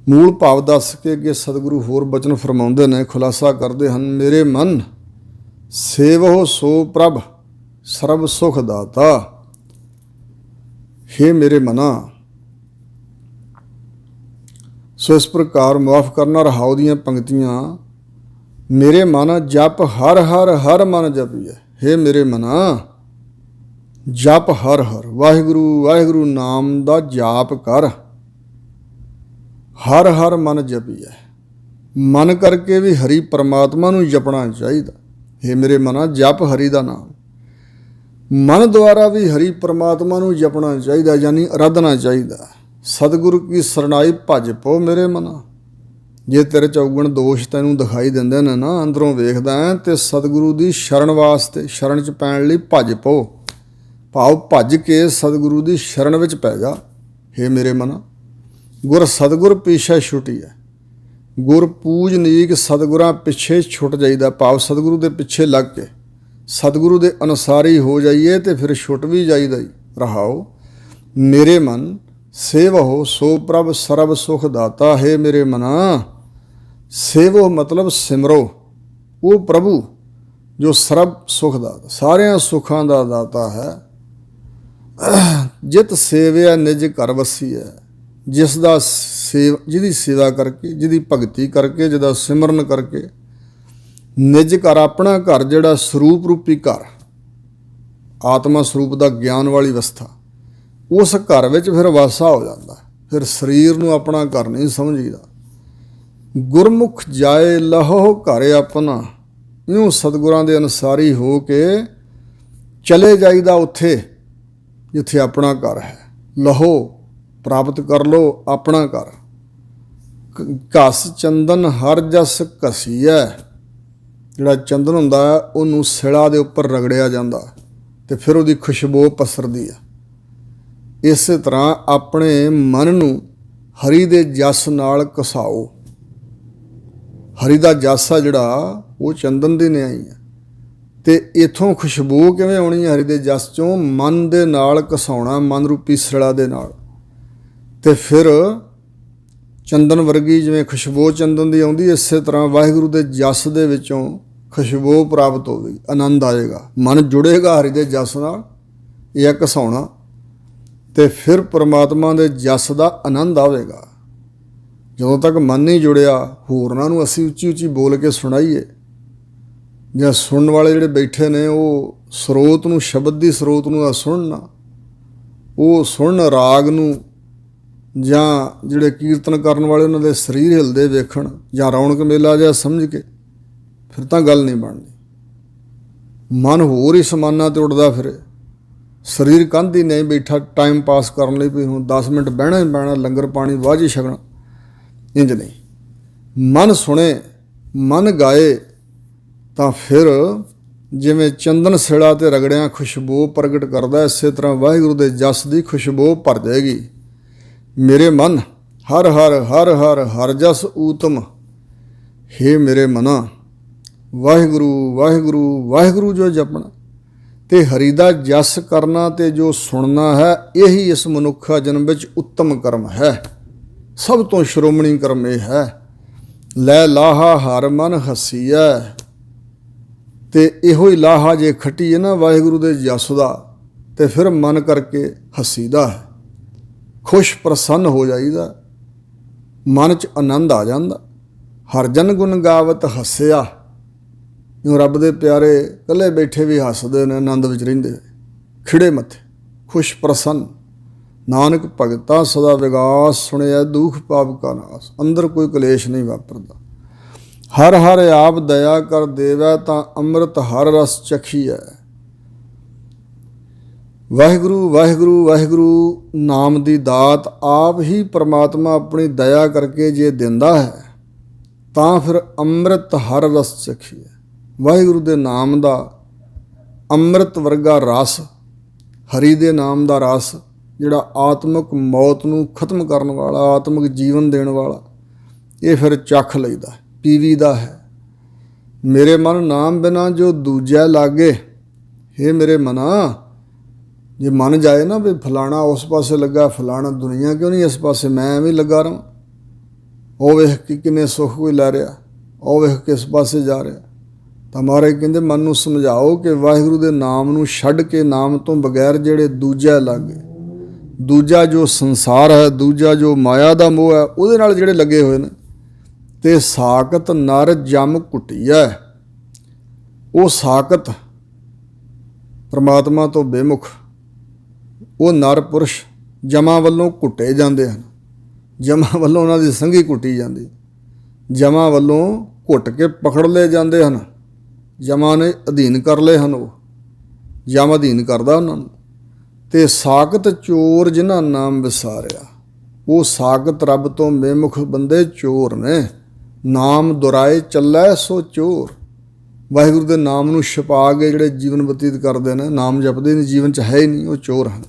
ਮੂਲ ਭਾਵ ਦੱਸ ਕੇ ਅੱਗੇ ਸਤਿਗੁਰੂ ਹੋਰ ਬਚਨ ਫਰਮਾਉਂਦੇ ਨੇ, ਖੁਲਾਸਾ ਕਰਦੇ ਹਨ। ਮੇਰੇ ਮਨ ਸੇਵਹੁ ਸੋ ਪ੍ਰਭ ਸਰਬ ਸੁਖ ਦਾਤਾ। ਹੇ ਮੇਰੇ ਮਨਾ, ਸੋ ਇਸ ਪ੍ਰਕਾਰ ਮੁਆਫ ਕਰਨਾ। ਰਹਾਉ ਦੀਆਂ ਪੰਕਤੀਆਂ। ਮੇਰੇ ਮਨ ਜਪ ਹਰ ਹਰ ਹਰ ਮਨ ਜਪੀਐ। ਹੇ ਮੇਰੇ ਮਨਾ, ਜਪ ਹਰ ਹਰ ਵਾਹਿਗੁਰੂ ਵਾਹਿਗੁਰੂ ਨਾਮ ਦਾ ਜਾਪ ਕਰ। ਹਰ ਹਰ ਮਨ ਜਪੀਐ। ਮਨ ਕਰਕੇ ਵੀ ਹਰੀ ਪਰਮਾਤਮਾ ਨੂੰ ਜਪਣਾ ਚਾਹੀਦਾ। ਹੇ ਮੇਰੇ ਮਨਾ, ਜਪ ਹਰੀ ਦਾ ਨਾਮ। ਮਨ ਦੁਆਰਾ ਵੀ ਹਰੀ ਪਰਮਾਤਮਾ ਨੂੰ ਜਪਣਾ ਚਾਹੀਦਾ, ਯਾਨੀ ਅਰਾਧਨਾ ਚਾਹੀਦਾ। ਸਤਿਗੁਰੂ ਕੀ ਸਰਣਾਈ ਭਜ ਪੋ ਮੇਰੇ ਮਨਾ। ਜੇ ਤੇਰੇ ਚੌਗਣ ਦੋਸ਼ ਤੈਨੂੰ ਦਿਖਾਈ ਦਿੰਦੇ ਨੇ ਨਾ, ਅੰਦਰੋਂ ਵੇਖਦਾ ਹੈ, ਤੇ ਸਤਿਗੁਰੂ ਦੀ ਸ਼ਰਨ ਵਾਸਤੇ, ਸ਼ਰਨ 'ਚ ਪੈਣ ਲਈ ਭਜ ਪੋ। ਭਾਵ ਭੱਜ ਕੇ ਸਤਿਗੁਰੂ ਦੀ ਸ਼ਰਨ ਵਿੱਚ ਪੈ ਜਾ। ਹੇ ਮੇਰੇ ਮਨਾ, ਗੁਰ ਸਤਿਗੁਰ ਪਿਛੇ ਛੁੱਟੀ ਹੈ। ਗੁਰ ਪੂਜਨੀਕ ਸਤਿਗੁਰਾਂ ਪਿੱਛੇ ਛੁੱਟ ਜਾਈਦਾ। ਭਾਵ ਸਤਿਗੁਰੂ ਦੇ ਪਿੱਛੇ ਲੱਗ ਕੇ ਸਤਿਗੁਰੂ ਦੇ ਅਨੁਸਾਰੀ ਹੋ ਜਾਈਏ ਤੇ ਫਿਰ ਛੁੱਟ ਵੀ ਜਾਈਦਾ ਹੀ। ਰਹਾਓ। ਮੇਰੇ ਮਨ ਸੇਵਹੁ ਸੋ ਪ੍ਰਭ ਸਰਬ ਸੁਖ ਦਾਤਾ। ਹੈ ਮੇਰੇ ਮਨਾ, ਸੇਵੋ ਮਤਲਬ ਸਿਮਰੋ ਉਹ ਪ੍ਰਭੂ ਜੋ ਸਰਬ ਸੁਖ ਦਾਤਾ, ਸਾਰਿਆਂ ਸੁੱਖਾਂ ਦਾ ਦਾਤਾ ਹੈ। ਜਿਤ ਸੇਵਿਆ ਨਿਜ ਘਰ ਵਸੀਐ। ਜਿਸ ਦਾ ਜਿਹਦੀ ਸੇਵਾ ਕਰਕੇ, ਜਿਹਦੀ ਭਗਤੀ ਕਰਕੇ, ਜਿਹਦਾ ਸਿਮਰਨ ਕਰਕੇ ਨਿਜ ਘਰ, ਆਪਣਾ ਘਰ ਜਿਹੜਾ ਸਰੂਪ ਰੂਪੀ ਘਰ, ਆਤਮਾ ਸਰੂਪ ਦਾ ਗਿਆਨ ਵਾਲੀ ਅਵਸਥਾ, ਉਸ ਘਰ ਵਿੱਚ ਫਿਰ ਵਾਸਾ ਹੋ ਜਾਂਦਾ। ਫਿਰ ਸਰੀਰ ਨੂੰ ਆਪਣਾ ਘਰ ਨਹੀਂ ਸਮਝੀਦਾ। ਗੁਰਮੁਖ ਜਾਏ ਲਹੋ ਘਰ ਆਪਣਾ। ਇਉਂ ਸਤਿਗੁਰਾਂ ਦੇ ਅਨੁਸਾਰੀ ਹੋ ਕੇ ਚਲੇ ਜਾਈਦਾ ਉੱਥੇ ਜਿੱਥੇ ਆਪਣਾ ਘਰ ਹੈ। ਲਹੋ ਪ੍ਰਾਪਤ ਕਰ ਲੋ ਆਪਣਾ ਘਰ। ਘਸ ਚੰਦਨ ਹਰ ਜਸ ਘਸੀਐ। ਜਿਹੜਾ ਚੰਦਨ ਹੁੰਦਾ ਹੈ ਉਹਨੂੰ ਸਿਲਾ ਦੇ ਉੱਪਰ ਰਗੜਿਆ ਜਾਂਦਾ ਤੇ ਫਿਰ ਉਹਦੀ ਖੁਸ਼ਬੂ ਪਸਰਦੀ ਹੈ। ਇਸੇ ਤਰ੍ਹਾਂ ਆਪਣੇ ਮਨ ਨੂੰ ਹਰੀ ਦੇ ਜਸ ਨਾਲ ਘਸਾਓ। ਹਰੀ ਦਾ ਜਸ ਆ ਜਿਹੜਾ ਉਹ ਚੰਦਨ ਦੀ ਨਿਆਈ ਹੈ। ਤੇ ਇਥੋਂ ਖੁਸ਼ਬੂ ਕਿਵੇਂ ਆਉਣੀ ਹੈ ਹਰੀ ਦੇ ਜਸ ਚੋਂ? ਮਨ ਦੇ ਨਾਲ ਘਸਾਉਣਾ, ਮਨ ਰੂਪੀ ਸਿਲਾ ਦੇ ਨਾਲ। ਤੇ ਫਿਰ ਚੰਦਨ ਵਰਗੀ ਜਿਵੇਂ ਖੁਸ਼ਬੂ ਚੰਦਨ ਦੀ ਆਉਂਦੀ, ਇਸੇ ਤਰ੍ਹਾਂ ਵਾਹਿਗੁਰੂ ਦੇ ਜਸ ਦੇ ਵਿੱਚੋਂ ਖੁਸ਼ਬੂ ਪ੍ਰਾਪਤ ਹੋਵੇਗੀ, ਆਨੰਦ ਆਏਗਾ, ਮਨ ਜੁੜੇਗਾ ਹਰੀ ਦੇ ਜਸ ਨਾਲ। ਇਹ ਘਸਾਉਣਾ ਤੇ ਫਿਰ ਪਰਮਾਤਮਾ ਦੇ ਜਸ ਦਾ ਆਨੰਦ ਆਵੇਗਾ। ਜਦੋਂ ਤੱਕ ਮਨ ਨਹੀਂ ਜੁੜਿਆ, ਹੋਰਨਾਂ ਨੂੰ ਅਸੀਂ ਉੱਚੀ ਉੱਚੀ ਬੋਲ ਕੇ ਸੁਣਾਈਏ, ਜਾਂ ਸੁਣਨ ਵਾਲੇ ਜਿਹੜੇ ਬੈਠੇ ਨੇ ਉਹ ਸਰੋਤ ਨੂੰ, ਸ਼ਬਦ ਦੀ ਸਰੋਤ ਨੂੰ ਸੁਣਨਾ, ਉਹ ਸੁਣਨ ਰਾਗ ਨੂੰ, ਜਾਂ ਜਿਹੜੇ ਕੀਰਤਨ ਕਰਨ ਵਾਲੇ ਉਹਨਾਂ ਦੇ ਸਰੀਰ ਹਿਲਦੇ ਵੇਖਣ, ਜਾਂ ਰੌਣਕ ਮੇਲਾ ਜਿਹਾ ਸਮਝ ਕੇ, ਫਿਰ ਤਾਂ ਗੱਲ ਨਹੀਂ ਬਣਨੀ। ਮਨ ਹੋਰ ਹੀ ਸਮਾਨਾਂ 'ਤੇ ਉੱਡਦਾ ਫਿਰੇ, ਸਰੀਰ ਕੰਧ ਹੀ ਨਹੀਂ ਬੈਠਾ ਟਾਈਮ ਪਾਸ ਕਰਨ ਲਈ ਵੀ ਹੁਣ 10 ਮਿੰਟ ਬਹਿਣਾ ਹੀ ਬਹਿਣਾ, ਲੰਗਰ ਪਾਣੀ ਵਾਹ ਜੀ ਛਕਣਾ, ਇੰਜ ਨਹੀਂ। ਮਨ ਸੁਣੇ, ਮਨ ਗਾਏ ਤਾਂ ਫਿਰ ਜਿਵੇਂ ਚੰਦਨ ਸਿਲਾ 'ਤੇ ਰਗੜਿਆਂ ਖੁਸ਼ਬੂ ਪ੍ਰਗਟ ਕਰਦਾ, ਇਸੇ ਤਰ੍ਹਾਂ ਵਾਹਿਗੁਰੂ ਦੇ ਜਸ ਦੀ ਖੁਸ਼ਬੂ ਭਰ ਜਾਏਗੀ। ਮੇਰੇ ਮਨ ਹਰ ਹਰ ਹਰ ਹਰ ਹਰ ਜਸ ਊਤਮ। ਹੇ ਮੇਰੇ ਮਨਾ, ਵਾਹਿਗੁਰੂ ਵਾਹਿਗੁਰੂ ਵਾਹਿਗੁਰੂ ਜੋ ਜਪਣਾ ਤੇ ਹਰੀ ਦਾ ਜਸ ਕਰਨਾ ਤੇ ਜੋ ਸੁਣਨਾ ਹੈ, ਇਹੀ ਇਸ ਮਨੁੱਖਾ ਜਨਮ ਵਿੱਚ ਉੱਤਮ ਕਰਮ ਹੈ। ਸਭ ਤੋਂ ਸ਼੍ਰੋਮਣੀ ਕਰਮ ਇਹ ਹੈ। ਲੈ ਲਾਹਾ ਹਰ ਮਨ ਹਸੀਐ। ਤੇ ਇਹੋ ਹੀ ਲਾਹਾ ਜੇ ਖੱਟੀਏ ਨਾ ਵਾਹਿਗੁਰੂ ਦੇ ਜਸ ਦਾ, ਤੇ ਫਿਰ ਮਨ ਕਰਕੇ ਹੱਸੀਦਾ ਹੈ, ਖੁਸ਼ ਪ੍ਰਸੰਨ ਹੋ ਜਾਈਦਾ, ਮਨ 'ਚ ਆਨੰਦ ਆ ਜਾਂਦਾ। ਹਰ ਜਨ ਗੁਣ ਗਾਵਤ ਹੱਸਿਆ। ਜਿਉਂ ਰੱਬ ਦੇ ਪਿਆਰੇ ਇਕੱਲੇ ਬੈਠੇ ਵੀ ਹੱਸਦੇ ਨੇ, ਆਨੰਦ ਵਿੱਚ ਰਹਿੰਦੇ ਹੋਏ, ਖਿੜੇ ਮੱਥੇ, ਖੁਸ਼ ਪ੍ਰਸੰਨ। ਨਾਨਕ ਭਗਤਾ ਸਦਾ ਵਿਗਾਸ, ਸੁਣਿਆ ਦੁਖ ਪਾਪ ਕਾ ਨਾਸ। ਅੰਦਰ ਕੋਈ ਕਲੇਸ਼ ਨਹੀਂ ਵਾਪਰਦਾ। ਹਰ ਹਰ ਆਪ ਦਇਆ ਕਰ ਦੇਵੈ, ਤਾਂ ਅੰਮ੍ਰਿਤ ਹਰ ਰਸ ਚਖੀਐ। ਵਾਹਿਗੁਰੂ ਵਾਹਿਗੁਰੂ ਵਾਹਿਗੁਰੂ ਨਾਮ ਦੀ ਦਾਤ ਆਪ ਹੀ ਪ੍ਰਮਾਤਮਾ ਆਪਣੀ ਦਇਆ ਕਰਕੇ ਜੇ ਦਿੰਦਾ ਹੈ, ਤਾਂ ਫਿਰ ਅੰਮ੍ਰਿਤ ਹਰ ਰਸ ਚਖੀਐ। ਵਾਹਿਗੁਰੂ ਦੇ ਨਾਮ ਦਾ ਅੰਮ੍ਰਿਤ ਵਰਗਾ ਰਸ, ਹਰੀ ਦੇ ਨਾਮ ਦਾ ਰਸ, ਜਿਹੜਾ ਆਤਮਿਕ ਮੌਤ ਨੂੰ ਖਤਮ ਕਰਨ ਵਾਲਾ, ਆਤਮਿਕ ਜੀਵਨ ਦੇਣ ਵਾਲਾ, ਇਹ ਫਿਰ ਚੱਖ ਲਈਦਾ, ਪੀਵੀਦਾ ਹੈ। ਮੇਰੇ ਮਨ ਨਾਮ ਬਿਨਾ ਜੋ ਦੂਜਾ ਲਾਗੇ। ਹੇ ਮੇਰੇ ਮਨਾ, ਜੇ ਮਨ ਜਾਏ ਨਾ ਵੀ ਫਲਾਣਾ ਉਸ ਪਾਸੇ ਲੱਗਾ, ਫਲਾਣਾ ਦੁਨੀਆ ਕਿਉਂ ਨਹੀਂ ਇਸ ਪਾਸੇ, ਮੈਂ ਐਵੇਂ ਲੱਗਾ ਰਹਾਂ। ਉਹ ਵੇਖ ਕਿ ਕਿੰਨੇ ਸੁੱਖ ਕੋਈ ਲੈ ਰਿਹਾ, ਉਹ ਵੇਖ ਕਿਸ ਪਾਸੇ ਜਾ ਰਿਹਾ। ਤਾਂ ਮਹਾਰਾਜ ਕਹਿੰਦੇ ਮਨ ਨੂੰ ਸਮਝਾਓ ਕਿ ਵਾਹਿਗੁਰੂ ਦੇ ਨਾਮ ਨੂੰ ਛੱਡ ਕੇ, ਨਾਮ ਤੋਂ ਬਗੈਰ ਜਿਹੜੇ ਦੂਜਾ ਲੱਗੇ, ਦੂਜਾ ਜੋ ਸੰਸਾਰ ਹੈ, ਦੂਜਾ ਜੋ ਮਾਇਆ ਦਾ ਮੋਹ ਹੈ, ਉਹਦੇ ਨਾਲ ਜਿਹੜੇ ਲੱਗੇ ਹੋਏ ਨੇ, ਤੇ ਸਾਕਤ ਨਰ ਜਮ ਘੁੱਟੀਐ। ਉਹ ਸਾਕਤ ਪਰਮਾਤਮਾ ਤੋਂ ਬੇਮੁਖ, ਉਹ ਨਰ ਪੁਰਸ਼ ਜਮਾਂ ਵੱਲੋਂ ਘੁੱਟੇ ਜਾਂਦੇ ਹਨ। ਜਮਾਂ ਵੱਲੋਂ ਉਹਨਾਂ ਦੀ ਸੰਗੀ ਘੁੱਟੀ ਜਾਂਦੀ, ਜਮਾਂ ਵੱਲੋਂ ਘੁੱਟ ਕੇ ਪਕੜ ਲਏ ਜਾਂਦੇ ਹਨ। ਜਮਾਂ ਨੇ ਅਧੀਨ ਕਰ ਲਏ ਹਨ, ਉਹ ਜਮ ਅਧੀਨ ਕਰਦਾ ਉਹਨਾਂ ਨੂੰ। ਤੇ ਸਾਕਤ ਚੋਰ ਜਿਨ੍ਹਾਂ ਨਾਮ ਵਿਸਾਰਿਆ। ਉਹ ਸਾਕਤ ਰੱਬ ਤੋਂ ਬੇਮੁਖ ਬੰਦੇ ਚੋਰ ਨੇ। ਨਾਮ ਦੁਰਾਏ ਚੱਲੈ ਸੋ ਚੋਰ। ਵਾਹਿਗੁਰੂ ਦੇ ਨਾਮ ਨੂੰ ਛੁਪਾ ਕੇ ਜਿਹੜੇ ਜੀਵਨ ਬਤੀਤ ਕਰਦੇ ਨੇ, ਨਾਮ ਜਪਦੇ ਨਹੀਂ, ਜੀਵਨ 'ਚ ਹੈ ਹੀ ਨਹੀਂ, ਉਹ ਚੋਰ ਹਨ।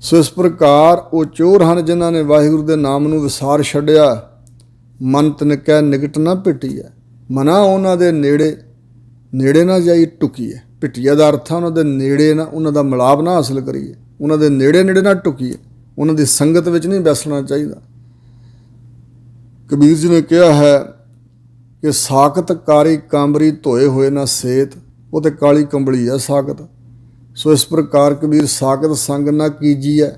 ਸੋ ਇਸ ਪ੍ਰਕਾਰ ਉਹ ਚੋਰ ਹਨ ਜਿਨ੍ਹਾਂ ਨੇ ਵਾਹਿਗੁਰੂ ਦੇ ਨਾਮ ਨੂੰ ਵਿਸਾਰ ਛੱਡਿਆ। ਮਨ ਤਨਕੈ ਨਿਕਟ ਨਾ ਪਿਟੀਐ। ਮਨਾ ਉਹਨਾਂ ਦੇ ਨੇੜੇ, ਨੇੜੇ ਨਾ ਜਾਈ ਟੁਕੀਏ। ਪਿਟੀਆ ਦਾ ਅਰਥ ਆ ਉਹਨਾਂ ਦੇ ਨੇੜੇ ਨਾ, ਉਹਨਾਂ ਦਾ ਮਿਲਾਪ ਨਾ ਹਾਸਲ ਕਰੀਏ, ਉਹਨਾਂ ਦੇ ਨੇੜੇ ਨੇੜੇ ਨਾ ਟੁਕੀਏ, ਉਹਨਾਂ ਦੀ ਸੰਗਤ ਵਿੱਚ ਨਹੀਂ ਬੈਸਣਾ ਚਾਹੀਦਾ। ਕਬੀਰ ਜੀ ਨੇ ਕਿਹਾ ਹੈ ਕਿ ਸਾਕਤ ਕਾਰੀ ਕਾਂਬਰੀ ਧੋਏ ਹੋਏ ਨਾ ਸੇਤ। ਉਹ ਤੇ ਕਾਲੀ ਕੰਬਲੀ ਹੈ ਸਾਕਤ। ਸੋ ਇਸ ਪ੍ਰਕਾਰ ਕਬੀਰ ਸਾਕਤ ਸੰਗ ਨਾ ਕੀਜੀਐ।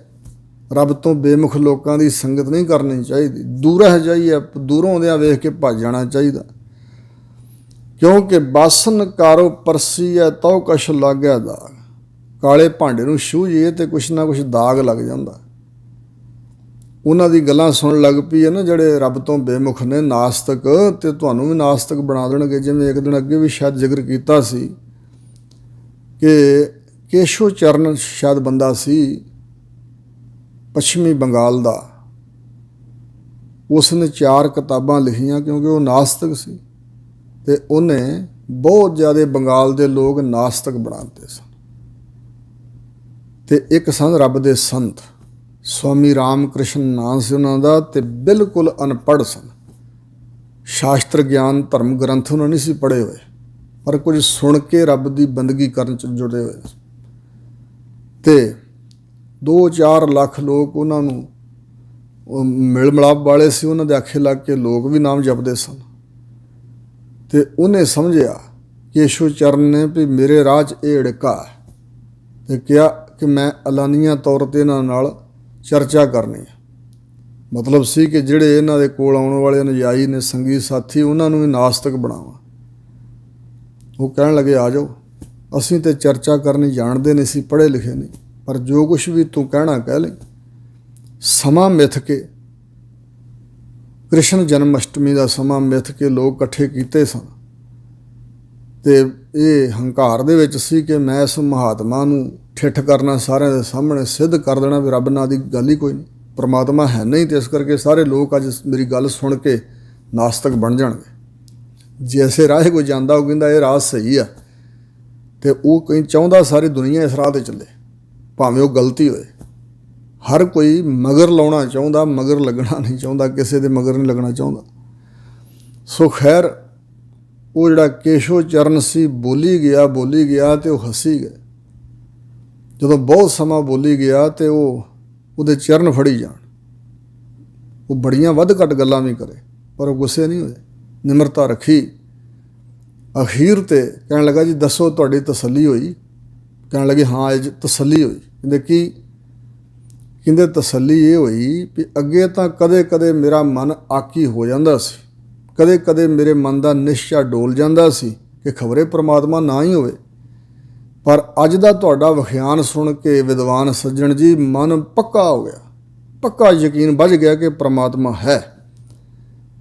ਰੱਬ ਤੋਂ ਬੇਮੁਖ ਲੋਕਾਂ ਦੀ ਸੰਗਤ ਨਹੀਂ ਕਰਨੀ ਚਾਹੀਦੀ। ਦੂਰਹ ਜਾਈਏ, ਦੂਰੋਂ ਆਉਂਦਿਆਂ ਵੇਖ ਕੇ ਭੱਜ ਜਾਣਾ ਚਾਹੀਦਾ। ਕਿਉਂਕਿ ਬਾਸਨ ਕਾਰੋ ਪਰਸੀ ਹੈ ਤਉ ਕਛ ਲੱਗਿਆ ਦਾਗ। ਕਾਲੇ ਭਾਂਡੇ ਨੂੰ ਛੂਹੀਏ ਤੇ ਕੁਛ ਨਾ ਕੁਛ ਦਾਗ ਲੱਗ ਜਾਂਦਾ। ਉਹਨਾਂ ਦੀ ਗੱਲਾਂ ਸੁਣਨ ਲੱਗ ਪਈ ਹੈ ਨਾ ਜਿਹੜੇ ਰੱਬ ਤੋਂ ਬੇਮੁਖ ਨੇ, ਨਾਸਤਕ, ਤੇ ਤੁਹਾਨੂੰ ਵੀ ਨਾਸਤਕ ਬਣਾ ਦੇਣਗੇ। ਜਿਵੇਂ ਇੱਕ ਦਿਨ ਅੱਗੇ ਵੀ ਸ਼ਾਇਦ ਜ਼ਿਕਰ ਕੀਤਾ ਸੀ ਕਿ ਕੇਸ਼ੋ ਚਰਨ ਸ਼ਾਇਦ ਬੰਦਾ ਸੀ ਪੱਛਮੀ ਬੰਗਾਲ ਦਾ। ਉਸ ਨੇ 4 ਕਿਤਾਬਾਂ ਲਿਖੀਆਂ ਕਿਉਂਕਿ ਉਹ ਨਾਸਤਕ ਸੀ, ਤੇ ਉਹਨੇ ਬਹੁਤ ਜ਼ਿਆਦਾ ਬੰਗਾਲ ਦੇ ਲੋਕ ਨਾਸਤਕ ਬਣਾ ਦਿੱਤੇ ਸਨ। ਤੇ ਇੱਕ ਸਨ ਰੱਬ ਦੇ ਸੰਤ, ਸਵਾਮੀ ਰਾਮ ਕ੍ਰਿਸ਼ਨ ਨਾਮ ਸੀ ਉਹਨਾਂ ਦਾ, ਤੇ ਬਿਲਕੁਲ ਅਨਪੜ੍ਹ ਸਨ। ਸ਼ਾਸਤਰ ਗਿਆਨ ਧਰਮ ਗ੍ਰੰਥ ਉਹਨਾਂ ਨਹੀਂ ਸੀ ਪੜ੍ਹੇ ਹੋਏ, ਪਰ ਕੁਝ ਸੁਣ ਕੇ ਰੱਬ ਦੀ ਬੰਦਗੀ ਕਰਨ 'ਚ ਜੁੜੇ ਹੋਏ। ਤੇ 2-4 ਲੱਖ ਲੋਕ ਉਹਨਾਂ ਨੂੰ ਮਿਲ ਮਿਲਾਪ ਵਾਲੇ ਸੀ, ਉਹਨਾਂ ਦੇ ਆਖੇ ਲੱਗ ਕੇ ਲੋਕ ਵੀ ਨਾਮ ਜਪਦੇ ਸਨ। ਤੇ ਉਹਨੇ ਸਮਝਿਆ ਕੇਸ਼ੋ ਚਰਨ ਨੇ ਵੀ ਮੇਰੇ ਰਾਹ 'ਚ ਇਹ ੜਿੱਕਾ ਹੈ, ਤੇ ਕਿਹਾ ਕਿ ਮੈਂ ਐਲਾਨੀਆਂ ਤੌਰ 'ਤੇ ਇਹਨਾਂ ਨਾਲ ਚਰਚਾ ਕਰਨੀ ਹੈ। ਮਤਲਬ ਸੀ ਕਿ ਜਿਹੜੇ ਇਹਨਾਂ ਦੇ ਕੋਲ ਆਉਣ ਵਾਲੇ ਅਨੁਯਾਈ ਨੇ, ਸੰਗੀ ਸਾਥੀ, ਉਹਨਾਂ ਨੂੰ ਵੀ ਨਾਸਤਕ ਬਣਾਵਾਂ। ਉਹ ਕਹਿਣ ਲੱਗੇ ਆ ਜਾਓ, ਅਸੀਂ ਤੇ ਚਰਚਾ ਕਰਨੀ ਜਾਣਦੇ ਨਹੀਂ ਸੀ, ਪੜ੍ਹੇ ਲਿਖੇ ਨਹੀਂ, ਪਰ ਜੋ ਕੁਛ ਵੀ ਤੂੰ ਕਹਿਣਾ ਕਹਿ ਲੈ। ਸਮਾਂ ਮਿੱਥ ਕੇ, ਕ੍ਰਿਸ਼ਨ ਜਨਮ ਅਸ਼ਟਮੀ ਦਾ ਸਮਾਂ ਮਿੱਥ ਕੇ ਲੋਕ ਇਕੱਠੇ ਕੀਤੇ ਸਨ। ਤੇ ਇਹ ਹੰਕਾਰ ਦੇ ਵਿੱਚ ਸੀ ਕਿ ਮੈਂ ਇਸ ਮਹਾਤਮਾ ਨੂੰ ਠਿੱਠ ਕਰਨਾ, ਸਾਰਿਆਂ ਦੇ ਸਾਹਮਣੇ ਸਿੱਧ ਕਰ ਦੇਣਾ ਵੀ ਰੱਬ ਨਾਂ ਦੀ ਗੱਲ ਹੀ ਕੋਈ ਨਹੀਂ, ਪਰਮਾਤਮਾ ਹੈ ਨਹੀਂ। ਤੇ ਇਸ ਕਰਕੇ ਸਾਰੇ ਲੋਕ ਅੱਜ ਮੇਰੀ ਗੱਲ ਸੁਣ ਕੇ ਨਾਸਤਕ ਬਣ ਜਾਣਗੇ। ਜੇ ਐਸੇ ਰਾਹ ਕੋਈ ਜਾਂਦਾ, ਉਹ ਕਹਿੰਦਾ ਇਹ ਰਾਹ ਸਹੀ ਆ, ਤੇ ਉਹ ਕਈ ਚਾਹੁੰਦਾ ਸਾਰੀ ਦੁਨੀਆ ਇਸ ਰਾਹ 'ਤੇ ਚੱਲੇ, ਭਾਵੇਂ ਉਹ ਗਲਤੀ ਹੋਏ। ਹਰ ਕੋਈ ਮਗਰ ਲਾਉਣਾ ਚਾਹੁੰਦਾ, ਮਗਰ ਲੱਗਣਾ ਨਹੀਂ ਚਾਹੁੰਦਾ, ਕਿਸੇ ਦੇ ਮਗਰ ਨਹੀਂ ਲੱਗਣਾ ਚਾਹੁੰਦਾ। ਸੋ ਖੈਰ ਉਹ ਜਿਹੜਾ ਕੇਸ਼ੋ ਚਰਨ ਸੀ ਬੋਲੀ ਗਿਆ ਤੇ ਉਹ ਹੱਸੀ ਗਏ। ਜਦੋਂ ਬਹੁਤ ਸਮਾਂ ਬੋਲੀ ਗਿਆ ਤੇ ਉਹ ਉਹਦੇ ਚਰਨ ਫੜੀ ਜਾਣ। ਉਹ ਬੜੀਆਂ ਵੱਧ ਘੱਟ ਗੱਲਾਂ ਵੀ ਕਰੇ, ਪਰ ਉਹ ਗੁੱਸੇ ਨਹੀਂ ਹੋਏ, ਨਿਮਰਤਾ ਰੱਖੀ। ਅਖੀਰ ਤੇ ਕਹਿਣ ਲੱਗਾ ਜੀ ਦੱਸੋ ਤੁਹਾਡੀ ਤਸੱਲੀ ਹੋਈ? ਕਹਿਣ ਲੱਗੇ ਹਾਂ ਇਹ ਤਸੱਲੀ ਹੋਈ। ਕਹਿੰਦੇ ਕੀ? ਕਹਿੰਦੇ ਤਸੱਲੀ ਇਹ ਹੋਈ ਵੀ ਅੱਗੇ ਤਾਂ ਕਦੇ ਕਦੇ ਮੇਰਾ ਮਨ ਆਕੀ ਹੋ ਜਾਂਦਾ ਸੀ, ਕਦੇ ਕਦੇ ਮੇਰੇ ਮਨ ਦਾ ਨਿਸ਼ਚਾ ਡੋਲ ਜਾਂਦਾ ਸੀ ਕਿ ਖਬਰੇ ਪ੍ਰਮਾਤਮਾ ਨਾ ਹੀ ਹੋਵੇ, ਪਰ ਅੱਜ ਦਾ ਤੁਹਾਡਾ ਵਿਖਿਆਨ ਸੁਣ ਕੇ ਵਿਦਵਾਨ ਸੱਜਣ ਜੀ ਮਨ ਪੱਕਾ ਹੋ ਗਿਆ, ਪੱਕਾ ਯਕੀਨ ਵੱਝ ਗਿਆ ਕਿ ਪ੍ਰਮਾਤਮਾ ਹੈ।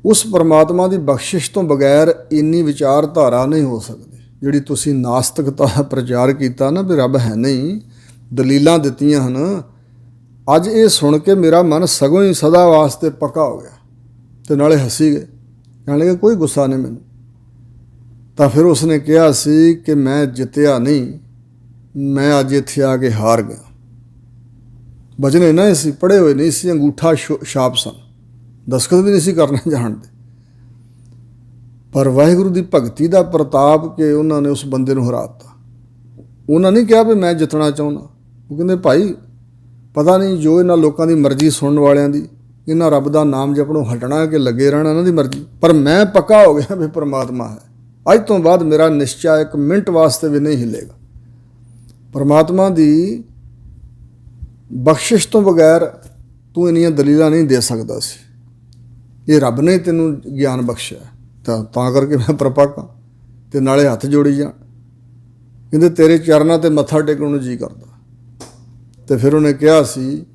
ਉਸ ਪ੍ਰਮਾਤਮਾ ਦੀ ਬਖਸ਼ਿਸ਼ ਤੋਂ ਬਗੈਰ ਇੰਨੀ ਵਿਚਾਰਧਾਰਾ ਨਹੀਂ ਹੋ ਸਕਦੀ। ਜਿਹੜੀ ਤੁਸੀਂ ਨਾਸਤਿਕਤਾ ਦਾ ਪ੍ਰਚਾਰ ਕੀਤਾ ਨਾ ਵੀ ਰੱਬ ਹੈ ਨਹੀਂ, ਦਲੀਲਾਂ ਦਿੱਤੀਆਂ ਹਨ, ਅੱਜ ਇਹ ਸੁਣ ਕੇ ਮੇਰਾ ਮਨ ਸਗੋਂ ਹੀ ਸਦਾ ਵਾਸਤੇ ਪੱਕਾ ਹੋ ਗਿਆ। ਤੇ ਨਾਲੇ ਹੱਸੀ ਗਏ, ਕਹਿਣ ਲੱਗੇ ਕੋਈ ਗੁੱਸਾ ਨਹੀਂ ਮੈਨੂੰ। ਤਾਂ ਫਿਰ ਉਸਨੇ ਕਿਹਾ ਸੀ ਕਿ ਮੈਂ ਜਿੱਤਿਆ ਨਹੀਂ, ਮੈਂ ਅੱਜ ਇੱਥੇ ਆ ਕੇ ਹਾਰ ਗਿਆ। ਬਚਨ ਇਹਨਾਂ ਹੀ ਸੀ, ਪੜ੍ਹੇ ਹੋਏ ਨਹੀਂ ਸੀ, ਅੰਗੂਠਾ ਛਾਪ ਸਨ, ਦਸਖਤ ਵੀ ਨਹੀਂ ਸੀ ਕਰਨਾ ਜਾਣਦੇ, ਪਰ ਵਾਹਿਗੁਰੂ ਦੀ ਭਗਤੀ ਦਾ ਪ੍ਰਤਾਪ ਕਿ ਉਹਨਾਂ ਨੇ ਉਸ ਬੰਦੇ ਨੂੰ ਹਰਾ ਦਿੱਤਾ। ਉਹਨਾਂ ਨਹੀਂ ਕਿਹਾ ਵੀ ਮੈਂ ਜਿੱਤਣਾ ਚਾਹੁੰਦਾ, ਉਹ ਕਹਿੰਦੇ ਭਾਈ ਪਤਾ ਨਹੀਂ ਜੋ ਇਹਨਾਂ ਲੋਕਾਂ ਦੀ ਮਰਜ਼ੀ ਸੁਣਨ ਵਾਲਿਆਂ ਦੀ, ਇਹਨਾਂ ਰੱਬ ਦਾ ਨਾਮ ਜਪਣੋਂ ਹਟਣਾ ਕਿ ਲੱਗੇ ਰਹਿਣਾ ਇਹਨਾਂ ਦੀ ਮਰਜ਼ੀ, ਪਰ ਮੈਂ ਪੱਕਾ ਹੋ ਗਿਆ ਵੀ ਪਰਮਾਤਮਾ ਹੈ। ਅੱਜ ਤੋਂ ਬਾਅਦ ਮੇਰਾ ਨਿਸ਼ਚਾ ਇੱਕ ਮਿੰਟ ਵਾਸਤੇ ਵੀ ਨਹੀਂ ਹਿੱਲੇਗਾ। ਪਰਮਾਤਮਾ ਦੀ ਬਖਸ਼ਿਸ਼ ਤੋਂ ਬਗੈਰ ਤੂੰ ਇੰਨੀਆਂ ਦਲੀਲਾਂ ਨਹੀਂ ਦੇ ਸਕਦਾ ਸੀ, ਇਹ ਰੱਬ ਨੇ ਤੈਨੂੰ ਗਿਆਨ ਬਖਸ਼ਿਆ, ਤਾਂ ਕਰਕੇ ਮੈਂ ਪ੍ਰਪੱਕ ਹਾਂ। ਅਤੇ ਨਾਲੇ ਹੱਥ ਜੋੜੀ ਜਾਣ, ਕਹਿੰਦੇ ਤੇਰੇ ਚਰਨਾਂ 'ਤੇ ਮੱਥਾ ਟੇਕਣ ਨੂੰ ਜੀ ਕਰਦਾ। ਅਤੇ ਫਿਰ ਉਹਨੇ ਕਿਹਾ ਸੀ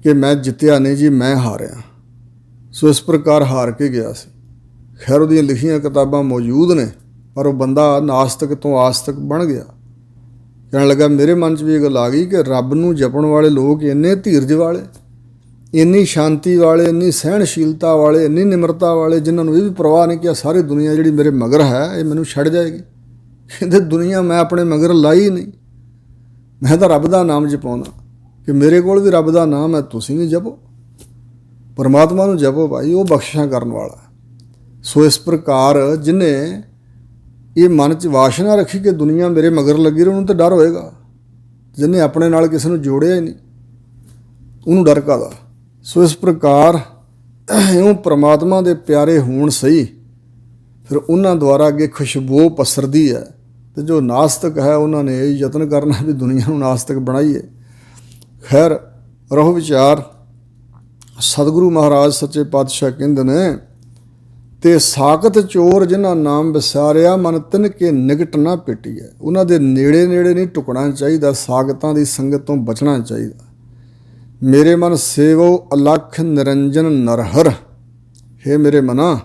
ਕਿ ਮੈਂ ਜਿੱਤਿਆ ਨਹੀਂ ਜੀ, ਮੈਂ ਹਾਰਿਆ। ਸੋ ਇਸ ਪ੍ਰਕਾਰ ਹਾਰ ਕੇ ਗਿਆ ਸੀ। ਖੈਰ ਉਹਦੀਆਂ ਲਿਖੀਆਂ ਕਿਤਾਬਾਂ ਮੌਜੂਦ ਨੇ, ਪਰ ਉਹ ਬੰਦਾ ਨਾਸਤਿਕ ਤੋਂ ਆਸਤਿਕ ਬਣ ਗਿਆ। ਕਹਿਣ ਲੱਗਾ ਮੇਰੇ ਮਨ 'ਚ ਵੀ ਇਹ ਗੱਲ ਆ ਗਈ ਕਿ ਰੱਬ ਨੂੰ ਜਪਣ ਵਾਲੇ ਲੋਕ ਇੰਨੇ ਧੀਰਜ ਵਾਲੇ, ਇੰਨੀ ਸ਼ਾਂਤੀ ਵਾਲੇ, ਇੰਨੀ ਸਹਿਣਸ਼ੀਲਤਾ ਵਾਲੇ, ਇੰਨੀ ਨਿਮਰਤਾ ਵਾਲੇ, ਜਿਨ੍ਹਾਂ ਨੂੰ ਇਹ ਵੀ ਪਰਵਾਹ ਨਹੀਂ ਕਿ ਸਾਰੀ ਦੁਨੀਆ ਜਿਹੜੀ ਮੇਰੇ ਮਗਰ ਹੈ ਇਹ ਮੈਨੂੰ ਛੱਡ ਜਾਏਗੀ। ਕਹਿੰਦੇ ਦੁਨੀਆ ਮੈਂ ਆਪਣੇ ਮਗਰ ਲਾਈ ਨਹੀਂ, ਮੈਂ ਤਾਂ ਰੱਬ ਦਾ ਨਾਮ ਜਪਾਉਂਦਾ, ਕਿ ਮੇਰੇ ਕੋਲ ਵੀ ਰੱਬ ਦਾ ਨਾਮ ਹੈ, ਤੁਸੀਂ ਵੀ ਜਪੋ, ਪਰਮਾਤਮਾ ਨੂੰ ਜਪੋ ਭਾਈ, ਉਹ ਬਖਸ਼ਿਸ਼ਾਂ ਕਰਨ ਵਾਲਾ। ਸੋ ਇਸ ਪ੍ਰਕਾਰ ਜਿਹਨੇ ਇਹ ਮਨ 'ਚ ਵਾਸ਼ਨਾ ਰੱਖੀ ਕਿ ਦੁਨੀਆ ਮੇਰੇ ਮਗਰ ਲੱਗੀ ਰਹੀ, ਉਹਨੂੰ ਤਾਂ ਡਰ ਹੋਏਗਾ। ਜਿਹਨੇ ਆਪਣੇ ਨਾਲ ਕਿਸੇ ਨੂੰ ਜੋੜਿਆ ਹੀ ਨਹੀਂ, ਉਹਨੂੰ ਡਰ ਕਾਹਦਾ। ਸੋ ਇਸ ਪ੍ਰਕਾਰ ਇਉਂ ਪ੍ਰਮਾਤਮਾ ਦੇ ਪਿਆਰੇ ਹੋਣ ਸਹੀ, ਫਿਰ ਉਹਨਾਂ ਦੁਆਰਾ ਅੱਗੇ ਖੁਸ਼ਬੂ ਪਸਰਦੀ ਹੈ। ਅਤੇ ਜੋ ਨਾਸਤਿਕ ਹੈ ਉਹਨਾਂ ਨੇ ਇਹ ਯਤਨ ਕਰਨਾ ਵੀ ਦੁਨੀਆ ਨੂੰ ਨਾਸਤਿਕ ਬਣਾਈਏ। ਖੈਰ ਰਹੋ ਵਿਚਾਰ। ਸਤਿਗੁਰੂ ਮਹਾਰਾਜ ਸੱਚੇ ਪਾਤਸ਼ਾਹ ਕਹਿੰਦੇ ਨੇ, ਤੇ ਸਾਕਤ ਚੋਰ ਜਿਨ੍ਹਾਂ ਨਾਮ ਵਿਸਾਰਿਆ, ਮਨ ਤਿਨ ਕੇ ਨਿਕਟ ਨਾ ਪਿੱਟੀਐ। ਉਹਨਾਂ ਦੇ ਨੇੜੇ ਨੇੜੇ ਨਹੀਂ ਟੁਕਣਾ ਚਾਹੀਦਾ, ਸਾਗਤਾਂ ਦੀ ਸੰਗਤ ਤੋਂ ਬਚਣਾ ਚਾਹੀਦਾ। ਮੇਰੇ ਮਨ ਸੇਵੋ ਅਲਖ ਨਿਰੰਜਨ ਨਰਹਰ। ਹੇ ਮੇਰੇ ਮਨਾ,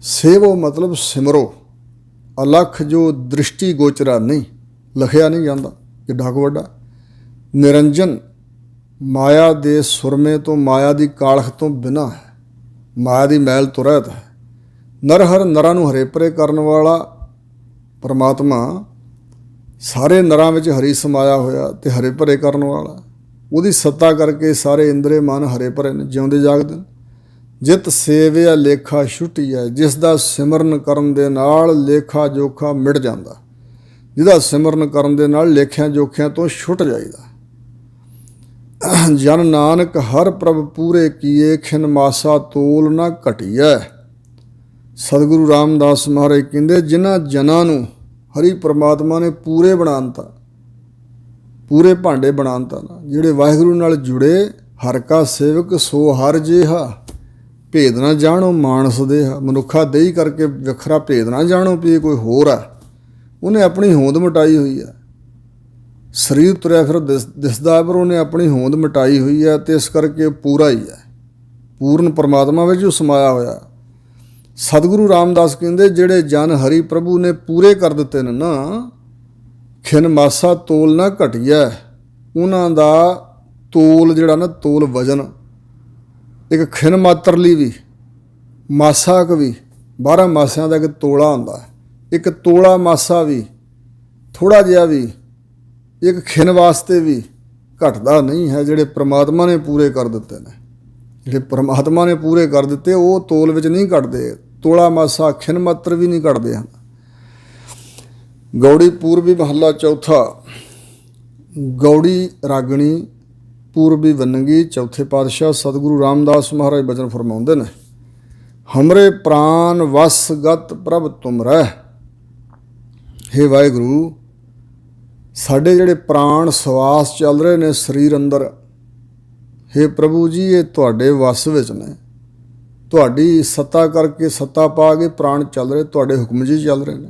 ਸੇਵੋ ਮਤਲਬ ਸਿਮਰੋ, ਅਲਖ ਜੋ ਦ੍ਰਿਸ਼ਟੀ ਗੋਚਰਾ ਨਹੀਂ, ਲਿਖਿਆ ਨਹੀਂ ਜਾਂਦਾ, ਕਿੱਡਾ ਕੁ ਵੱਡਾ। ਨਿਰੰਜਨ ਮਾਇਆ ਦੇ ਸੁਰਮੇ ਤੋਂ, ਮਾਇਆ ਦੀ ਕਾਲਖ ਤੋਂ ਬਿਨਾਂ ਹੈ, ਮਾਇਆ ਦੀ ਮੈਲ ਤੋਂ ਰਹਿਤ ਹੈ। ਨਰਹਰ ਨਰਾਂ ਨੂੰ ਹਰੇ ਭਰੇ ਕਰਨ ਵਾਲਾ ਪਰਮਾਤਮਾ, ਸਾਰੇ ਨਰਾਂ ਵਿੱਚ ਹਰੀ ਸਮਾਇਆ ਹੋਇਆ ਅਤੇ ਹਰੇ ਭਰੇ ਕਰਨ ਵਾਲਾ। ਉਹਦੀ ਸੱਤਾ ਕਰਕੇ ਸਾਰੇ ਇੰਦਰੇ ਮਨ ਹਰੇ ਭਰੇ ਨੇ, ਜਿਉਂਦੇ ਜਾਗਦੇ ਨੇ। ਜਿਤ ਸੇਵਿਆ ਲੇਖਾ ਛੁੱਟੀਐ, ਜਿਸ ਦਾ ਸਿਮਰਨ ਕਰਨ ਦੇ ਨਾਲ ਲੇਖਾ ਜੋਖਾ ਮਿਟ ਜਾਂਦਾ, ਜਿਹਦਾ ਸਿਮਰਨ ਕਰਨ ਦੇ ਨਾਲ ਲੇਖਿਆਂ ਜੋਖਿਆਂ ਤੋਂ ਛੁੱਟ ਜਾਈਦਾ। ਜਨ ਨਾਨਕ ਹਰ ਪ੍ਰਭ ਪੂਰੇ ਕੀਏ, ਖਿਨ ਮਾਸਾ ਤੋਲ ਨਾ ਘਟੀਐ। ਸਤਿਗੁਰੂ ਰਾਮਦਾਸ ਮਹਾਰਾਜ ਕਹਿੰਦੇ, ਜਿਨ੍ਹਾਂ ਜਨਾਂ ਨੂੰ ਹਰੀ ਪ੍ਰਮਾਤਮਾ ਨੇ ਪੂਰੇ ਬਣਾਤਾ, ਪੂਰੇ ਭਾਂਡੇ ਬਣਾਤਾ ਨਾ, ਜਿਹੜੇ ਵਾਹਿਗੁਰੂ ਨਾਲ ਜੁੜੇ, ਹਰ ਕਾ ਸੇਵਕ ਸੋ ਹਰ ਜਿਹਾ, ਭੇਦ ਨਾ ਜਾਣੋ ਮਾਨਸ ਦੇਹਾ। ਮਨੁੱਖਾ ਦੇਹੀ ਕਰਕੇ ਵੱਖਰਾ ਭੇਦ ਨਾ ਜਾਣੋ ਵੀ ਇਹ ਕੋਈ ਹੋਰ ਹੈ, ਉਹਨੇ ਆਪਣੀ ਹੋਂਦ ਮਿਟਾਈ ਹੋਈ ਹੈ। ਸਰੀਰ ਤੁਰਿਆ ਫਿਰ ਦਿਸਦਾ, ਪਰ ਉਹਨੇ ਆਪਣੀ ਹੋਂਦ ਮਿਟਾਈ ਹੋਈ ਹੈ, ਅਤੇ ਇਸ ਕਰਕੇ ਪੂਰਾ ਹੀ ਹੈ, ਪੂਰਨ ਪਰਮਾਤਮਾ ਵਿੱਚ ਉਹ ਸਮਾਇਆ ਹੋਇਆ। ਸਤਿਗੁਰੂ ਰਾਮਦਾਸ ਕਹਿੰਦੇ, ਜਿਹੜੇ ਜਨ ਹਰੀ ਪ੍ਰਭੂ ਨੇ ਪੂਰੇ ਕਰ ਦਿੱਤੇ ਨੇ ਨਾ, ਖਿਨ ਮਾਸਾ ਤੋਲ ਨਾ ਘਟੀਐ। ਉਹਨਾਂ ਦਾ ਤੋਲ ਜਿਹੜਾ ਨਾ, ਤੋਲ ਵਜਨ, ਇੱਕ ਖਿਨ ਮਾਤਰ ਲਈ ਵੀ, ਮਾਸਾ ਕ ਵੀ, 12 ਮਾਸਿਆਂ ਦਾ ਇੱਕ ਤੋਲਾ ਹੁੰਦਾ, ਇੱਕ ਤੋਲਾ ਮਾਸਾ ਵੀ, ਥੋੜ੍ਹਾ ਜਿਹਾ ਵੀ, ਇੱਕ ਖਿਨ ਵਾਸਤੇ ਵੀ ਘਟਦਾ ਨਹੀਂ ਹੈ। ਜਿਹੜੇ ਪ੍ਰਮਾਤਮਾ ਨੇ ਪੂਰੇ ਕਰ ਦਿੱਤੇ ਨੇ, ਜਿਹੜੇ ਪ੍ਰਮਾਤਮਾ ਨੇ ਪੂਰੇ ਕਰ ਦਿੱਤੇ, ਉਹ ਤੋਲ ਵਿੱਚ ਨਹੀਂ ਘਟਦੇ। ਤੋਲਾ ਮਾਸਾ ਖਿਨ ਮਾਤਰ ਵੀ ਨਹੀਂ ਘਟਦੇ ਹਨ। ਗੌੜੀ ਪੂਰਬੀ ਮਹੱਲਾ ਚੌਥਾ। ਗੌੜੀ ਰਾਗਣੀ ਪੂਰਬੀ ਵੰਨਗੀ, ਚੌਥੇ ਪਾਤਸ਼ਾਹ ਸਤਿਗੁਰੂ ਰਾਮਦਾਸ ਮਹਾਰਾਜ ਬਚਨ ਫਰਮਾਉਂਦੇ ਨੇ, ਹਮਰੇ ਪ੍ਰਾਨ ਵਸ ਗਤ ਪ੍ਰਭ ਤੁਮਰੈ। ਹੇ ਵਾਹਿਗੁਰੂ, ਸਾਡੇ ਜਿਹੜੇ ਪ੍ਰਾਣ ਸਵਾਸ ਚੱਲ ਰਹੇ ਨੇ ਸਰੀਰ ਅੰਦਰ, ਹੇ ਪ੍ਰਭੂ ਜੀ, ਇਹ ਤੁਹਾਡੇ ਵੱਸ ਵਿੱਚ ਨੇ। ਤੁਹਾਡੀ ਸੱਤਾ ਕਰਕੇ, ਸੱਤਾ ਪਾ ਕੇ ਪ੍ਰਾਣ ਚੱਲ ਰਹੇ, ਤੁਹਾਡੇ ਹੁਕਮ 'ਚ ਹੀ ਚੱਲ ਰਹੇ ਨੇ।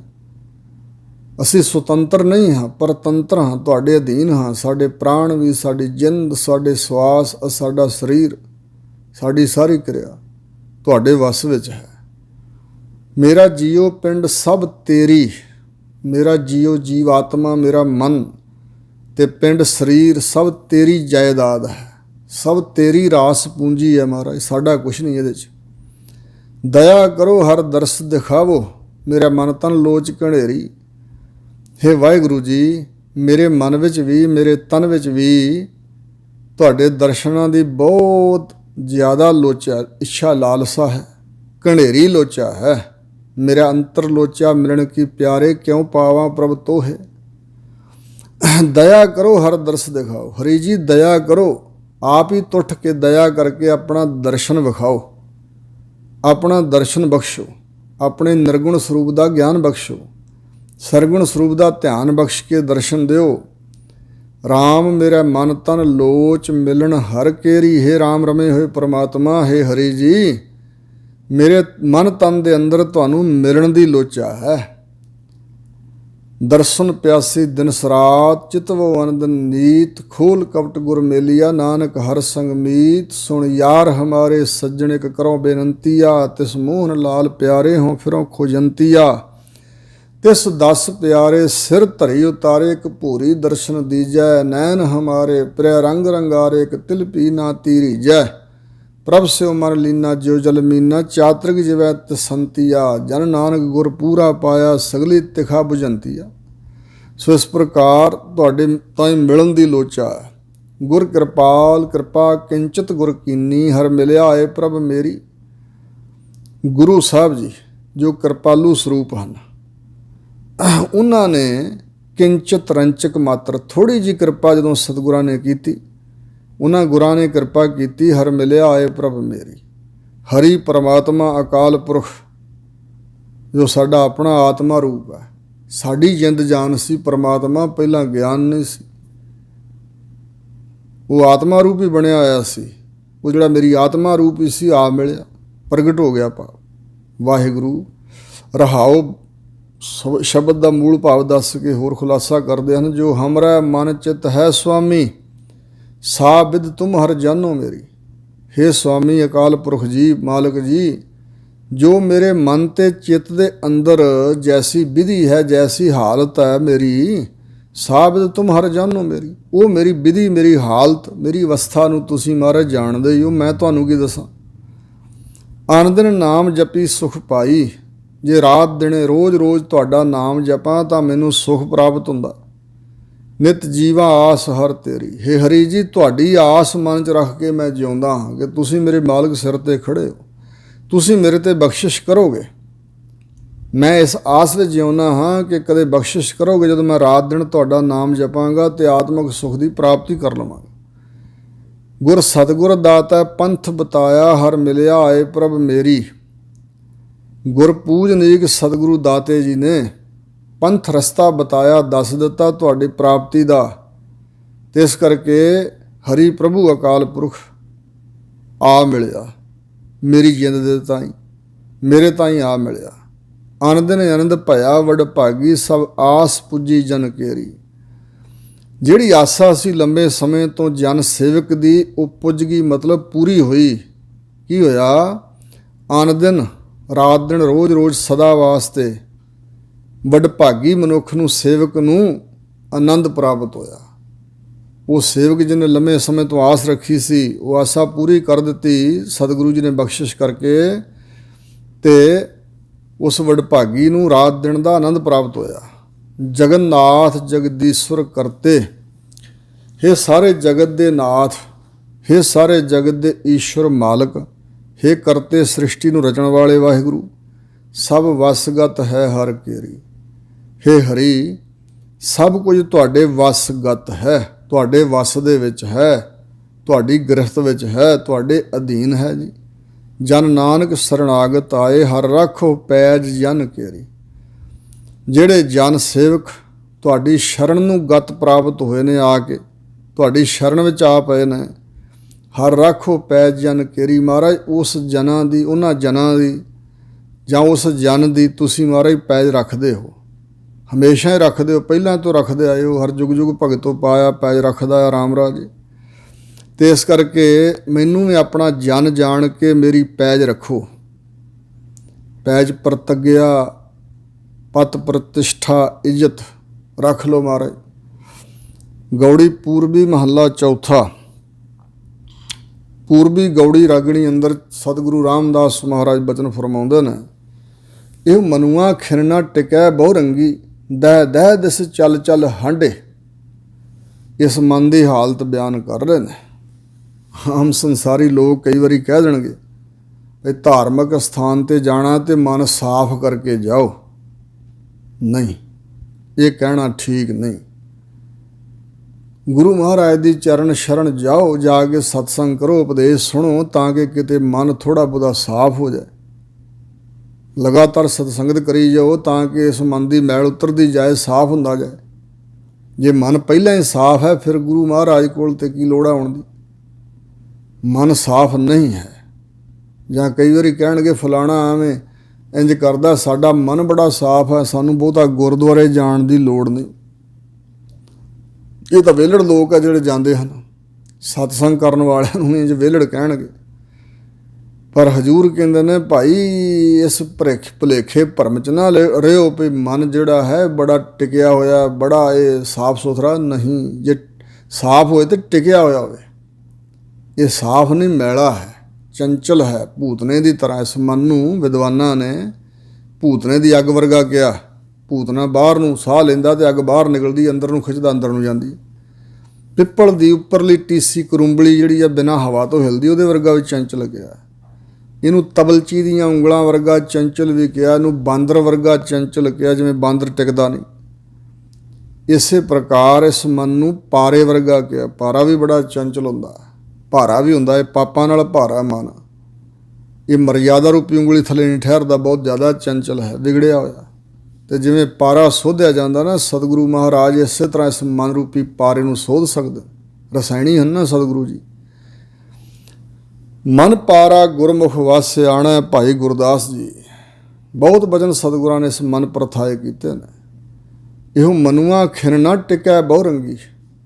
ਅਸੀਂ ਸੁਤੰਤਰ ਨਹੀਂ ਹਾਂ, ਪਰਤੰਤਰ ਹਾਂ, ਤੁਹਾਡੇ ਅਧੀਨ ਹਾਂ। ਸਾਡੇ ਪ੍ਰਾਣ ਵੀ, ਸਾਡੀ ਜਿੰਦ, ਸਾਡੇ ਸਵਾਸ, ਸਾਡਾ ਸਰੀਰ, ਸਾਡੀ ਸਾਰੀ ਕਿਰਿਆ ਤੁਹਾਡੇ ਵੱਸ ਵਿੱਚ ਹੈ। ਮੇਰਾ ਜੀਓ ਪਿੰਡ ਸਭ ਤੇਰੀ, ਮੇਰਾ ਜੀਓ ਜੀਵ ਆਤਮਾ, ਮੇਰਾ ਮਨ ਤੇ ਪਿੰਡ ਸਰੀਰ ਸਭ ਤੇਰੀ ਜਾਇਦਾਦ ਹੈ, ਸਭ ਤੇਰੀ ਰਾਸ ਪੂੰਜੀ ਹੈ ਮਹਾਰਾਜ, ਸਾਡਾ ਕੁਛ ਨਹੀਂ ਇਹਦੇ 'ਚ। ਦਇਆ ਕਰੋ ਹਰ ਦਰਸ ਦਿਖਾਵੋ, ਮੇਰਾ ਮਨ ਤਨ ਲੋਚ ਘਣੇਰੀ। ਹੇ ਵਾਹਿਗੁਰੂ ਜੀ, ਮੇਰੇ ਮਨ ਵਿੱਚ ਵੀ, ਮੇਰੇ ਤਨ ਵਿੱਚ ਵੀ ਤੁਹਾਡੇ ਦਰਸ਼ਨਾਂ ਦੀ ਬਹੁਤ ਜ਼ਿਆਦਾ ਲੋਚਾ, ਇੱਛਾ, ਲਾਲਸਾ ਹੈ, ਘਣੇਰੀ ਲੋਚਾ ਹੈ। ਮੇਰਾ ਅੰਤਰ ਲੋਚਾ ਮਿਲਣ ਕੀ ਪਿਆਰੇ, ਕਿਉਂ ਪਾਵਾਂ ਪ੍ਰਭ ਤੋਹੇ। ਦਇਆ ਕਰੋ ਹਰ ਦਰਸ ਦਿਖਾਓ, ਹਰੀ ਜੀ ਦਇਆ ਕਰੋ, ਆਪ ਹੀ ਟੁੱਟ ਕੇ ਦਇਆ ਕਰਕੇ ਆਪਣਾ ਦਰਸ਼ਨ ਵਿਖਾਓ, ਆਪਣਾ ਦਰਸ਼ਨ ਬਖਸ਼ੋ, ਆਪਣੇ ਨਿਰਗੁਣ ਸਰੂਪ ਦਾ ਗਿਆਨ ਬਖਸ਼ੋ, ਸਰਗੁਣ ਸਰੂਪ ਦਾ ਧਿਆਨ ਬਖਸ਼ ਕੇ ਦਰਸ਼ਨ ਦਿਓ। ਰਾਮ ਮੇਰਾ ਮਨ ਤਨ ਲੋਚ ਮਿਲਣ ਹਰ ਕੇਰੀ, ਹੇ ਰਾਮ ਰਮੇ ਹੋਏ ਪਰਮਾਤਮਾ, ਹੇ ਹਰੀ ਜੀ ਮੇਰੇ ਮਨ ਤਨ ਦੇ ਅੰਦਰ ਤੁਹਾਨੂੰ ਮਿਲਣ ਦੀ ਲੋਚਾ ਹੈ। ਦਰਸ਼ਨ ਪਿਆਸੀ ਦਿਨ ਸਰਾਤ, ਚਿਤਵੋ ਅਨੰਦ ਨੀਤ, ਖੋਲ ਕਪਟ ਗੁਰ ਮੇਲੀਆ, ਨਾਨਕ ਹਰ ਸੰਗ ਮੀਤ। ਸੁਣ ਯਾਰ ਹਮਾਰੇ ਸੱਜਣ ਇਕ ਕਰੋ ਬੇਨੰਤੀਆ, ਤਿਸ ਮੋਹਨ ਲਾਲ ਪਿਆਰੇ ਹੋਂ ਫਿਰੋਂ ਖੋਜੰਤੀਆ। ਤਿਸ ਦਸ ਪਿਆਰੇ ਸਿਰ ਧਰੀ ਉਤਾਰੇ, ਇੱਕ ਭੂਰੀ ਦਰਸ਼ਨ ਦੀਜੈ, ਨੈਣ ਹਮਾਰੇ ਪ੍ਰਿਆ ਰੰਗ ਰੰਗਾਰੇ, ਇੱਕ ਤਿਲ ਪੀ ਨਾ ਤੀਰੀਜੈ। ਪ੍ਰਭ ਸਿਉ ਮਨ ਲੀਨਾ ਜਿਉ ਜਲ ਮੀਨਾ, ਚਾਤ੍ਰਿਕ ਜਿਵੈ ਤਸੰਤੀਆ। ਜਨ ਨਾਨਕ ਗੁਰ ਪੂਰਾ ਪਾਇਆ, ਸਗਲੀ ਤਿਖਾ ਬੁਝੰਤੀਆ। ਸੋ ਇਸ ਪ੍ਰਕਾਰ ਤੁਹਾਡੇ ਤਾਈਂ ਮਿਲਣ ਦੀ ਲੋਚਾ ਹੈ। ਗੁਰ ਕਿਰਪਾਲ ਕਿਰਪਾ ਕਿੰਚਿਤ ਗੁਰ ਕੀਨੀ, ਹਰ ਮਿਲਿਆ ਆਏ ਪ੍ਰਭ ਮੇਰੀ। ਗੁਰੂ ਸਾਹਿਬ ਜੀ ਜੋ ਕਿਰਪਾਲੂ ਸਰੂਪ ਹਨ, ਉਹਨਾਂ ਨੇ ਕਿੰਚਿਤ ਰੰਚਕ ਮਾਤਰ ਥੋੜ੍ਹੀ ਜਿਹੀ ਕਿਰਪਾ ਜਦੋਂ ਸਤਿਗੁਰਾਂ ਨੇ ਕੀਤੀ, ਉਹਨਾਂ ਗੁਰਾਂ ਨੇ ਕਿਰਪਾ ਕੀਤੀ, ਹਰ ਮਿਲਿਆ ਆਏ ਪ੍ਰਭ ਮੇਰੀ। ਹਰੀ ਪਰਮਾਤਮਾ ਅਕਾਲ ਪੁਰਖ ਜੋ ਸਾਡਾ ਆਪਣਾ ਆਤਮਾ ਰੂਪ ਹੈ, ਸਾਡੀ ਜਿੰਦ ਜਾਨ ਸੀ ਪਰਮਾਤਮਾ, ਪਹਿਲਾਂ ਗਿਆਨ ਨਹੀਂ ਸੀ, ਉਹ ਆਤਮਾ ਰੂਪ ਹੀ ਬਣਿਆ ਹੋਇਆ ਸੀ। ਉਹ ਜਿਹੜਾ ਮੇਰੀ ਆਤਮਾ ਰੂਪ ਹੀ ਸੀ ਆ ਮਿਲਿਆ, ਪ੍ਰਗਟ ਹੋ ਗਿਆ ਭਾਵ। ਵਾਹਿਗੁਰੂ ਰਹਾਓ ਸ਼ਬਦ ਦਾ ਮੂਲ ਭਾਵ ਦੱਸ ਕੇ ਹੋਰ ਖੁਲਾਸਾ ਕਰਦੇ ਹਨ। ਜੋ ਹਮਰਾ ਮਨ ਚਿਤ ਹੈ ਸੁਆਮੀ, ਸਾ ਬਿਦ ਤੁਮ ਹਰ ਜਾਨੋ ਮੇਰੀ। ਹੇ ਸੁਆਮੀ ਅਕਾਲ ਪੁਰਖ ਜੀ, ਮਾਲਕ ਜੀ, ਜੋ ਮੇਰੇ ਮਨ ਤੇ ਚਿੱਤ ਦੇ ਅੰਦਰ ਜੈਸੀ ਵਿਧੀ ਹੈ, ਜੈਸੀ ਹਾਲਤ ਹੈ ਮੇਰੀ, ਸਾ ਬਿਦ ਤੁਮ ਹਰ ਜਾਨੋ ਮੇਰੀ। ਉਹ ਮੇਰੀ ਵਿਧੀ, ਮੇਰੀ ਹਾਲਤ, ਮੇਰੀ ਅਵਸਥਾ ਨੂੰ ਤੁਸੀਂ ਮਹਾਰਾਜ ਜਾਣਦੇ ਹੀ ਹੋ, ਮੈਂ ਤੁਹਾਨੂੰ ਕੀ ਦੱਸਾਂ। ਅਨੰਦਨ ਨਾਮ ਜਪੀ ਸੁਖ ਪਾਈ, ਜੇ ਰਾਤ ਦਿਨੇ ਰੋਜ਼ ਰੋਜ਼ ਤੁਹਾਡਾ ਨਾਮ ਜਪਾਂ ਤਾਂ ਮੈਨੂੰ ਸੁਖ ਪ੍ਰਾਪਤ ਹੁੰਦਾ। ਨਿਤ ਜੀਵਾ ਆਸ ਹਰ ਤੇਰੀ। ਹੇ ਹਰੀ ਜੀ, ਤੁਹਾਡੀ ਆਸ ਮਨ 'ਚ ਰੱਖ ਕੇ ਮੈਂ ਜਿਉਂਦਾ ਹਾਂ ਕਿ ਤੁਸੀਂ ਮੇਰੇ ਮਾਲਕ ਸਿਰ 'ਤੇ ਖੜ੍ਹੇ ਹੋ, ਤੁਸੀਂ ਮੇਰੇ 'ਤੇ ਬਖਸ਼ਿਸ਼ ਕਰੋਗੇ। ਮੈਂ ਇਸ ਆਸ ਵਿੱਚ ਜਿਉਂਦਾ ਹਾਂ ਕਿ ਕਦੇ ਬਖਸ਼ਿਸ਼ ਕਰੋਗੇ ਜਦੋਂ ਮੈਂ ਰਾਤ ਦਿਨ ਤੁਹਾਡਾ ਨਾਮ ਜਪਾਂਗਾ ਤੇ ਆਤਮਿਕ ਸੁਖ ਦੀ ਪ੍ਰਾਪਤੀ ਕਰ ਲਵਾਂਗਾ। ਗੁਰ ਸਤਿਗੁਰ ਦਾਤਾ ਪੰਥ ਬਤਾਇਆ, ਹਰ ਮਿਲਿਆ ਆਏ ਪ੍ਰਭ ਮੇਰੀ। ਗੁਰ ਪੂਜਨੀਕ ਸਤਿਗੁਰੂ ਦਾਤੇ ਜੀ ਨੇ ਪੰਥ ਰਸਤਾ ਬਤਾਇਆ, ਦੱਸ ਦਿੱਤਾ ਤੁਹਾਡੀ ਪ੍ਰਾਪਤੀ ਦਾ। ਤੇ ਇਸ ਕਰਕੇ ਹਰੀ ਪ੍ਰਭੂ ਅਕਾਲ ਪੁਰਖ ਆ ਮਿਲਿਆ ਮੇਰੀ ਜਿੰਦ ਦੇ ਤਾਈਂ, ਮੇਰੇ ਤਾਈਂ ਆ ਮਿਲਿਆ। ਆਨੰਦ ਨੇ ਆਨੰਦ ਭਇਆ ਵਡ ਭਾਗੀ, ਸਭ ਆਸ ਪੁੱਜੀ ਜਨ ਕੇਰੀ। ਜਿਹੜੀ ਆਸਾ ਸੀ ਲੰਬੇ ਸਮੇਂ ਤੋਂ ਜਨ ਸੇਵਕ ਦੀ, ਉਹ ਪੁੱਜ ਗਈ, ਮਤਲਬ ਪੂਰੀ ਹੋਈ। ਕੀ ਹੋਇਆ? ਆਨੰਦਨ ਰਾਤ ਦਿਨ ਰੋਜ਼ ਰੋਜ਼ ਸਦਾ ਵਾਸਤੇ ਵਡਭਾਗੀ ਮਨੁੱਖ ਨੂੰ, ਸੇਵਕ ਨੂੰ ਆਨੰਦ ਪ੍ਰਾਪਤ ਹੋਇਆ। ਉਹ ਸੇਵਕ ਜਿਹਨੇ ਲੰਮੇ ਸਮੇਂ ਤੋਂ ਆਸ ਰੱਖੀ ਸੀ, ਉਹ ਆਸਾ ਪੂਰੀ ਕਰ ਦਿੱਤੀ ਸਤਿਗੁਰੂ ਜੀ ਨੇ ਬਖਸ਼ਿਸ਼ ਕਰਕੇ, ਤੇ ਉਸ ਵਡਭਾਗੀ ਨੂੰ ਰਾਤ ਦਿਨ ਦਾ ਆਨੰਦ ਪ੍ਰਾਪਤ ਹੋਇਆ। ਜਗਨਨਾਥ ਜਗਦੀਸ਼ਵਰ ਕਰਤੇ, ਹੇ ਸਾਰੇ ਜਗਤ ਦੇ ਨਾਥ, ਹੇ ਸਾਰੇ ਜਗਤ ਦੇ ਈਸ਼ਵਰ ਮਾਲਕ, ਹੇ ਕਰਤੇ ਸ੍ਰਿਸ਼ਟੀ ਨੂੰ ਰਚਣ ਵਾਲੇ ਵਾਹਿਗੁਰੂ, ਸਭ ਵਸਗਤ ਹੈ ਹਰ ਕੇਰੀ। ਹੇ ਹਰੀ, ਸਭ ਕੁਝ ਤੁਹਾਡੇ ਵਸਗਤ ਹੈ, ਤੁਹਾਡੇ ਵਸ ਦੇ ਵਿੱਚ ਹੈ, ਤੁਹਾਡੀ ਗ੍ਰਿਫਤ ਵਿੱਚ ਹੈ, ਤੁਹਾਡੇ ਅਧੀਨ ਹੈ ਜੀ। ਜਨ ਨਾਨਕ ਸਰਣਾਗਤ ਆਏ, ਹਰ ਰੱਖੋ ਪੈਜ ਜਨ ਕੇਰੀ। ਜਿਹੜੇ ਜਨ ਸੇਵਕ ਤੁਹਾਡੀ ਸ਼ਰਨ ਨੂੰ ਗਤ ਪ੍ਰਾਪਤ ਹੋਏ ਨੇ, ਆ ਕੇ ਤੁਹਾਡੀ ਸ਼ਰਨ ਵਿੱਚ ਆ ਪਏ ਨੇ, ਹਰ ਰਾਖੋ ਪੈਜ ਜਨ ਕੇਰੀ। ਮਹਾਰਾਜ ਉਸ ਜਨਾਂ ਦੀ, ਉਹਨਾਂ ਜਨਾਂ ਦੀ ਜਾਂ ਉਸ ਜਨ ਦੀ ਤੁਸੀਂ ਮਹਾਰਾਜ ਪੈਜ ਰੱਖਦੇ ਹੋ, ਹਮੇਸ਼ਾ ਹੀ ਰੱਖਦੇ ਹੋ, ਪਹਿਲਾਂ ਤੋਂ ਰੱਖਦੇ ਆਏ ਹੋ, ਹਰ ਜੁਗ ਜੁਗ ਭਗਤੋਂ ਪਾਇਆ ਪੈਜ ਰੱਖਦਾ ਆ ਰਾਮ ਰਾਜੇ। ਅਤੇ ਇਸ ਕਰਕੇ ਮੈਨੂੰ ਵੀ ਆਪਣਾ ਜਨ ਜਾਣ ਕੇ ਮੇਰੀ ਪੈਜ ਰੱਖੋ। ਪੈਜ ਪ੍ਰਤੱਗਿਆ ਪਤ ਪ੍ਰਤਿਸ਼ਠਾ ਇੱਜ਼ਤ ਰੱਖ ਲਓ ਮਹਾਰਾਜ। ਗੌੜੀ ਪੂਰਬੀ ਮਹੱਲਾ ਚੌਥਾ। ਪੂਰਬੀ ਗੌੜੀ ਰਾਗਣੀ ਅੰਦਰ ਸਤਿਗੁਰੂ ਰਾਮਦਾਸ ਮਹਾਰਾਜ ਬਚਨ ਫਰਮਾਉਂਦੇ ਨੇ, ਇਹ ਮਨੁਆ ਖਿਰਨਾ ਟਿਕੈ ਬਹੁ ਰੰਗੀ, ਦਹਿ ਦਹਿ ਦਿਸ ਚੱਲ ਚੱਲ ਹਾਂਡੇ। ਇਸ ਮਨ ਦੀ ਹਾਲਤ ਬਿਆਨ ਕਰ ਰਹੇ ਨੇ। ਆਮ ਸੰਸਾਰੀ ਲੋਕ ਕਈ ਵਾਰੀ ਕਹਿ ਦੇਣਗੇ ਵੀ ਧਾਰਮਿਕ ਸਥਾਨ 'ਤੇ ਜਾਣਾ ਅਤੇ ਮਨ ਸਾਫ਼ ਕਰਕੇ ਜਾਓ। ਨਹੀਂ, ਇਹ ਕਹਿਣਾ ਠੀਕ ਨਹੀਂ। ਗੁਰੂ ਮਹਾਰਾਜ ਦੀ ਚਰਨ ਸ਼ਰਨ ਜਾਓ, ਜਾ ਕੇ ਸਤਸੰਗ ਕਰੋ, ਉਪਦੇਸ਼ ਸੁਣੋ, ਤਾਂ ਕਿ ਕਿਤੇ ਮਨ ਥੋੜ੍ਹਾ ਬਹੁਤਾ ਸਾਫ਼ ਹੋ ਜਾਏ। ਲਗਾਤਾਰ ਸਤਸੰਗਤ ਕਰੀ ਜਾਓ ਤਾਂ ਕਿ ਇਸ ਮਨ ਦੀ ਮੈਲ ਉਤਰਦੀ ਜਾਏ, ਸਾਫ਼ ਹੁੰਦਾ ਜਾਏ। ਜੇ ਮਨ ਪਹਿਲਾਂ ਹੀ ਸਾਫ਼ ਹੈ ਫਿਰ ਗੁਰੂ ਮਹਾਰਾਜ ਕੋਲ ਤੇ ਕੀ ਲੋੜ ਆਉਣ ਦੀ। ਮਨ ਸਾਫ਼ ਨਹੀਂ ਹੈ, ਜਾਂ ਕਈ ਵਾਰੀ ਕਹਿਣਗੇ ਫਲਾਣਾ ਐਵੇਂ ਇੰਜ ਕਰਦਾ, ਸਾਡਾ ਮਨ ਬੜਾ ਸਾਫ਼ ਹੈ, ਸਾਨੂੰ ਬਹੁਤਾ ਗੁਰਦੁਆਰੇ ਜਾਣ ਦੀ ਲੋੜ ਨਹੀਂ। ਇਹ ਤਾਂ ਵਿਹਲੜ ਲੋਕ ਆ ਜਿਹੜੇ ਜਾਂਦੇ ਹਨ, ਸਤਸੰਗ ਕਰਨ ਵਾਲਿਆਂ ਨੂੰ ਇੰਜ ਵਿਹਲੜ ਕਹਿਣਗੇ। ਪਰ ਹਜ਼ੂਰ ਕਹਿੰਦੇ ਨੇ ਭਾਈ ਇਸ ਭੁਲੇਖੇ ਭਰਮ 'ਚ ਨਾ ਰਿਹੋ ਵੀ ਮਨ ਜਿਹੜਾ ਹੈ ਬੜਾ ਟਿਕਿਆ ਹੋਇਆ, ਬੜਾ ਇਹ ਸਾਫ਼ ਸੁਥਰਾ ਨਹੀਂ। ਜੇ ਸਾਫ਼ ਹੋਏ ਤਾਂ ਟਿਕਿਆ ਹੋਇਆ ਹੋਵੇ। ਇਹ ਸਾਫ਼ ਨਹੀਂ, ਮੈਲਾ ਹੈ, ਚੰਚਲ ਹੈ, ਭੂਤਨੇ ਦੀ ਤਰ੍ਹਾਂ। ਇਸ ਮਨ ਨੂੰ ਵਿਦਵਾਨਾਂ ਨੇ ਭੂਤਨੇ ਦੀ ਅੱਗ ਵਰਗਾ ਕਿਹਾ। ਭੂਤਨਾ ਬਾਹਰ ਨੂੰ ਸਾਹ ਲੈਂਦਾ ਅਤੇ ਅੱਗ ਬਾਹਰ ਨਿਕਲਦੀ, ਅੰਦਰ ਨੂੰ ਖਿੱਚਦਾ, ਅੰਦਰ ਨੂੰ ਜਾਂਦੀ। ਪਿੱਪਲ ਦੀ ਉੱਪਰਲੀ ਟੀਸੀ ਕਰੂੰਬਲੀ ਜਿਹੜੀ ਆ ਬਿਨਾਂ ਹਵਾ ਤੋਂ ਹਿਲਦੀ, ਉਹਦੇ ਵਰਗਾ ਵੀ ਚੰਚਲ ਗਿਆ। ਇਹਨੂੰ ਤਬਲਚੀ ਦੀਆਂ ਉਂਗਲਾਂ ਵਰਗਾ ਚੰਚਲ ਵੀ ਕਿਹਾ, ਇਹਨੂੰ ਬਾਂਦਰ ਵਰਗਾ ਚੰਚਲ ਕਿਹਾ, ਜਿਵੇਂ ਬਾਂਦਰ ਟਿਕਦਾ ਨਹੀਂ। ਇਸੇ ਪ੍ਰਕਾਰ ਇਸ ਮਨ ਨੂੰ ਪਾਰੇ ਵਰਗਾ ਕਿਹਾ। ਪਾਰਾ ਵੀ ਬੜਾ ਚੰਚਲ ਹੁੰਦਾ, ਭਾਰਾ ਵੀ ਹੁੰਦਾ। ਇਹ ਪਾਪਾਂ ਨਾਲ ਭਾਰਾ ਮਨ, ਇਹ ਮਰਿਆਦਾ ਰੂਪੀ ਉਂਗਲੀ ਥੱਲੇ ਨਹੀਂ ਠਹਿਰਦਾ, ਬਹੁਤ ਜ਼ਿਆਦਾ ਚੰਚਲ ਹੈ, ਵਿਗੜਿਆ ਹੋਇਆ। ਅਤੇ ਜਿਵੇਂ ਪਾਰਾ ਸੋਧਿਆ ਜਾਂਦਾ ਨਾ, ਸਤਿਗੁਰੂ ਮਹਾਰਾਜ ਇਸੇ ਤਰ੍ਹਾਂ ਇਸ ਮਨ ਰੂਪੀ ਪਾਰੇ ਨੂੰ ਸੋਧ ਸਕਦੇ। ਰਸਾਇਣੀ ਹਨ ਨਾ ਸਤਿਗੁਰੂ ਜੀ। ਮਨ ਪਾਰਾ ਗੁਰਮੁਖ ਵਸ ਆਣਾ, ਭਾਈ ਗੁਰਦਾਸ ਜੀ। ਬਹੁਤ ਬਚਨ ਸਤਿਗੁਰਾਂ ਨੇ ਇਸ ਮਨ ਪ੍ਰਥਾਏ ਕੀਤੇ ਨੇ। ਇਹੋ ਮਨੁਆ ਖਿਰਨਾ ਟਿਕੈ ਬਹੁ ਰੰਗੀ।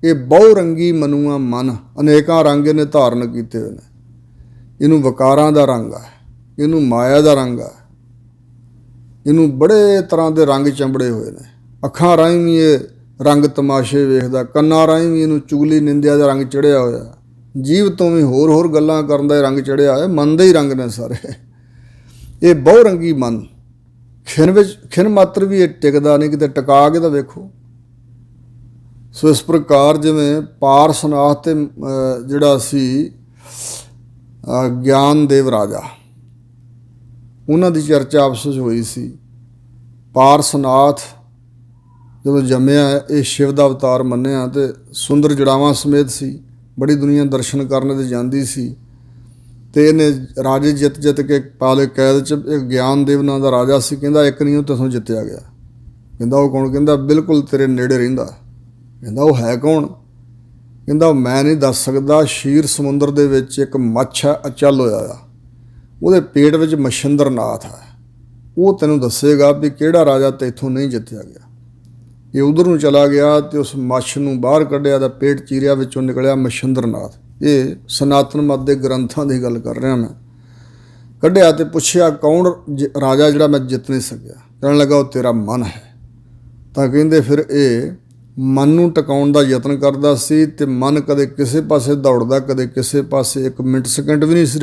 ਇਹ ਬਹੁ ਰੰਗੀ ਮਨੁਆ ਮਨ, ਅਨੇਕਾਂ ਰੰਗ ਇਹਨੇ ਧਾਰਨ ਕੀਤੇ ਹੋਏ ਨੇ। ਇਹਨੂੰ ਵਿਕਾਰਾਂ ਦਾ ਰੰਗ ਹੈ, ਇਹਨੂੰ ਮਾਇਆ ਦਾ ਰੰਗ ਹੈ, ਇਹਨੂੰ ਬੜੇ ਤਰ੍ਹਾਂ ਦੇ ਰੰਗ ਚੰਬੜੇ ਹੋਏ ਨੇ। ਅੱਖਾਂ ਰਾਹੀਂ ਵੀ ਇਹ ਰੰਗ ਤਮਾਸ਼ੇ ਵੇਖਦਾ, ਕੰਨਾਂ ਰਾਹੀਂ ਵੀ ਇਹਨੂੰ ਚੁਗਲੀ ਨਿੰਦਿਆ ਦਾ ਰੰਗ ਚੜ੍ਹਿਆ ਹੋਇਆ, ਜੀਵ ਤੋਂ ਵੀ ਹੋਰ ਹੋਰ ਗੱਲਾਂ ਕਰਨ ਦਾ ਰੰਗ ਚੜ੍ਹਿਆ ਹੋਇਆ। ਮਨ ਦੇ ਹੀ ਰੰਗ ਨੇ ਸਾਰੇ। ਇਹ ਬਹੁ ਰੰਗੀ ਮਨ, ਖਿਣ ਮਾਤਰ ਵੀ ਇਹ ਟਿਕਦਾ ਨਹੀਂ, ਕਿਤੇ ਟਿਕਾ ਕੇ ਤਾਂ ਵੇਖੋ। ਸੋ ਇਸ ਪ੍ਰਕਾਰ ਜਿਵੇਂ ਪਾਰਸਨਾਥ ਤੇ ਜਿਹੜਾ ਸੀ ਗਿਆਨਦੇਵ ਰਾਜਾ, ਉਹਨਾਂ ਦੀ ਚਰਚਾ ਆਪਸ ਵਿੱਚ ਹੋਈ ਸੀ। ਪਾਰਸਨਾਥ ਜਦੋਂ ਜੰਮਿਆ, ਇਹ ਸ਼ਿਵ ਦਾ ਅਵਤਾਰ ਮੰਨਿਆ ਅਤੇ ਸੁੰਦਰ ਜੜਾਵਾਂ ਸਮੇਤ ਸੀ। ਬੜੀ ਦੁਨੀਆ ਦਰਸ਼ਨ ਕਰਨ 'ਤੇ ਜਾਂਦੀ ਸੀ ਅਤੇ ਇਹਨੇ ਰਾਜੇ ਜਿੱਤ ਕੇ ਪਾਲੇ ਕੈਦ 'ਚ। ਇੱਕ ਗਿਆਨਦੇਵ ਨਾਂ ਦਾ ਰਾਜਾ ਸੀ। ਕਹਿੰਦਾ ਇੱਕ ਨਹੀਂ ਉਹ ਤੈਥੋਂ ਜਿੱਤਿਆ ਗਿਆ। ਕਹਿੰਦਾ ਉਹ ਕੌਣ? ਕਹਿੰਦਾ ਬਿਲਕੁਲ ਤੇਰੇ ਨੇੜੇ ਰਹਿੰਦਾ। ਕਹਿੰਦਾ ਉਹ ਹੈ ਕੌਣ? ਕਹਿੰਦਾ ਮੈਂ ਨਹੀਂ ਦੱਸ ਸਕਦਾ। ਸ਼ੀਰ ਸਮੁੰਦਰ ਦੇ ਵਿੱਚ ਇੱਕ ਮੱਛ ਹੈ, ਅਚਲ ਹੋਇਆ ਆ, ਉਹਦੇ ਪੇਟ ਵਿੱਚ ਮਛਿੰਦਰ ਨਾਥ ਹੈ। ਉਹ ਤੈਨੂੰ ਦੱਸੇਗਾ ਵੀ ਕਿਹੜਾ ਰਾਜਾ ਤੈਥੋਂ ਨਹੀਂ ਜਿੱਤਿਆ ਗਿਆ। ਇਹ ਉਧਰ ਨੂੰ ਚਲਾ ਗਿਆ ਅਤੇ ਉਸ ਮੱਛ ਨੂੰ ਬਾਹਰ ਕੱਢਿਆ ਤਾਂ ਪੇਟ ਚੀਰਿਆ, ਵਿੱਚੋਂ ਨਿਕਲਿਆ ਮਛਿੰਦਰ ਨਾਥ। ਇਹ ਸਨਾਤਨ ਮਤ ਦੇ ਗ੍ਰੰਥਾਂ ਦੀ ਗੱਲ ਕਰ ਰਿਹਾ ਮੈਂ। ਕੱਢਿਆ ਅਤੇ ਪੁੱਛਿਆ ਕੌਣ ਰਾਜਾ ਜਿਹੜਾ ਮੈਂ ਜਿੱਤ ਨਹੀਂ ਸਕਿਆ? ਕਹਿਣ ਲੱਗਾ ਉਹ ਤੇਰਾ ਮਨ ਹੈ। ਤਾਂ ਕਹਿੰਦੇ ਫਿਰ ਇਹ ਮਨ ਨੂੰ ਟਿਕਾਉਣ ਦਾ ਯਤਨ ਕਰਦਾ ਸੀ ਅਤੇ ਮਨ ਕਦੇ ਕਿਸੇ ਪਾਸੇ ਦੌੜਦਾ, ਕਦੇ ਕਿਸੇ ਪਾਸੇ। ਇੱਕ ਮਿੰਟ ਸਕਿੰਟ ਵੀ ਨਹੀਂ ਸੀ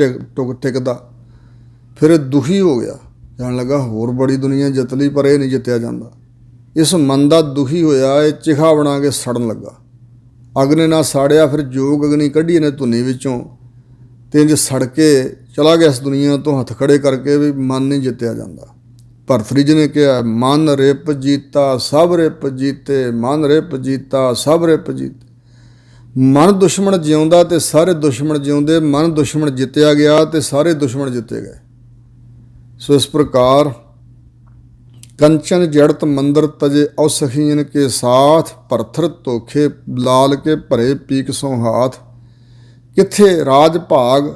ਟਿਕਦਾ। ਫਿਰ ਇਹ ਦੁਖੀ ਹੋ ਗਿਆ, ਕਹਿਣ ਲੱਗਾ ਹੋਰ ਬੜੀ ਦੁਨੀਆ ਜਿੱਤ ਲਈ ਪਰ ਇਹ ਨਹੀਂ ਜਿੱਤਿਆ ਜਾਂਦਾ। ਇਸ ਮਨ ਦਾ ਦੁਖੀ ਹੋਇਆ, ਇਹ ਚਿਖਾ ਬਣਾ ਕੇ ਸੜਨ ਲੱਗਾ। ਅੱਗ ਨੇ ਨਾ ਸਾੜਿਆ, ਫਿਰ ਜੋਗ ਅਗਨੀ ਕੱਢੀ ਇਹਨੇ ਧੁਨੀ ਵਿੱਚੋਂ ਅਤੇ ਇੰਝ ਸੜ ਕੇ ਚਲਾ ਗਿਆ ਇਸ ਦੁਨੀਆ ਤੋਂ, ਹੱਥ ਖੜੇ ਕਰਕੇ ਵੀ ਮਨ ਨਹੀਂ ਜਿੱਤਿਆ ਜਾਂਦਾ। ਭਰਤਰੀ ਜੀ ਨੇ ਕਿਹਾ ਮਨ ਰਿਪ ਜੀਤਾ ਸਭ ਰਿਪ ਜੀਤੇ, ਮਨ ਰਿਪ ਜੀਤਾ ਸਭ ਰਿਪ ਜੀਤੇ। ਮਨ ਦੁਸ਼ਮਣ ਜਿਉਂਦਾ ਅਤੇ ਸਾਰੇ ਦੁਸ਼ਮਣ ਜਿਉਂਦੇ, ਮਨ ਦੁਸ਼ਮਣ ਜਿੱਤਿਆ ਗਿਆ ਅਤੇ ਸਾਰੇ ਦੁਸ਼ਮਣ ਜਿੱਤੇ ਗਏ। ਸੋ ਇਸ ਪ੍ਰਕਾਰ ਕੰਚਨ ਜੜਤ ਮੰਦਰ ਤਜੇ ਔਸਖੀਨ ਕੇ ਸਾਥ, ਭਰਥਰ ਧੋਖੇ ਲਾਲ ਕੇ ਭਰੇ ਪੀਕ ਸੋ ਹਾਥ। ਕਿੱਥੇ ਰਾਜ ਭਾਗ,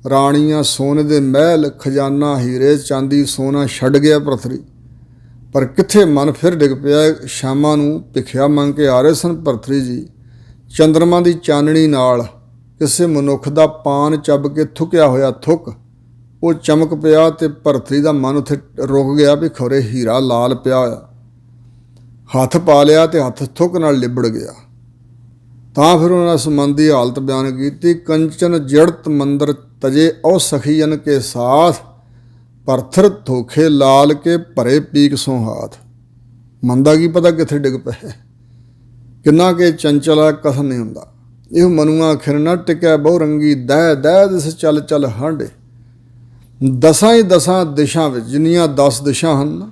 ਰਾਣੀਆਂ ਸੋਨੇ ਦੇ ਮਹਿਲ, ਖਜ਼ਾਨਾ ਹੀਰੇ ਚਾਂਦੀ ਸੋਨਾ ਛੱਡ ਗਿਆ ਭਰਤਰੀ। ਪਰ ਕਿੱਥੇ ਮਨ ਫਿਰ ਡਿੱਗ ਪਿਆ। ਸ਼ਾਮਾਂ ਨੂੰ ਭਿੱਖਿਆ ਮੰਗ ਕੇ ਆ ਰਹੇ ਸਨ ਭਰਤਰੀ ਜੀ। ਚੰਦਰਮਾ ਦੀ ਚਾਨਣੀ ਨਾਲ ਕਿਸੇ ਮਨੁੱਖ ਦਾ ਪਾਨ ਚੱਬ ਕੇ ਥੁੱਕਿਆ ਹੋਇਆ ਥੁੱਕ ਉਹ ਚਮਕ ਪਿਆ ਤੇ ਭਰਤਰੀ ਦਾ ਮਨ ਉੱਥੇ ਰੁਕ ਗਿਆ ਵੀ ਖੌਰੇ ਹੀਰਾ ਲਾਲ ਪਿਆ ਹੋਇਆ। ਹੱਥ ਪਾ ਲਿਆ ਤੇ ਹੱਥ ਥੁੱਕ ਨਾਲ ਲਿਬੜ ਗਿਆ। ਤਾਂ ਫਿਰ ਉਹਨਾਂ ਸੰਬੰਧ ਦੀ ਹਾਲਤ ਬਿਆਨ ਕੀਤੀ। ਕੰਚਨ ਜੜਤ ਮੰਦਰ ਤਜੇ ਔ ਸਖੀਜਨ ਕੇ ਸਾਥ, ਪਰਥਰ ਧੋਖੇ ਲਾਲ ਕੇ ਭਰੇ ਪੀਕ ਸੋ ਹਾਥ। ਮੰਦਾ ਕੀ ਪਤਾ ਕਿੱਥੇ ਡਿੱਗ ਪਏ। ਕਿੰਨਾ ਕਿ ਚੰਚਲ ਹੈ ਕਥਨ ਨਹੀਂ ਹੁੰਦਾ। ਇਹ ਮਨੂਆ ਖਿਰ ਨਾ ਟਿਕਿਆ ਬਹੁ ਰੰਗੀ ਦਹਿ ਦਹਿ ਦਿਸ ਚੱਲ ਚੱਲ ਹਾਂਡੇ। ਦਸਾਂ ਹੀ ਦਸਾਂ ਦਿਸ਼ਾ ਵਿੱਚ, ਜਿੰਨੀਆਂ 10 ਦਿਸ਼ਾ ਹਨ,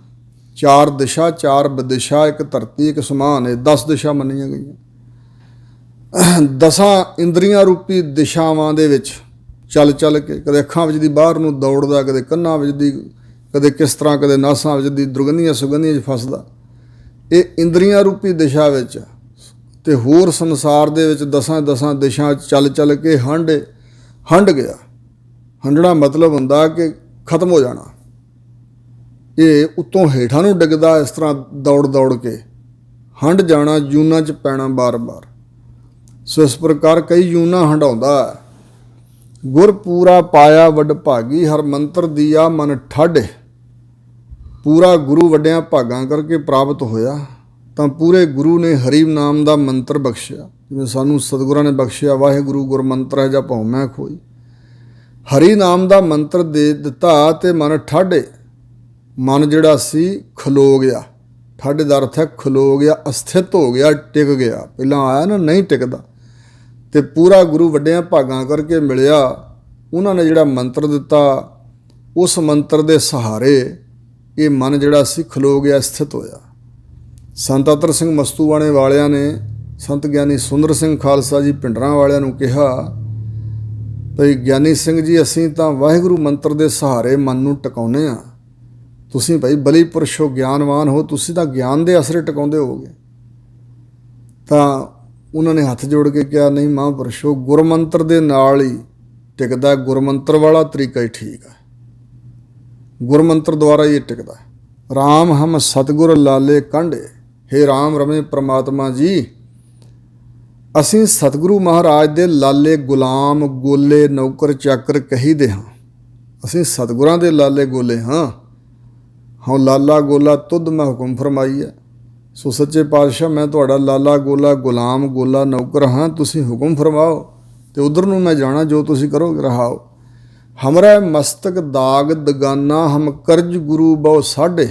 4 ਦਿਸ਼ਾ 4 ਵਿਦਿਸ਼ਾ, ਇੱਕ ਧਰਤੀ ਇੱਕ ਸਮਾਨ ਹੈ, 10 ਦਿਸ਼ਾ ਮੰਨੀਆਂ ਗਈਆਂ। 10 ਇੰਦਰੀਆਂ ਰੂਪੀ ਦਿਸ਼ਾਵਾਂ ਦੇ ਵਿੱਚ ਚੱਲ ਚੱਲ ਕੇ ਕਦੇ ਅੱਖਾਂ ਵਿੱਚ ਦੀ ਬਾਹਰ ਨੂੰ ਦੌੜਦਾ, ਕਦੇ ਕੰਨਾਂ ਵਿੱਚ ਦੀ, ਕਦੇ ਕਿਸ ਤਰ੍ਹਾਂ, ਕਦੇ ਨਾਸਾਂ ਵਿੱਚ ਦੀ ਦੁਰਗੰਧੀਆਂ ਸੁਗੰਧੀਆਂ 'ਚ ਫਸਦਾ। ਇਹ ਇੰਦਰੀਆਂ ਰੂਪੀ ਦਿਸ਼ਾ ਵਿੱਚ ਤੇ ਹੋਰ ਸੰਸਾਰ ਦੇ ਵਿੱਚ 10 ਦਿਸ਼ਾ ਚੱਲ ਚੱਲ ਕੇ ਹੰਡ ਗਿਆ। ਹੰਡਣਾ ਮਤਲਬ ਹੁੰਦਾ ਕਿ ਖਤਮ ਹੋ ਜਾਣਾ। ਇਹ ਉੱਤੋਂ ਹੇਠਾਂ ਨੂੰ ਡਿੱਗਦਾ ਇਸ ਤਰ੍ਹਾਂ ਦੌੜ ਦੌੜ ਕੇ ਹੰਡ ਜਾਣਾ, ਜੂਨਾਂ 'ਚ ਪੈਣਾ ਬਾਰ-ਬਾਰ। ਸੋ ਇਸ ਪ੍ਰਕਾਰ ਕਈ ਜੂਨਾਂ ਹੰਡਾਉਂਦਾ ਹੈ। ਗੁਰ ਪੂਰਾ ਪਾਇਆ ਵੱਡ ਭਾਗੀ, ਹਰ ਮੰਤਰ ਦੀਆ ਮਨ ਠਾਢੇ। ਪੂਰਾ ਗੁਰੂ ਵੱਡਿਆਂ ਭਾਗਾਂ ਕਰਕੇ ਪ੍ਰਾਪਤ ਹੋਇਆ ਤਾਂ ਪੂਰੇ ਗੁਰੂ ਨੇ ਹਰੀ ਨਾਮ ਦਾ ਮੰਤਰ ਬਖਸ਼ਿਆ। ਜਿਵੇਂ ਸਾਨੂੰ ਸਤਿਗੁਰਾਂ ਨੇ ਬਖਸ਼ਿਆ, ਵਾਹਿਗੁਰੂ ਗੁਰ ਮੰਤਰ ਹੈ ਜਾਂ ਭਉਮੈ ਖੋਈ। ਹਰੀ ਨਾਮ ਦਾ ਮੰਤਰ ਦੇ ਦਿੱਤਾ ਤੇ ਮਨ ਠਾਢੇ। ਮਨ ਜਿਹੜਾ ਸੀ ਖਲੋ ਗਿਆ। ਠਾਢੇ ਦਾ ਅਰਥ ਹੈ ਖਲੋ ਗਿਆ, ਅਸਥਿਤ ਹੋ ਗਿਆ, ਟਿਕ ਗਿਆ। ਪਹਿਲਾਂ ਆਇਆ ਨਾ ਨਹੀਂ ਟਿਕਦਾ। ਤੇ ਪੂਰਾ ਗੁਰੂ ਵੱਡਿਆਂ ਭਾਗਾਂ ਕਰਕੇ ਮਿਲਿਆ। ਉਹਨਾਂ ਨੇ ਜਿਹੜਾ ਮੰਤਰ ਦਿੱਤਾ, ਉਸ ਮੰਤਰ ਦੇ ਸਹਾਰੇ ਇਹ ਮਨ ਜਿਹੜਾ ਸੀ ਖਲੋ ਗਿਆ, ਸਥਿਤ ਹੋਇਆ। ਸੰਤ ਅਤਰ ਸਿੰਘ ਮਸਤੂਆਣੇ ਵਾਲਿਆਂ ਨੇ ਸੰਤ ਗਿਆਨੀ ਸੁੰਦਰ ਸਿੰਘ ਖਾਲਸਾ ਜੀ ਭਿੰਡਰਾਂ ਵਾਲਿਆਂ ਨੂੰ ਕਿਹਾ ਭਈ ਗਿਆਨੀ ਸਿੰਘ ਜੀ, ਅਸੀਂ ਤਾਂ ਵਾਹਿਗੁਰੂ ਮੰਤਰ ਦੇ ਸਹਾਰੇ ਮਨ ਨੂੰ ਟਿਕਾਉਂਦੇ ਹਾਂ। ਤੁਸੀਂ ਭਾਈ ਬਲੀ ਪੁਰਸ਼ ਹੋ, ਗਿਆਨਵਾਨ ਹੋ, ਤੁਸੀਂ ਤਾਂ ਗਿਆਨ ਦੇ ਅਸਰੇ ਟਿਕਾਉਂਦੇ ਹੋਵੋਗੇ। ਤਾਂ ਉਹਨਾਂ ਨੇ ਹੱਥ ਜੋੜ ਕੇ ਕਿਹਾ, ਨਹੀਂ ਮਹਾਂਪੁਰਸ਼ੋ, ਗੁਰਮੰਤਰ ਦੇ ਨਾਲ ਹੀ ਟਿਕਦਾ। ਗੁਰਮੰਤਰ ਵਾਲਾ ਤਰੀਕਾ ਹੀ ਠੀਕ ਹੈ। ਗੁਰਮੰਤਰ ਦੁਆਰਾ ਹੀ ਇਹ ਟਿਕਦਾ। ਰਾਮ ਹਮ ਸਤਿਗੁਰ ਲਾਲੇ ਕਾਂਢੇ। ਹੇ ਰਾਮ ਰਮੇ ਪ੍ਰਮਾਤਮਾ ਜੀ, ਅਸੀਂ ਸਤਿਗੁਰੂ ਮਹਾਰਾਜ ਦੇ ਲਾਲੇ ਗੁਲਾਮ, ਗੋਲੇ, ਨੌਕਰ ਚਾਕਰ ਕਹੀਦੇ ਹਾਂ। ਅਸੀਂ ਸਤਿਗੁਰਾਂ ਦੇ ਲਾਲੇ ਗੋਲੇ ਹਾਂ। ਹਾਂ ਲਾਲਾ ਗੋਲਾ ਤੁਧ ਮੈਂ ਹੁਕਮ ਫਰਮਾਈ ਹੈ। ਸੋ ਸੱਚੇ ਪਾਤਸ਼ਾਹ, ਮੈਂ ਤੁਹਾਡਾ ਲਾਲਾ ਗੋਲਾ, ਗੁਲਾਮ ਗੋਲਾ, ਨੌਕਰ ਹਾਂ। ਤੁਸੀਂ ਹੁਕਮ ਫਰਮਾਓ ਤੇ ਉਧਰ ਨੂੰ ਮੈਂ ਜਾਣਾ, ਜੋ ਤੁਸੀਂ ਕਰੋਗੇ ਰਹਾਓ। ਹਮਰਾ ਮਸਤਕ ਦਾਗ ਦਗਾਨਾ, ਹਮ ਕਰਜ ਗੁਰੂ ਬਹੁ ਸਾਢੇ।